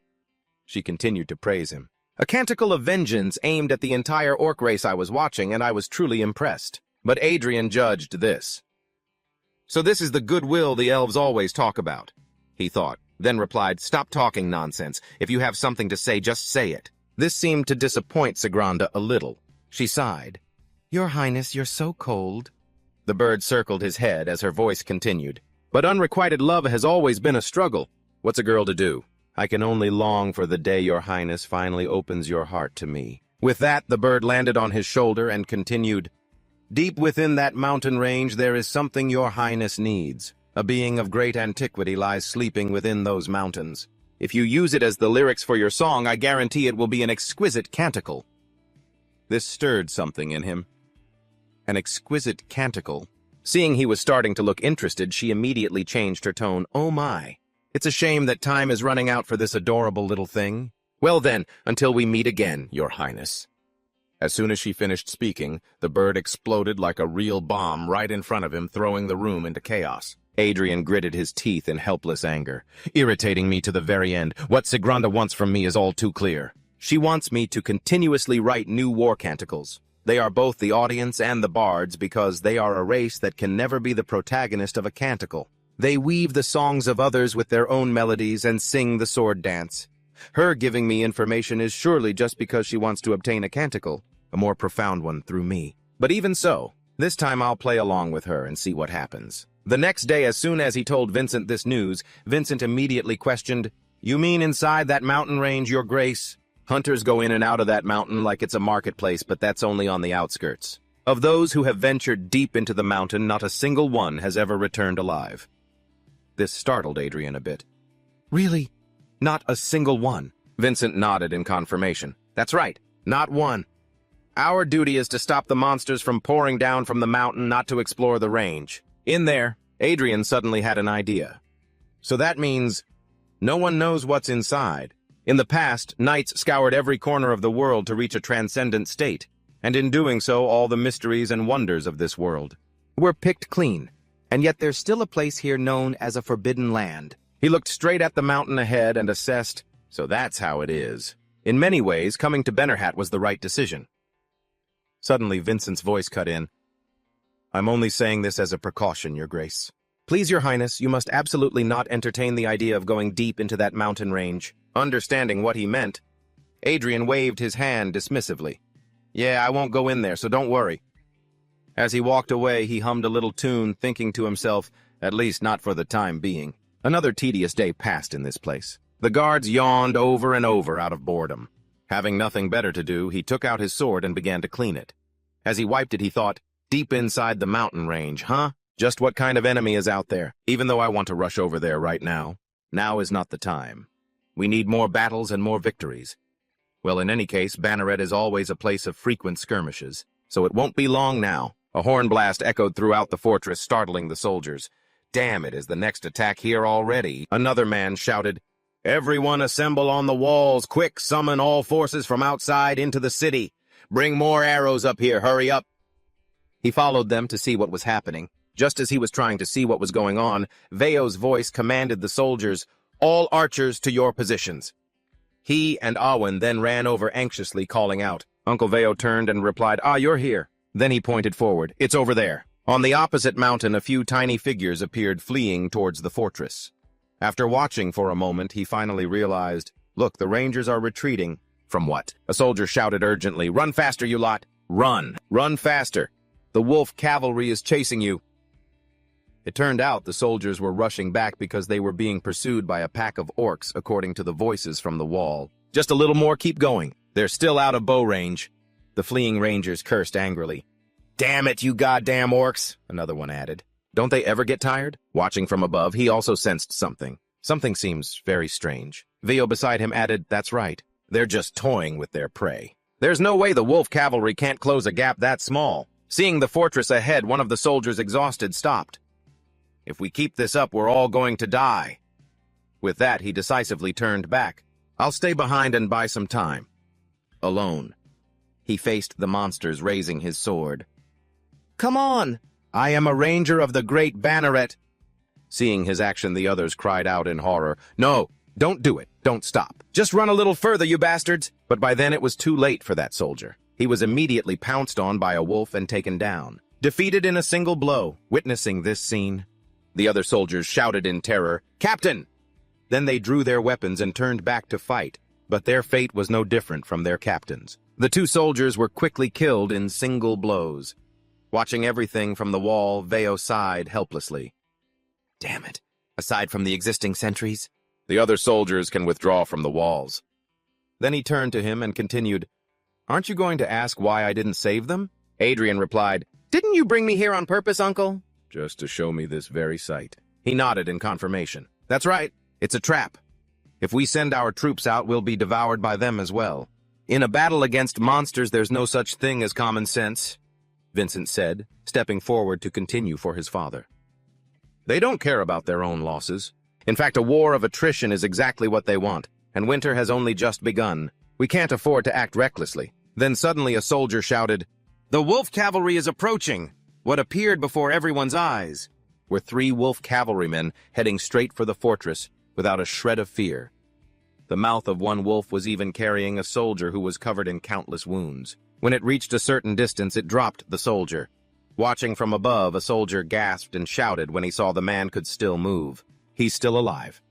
She continued to praise him. A canticle of vengeance aimed at the entire orc race I was watching, and I was truly impressed. But Adrian judged this. So this is the goodwill the elves always talk about, he thought, then replied, "Stop talking nonsense. If you have something to say, just say it." This seemed to disappoint Sigranda a little. She sighed. "Your Highness, you're so cold." The bird circled his head as her voice continued. "But unrequited love has always been a struggle. What's a girl to do? I can only long for the day your Highness finally opens your heart to me." With that, the bird landed on his shoulder and continued, "Deep within that mountain range there is something your Highness needs. A being of great antiquity lies sleeping within those mountains. If you use it as the lyrics for your song, I guarantee it will be an exquisite canticle." This stirred something in him. An exquisite canticle. Seeing he was starting to look interested, she immediately changed her tone. "Oh my. It's a shame that time is running out for this adorable little thing. Well then, until we meet again, your Highness." As soon as she finished speaking, the bird exploded like a real bomb right in front of him, throwing the room into chaos. Adrian gritted his teeth in helpless anger, irritating me to the very end. What Sigranda wants from me is all too clear. She wants me to continuously write new war canticles. They are both the audience and the bards because they are a race that can never be the protagonist of a canticle. They weave the songs of others with their own melodies and sing the sword dance. Her giving me information is surely just because she wants to obtain a canticle, a more profound one through me. But even so, this time I'll play along with her and see what happens. The next day, as soon as he told Vincent this news, Vincent immediately questioned, "You mean inside that mountain range, your grace? Hunters go in and out of that mountain like it's a marketplace, but that's only on the outskirts. Of those who have ventured deep into the mountain, not a single one has ever returned alive." This startled Adrian a bit. "Really? Not a single one?" Vincent nodded in confirmation. "That's right, not one. Our duty is to stop the monsters from pouring down from the mountain, not to explore the range." In there, Adrian suddenly had an idea. So that means no one knows what's inside. In the past, knights scoured every corner of the world to reach a transcendent state, and in doing so, all the mysteries and wonders of this world were picked clean. And yet there's still a place here known as a forbidden land. He looked straight at the mountain ahead and assessed, so that's how it is. In many ways, coming to Bennerhat was the right decision. Suddenly, Vincent's voice cut in. "I'm only saying this as a precaution, your grace. Please, your Highness, you must absolutely not entertain the idea of going deep into that mountain range." Understanding what he meant, Adrian waved his hand dismissively. "Yeah, I won't go in there, so don't worry." As he walked away, he hummed a little tune, thinking to himself, at least not for the time being. Another tedious day passed in this place. The guards yawned over and over out of boredom. Having nothing better to do, he took out his sword and began to clean it. As he wiped it, he thought, deep inside the mountain range, huh? Just what kind of enemy is out there? Even though I want to rush over there right now, now is not the time. We need more battles and more victories. Well, in any case, Banneret is always a place of frequent skirmishes, so it won't be long now. A horn blast echoed throughout the fortress, startling the soldiers. "Damn it, is the next attack here already?" Another man shouted, "Everyone assemble on the walls! Quick, summon all forces from outside into the city! Bring more arrows up here, hurry up!" He followed them to see what was happening. Just as he was trying to see what was going on, Veo's voice commanded the soldiers, "All archers to your positions." He and Awen then ran over anxiously, calling out. Uncle Veo turned and replied, "Ah, you're here." Then he pointed forward. "It's over there." On the opposite mountain, a few tiny figures appeared fleeing towards the fortress. After watching for a moment, he finally realized, look, the Rangers are retreating. From what? A soldier shouted urgently, "Run faster, you lot! Run! Run faster! The wolf cavalry is chasing you!" It turned out the soldiers were rushing back because they were being pursued by a pack of orcs, according to the voices from the wall. "Just a little more, keep going. They're still out of bow range." The fleeing Rangers cursed angrily. "Damn it, you goddamn orcs," another one added. Don't they ever get tired? Watching from above, he also sensed something. Something seems very strange. Veo beside him added, "That's right. They're just toying with their prey. There's no way the wolf cavalry can't close a gap that small." Seeing the fortress ahead, one of the soldiers, exhausted, stopped. "If we keep this up, we're all going to die." With that, he decisively turned back. "I'll stay behind and buy some time." Alone, he faced the monsters, raising his sword. "Come on! I am a ranger of the great Banneret." Seeing his action, the others cried out in horror. "No, don't do it. "Don't stop. Just run a little further, you bastards!" But by then it was too late for that soldier. He was immediately pounced on by a wolf and taken down, defeated in a single blow. Witnessing this scene, the other soldiers shouted in terror, "Captain!" Then they drew their weapons and turned back to fight, but their fate was no different from their captain's. The two soldiers were quickly killed in single blows. Watching everything from the wall, Veo sighed helplessly. Damn it. Aside from the existing sentries, "The other soldiers can withdraw from the walls." Then he turned to him and continued, "Aren't you going to ask why I didn't save them?" Adrian replied, "Didn't you bring me here on purpose, Uncle?" "Just to show me this very sight." He nodded in confirmation. "That's right. It's a trap. If we send our troops out, we'll be devoured by them as well. In a battle against monsters, there's no such thing as common sense," Vincent said, stepping forward to continue for his father. "They don't care about their own losses. In fact, a war of attrition is exactly what they want, and winter has only just begun. We can't afford to act recklessly." Then suddenly a soldier shouted, "The wolf cavalry is approaching!" What appeared before everyone's eyes were 3 wolf cavalrymen heading straight for the fortress without a shred of fear. The mouth of one wolf was even carrying a soldier who was covered in countless wounds. When it reached a certain distance, it dropped the soldier. Watching from above, a soldier gasped and shouted when he saw the man could still move. "He's still alive."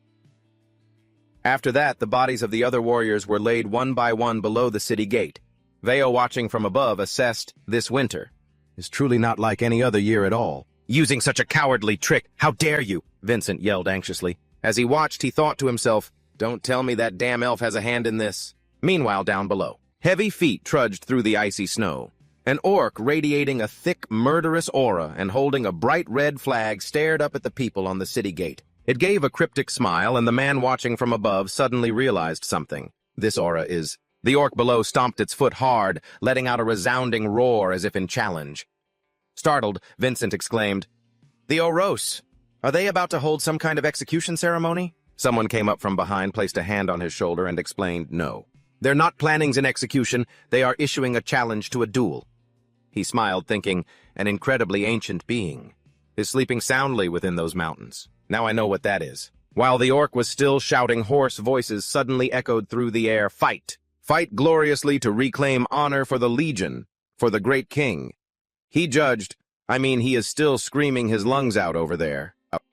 After that, the bodies of the other warriors were laid one by one below the city gate. Veo, watching from above, assessed, "This winter is truly not like any other year at all." "Using such a cowardly trick! How dare you!" Vincent yelled anxiously. As he watched, he thought to himself, "Don't tell me that damn elf has a hand in this." Meanwhile, down below, heavy feet trudged through the icy snow. An orc radiating a thick, murderous aura and holding a bright red flag stared up at the people on the city gate. It gave a cryptic smile, and the man watching from above suddenly realized something. "This aura is—" The orc below stomped its foot hard, letting out a resounding roar as if in challenge. Startled, Vincent exclaimed, "The Oros! Are they about to hold some kind of execution ceremony?" Someone came up from behind, placed a hand on his shoulder, and explained, "No. They're not planning an execution. They are issuing a challenge to a duel." He smiled, thinking, an incredibly ancient being is sleeping soundly within those mountains. Now I know what that is. While the orc was still shouting, hoarse voices suddenly echoed through the air, "Fight! Fight gloriously to reclaim honor for the Legion, for the great king." He is still screaming his lungs out over there.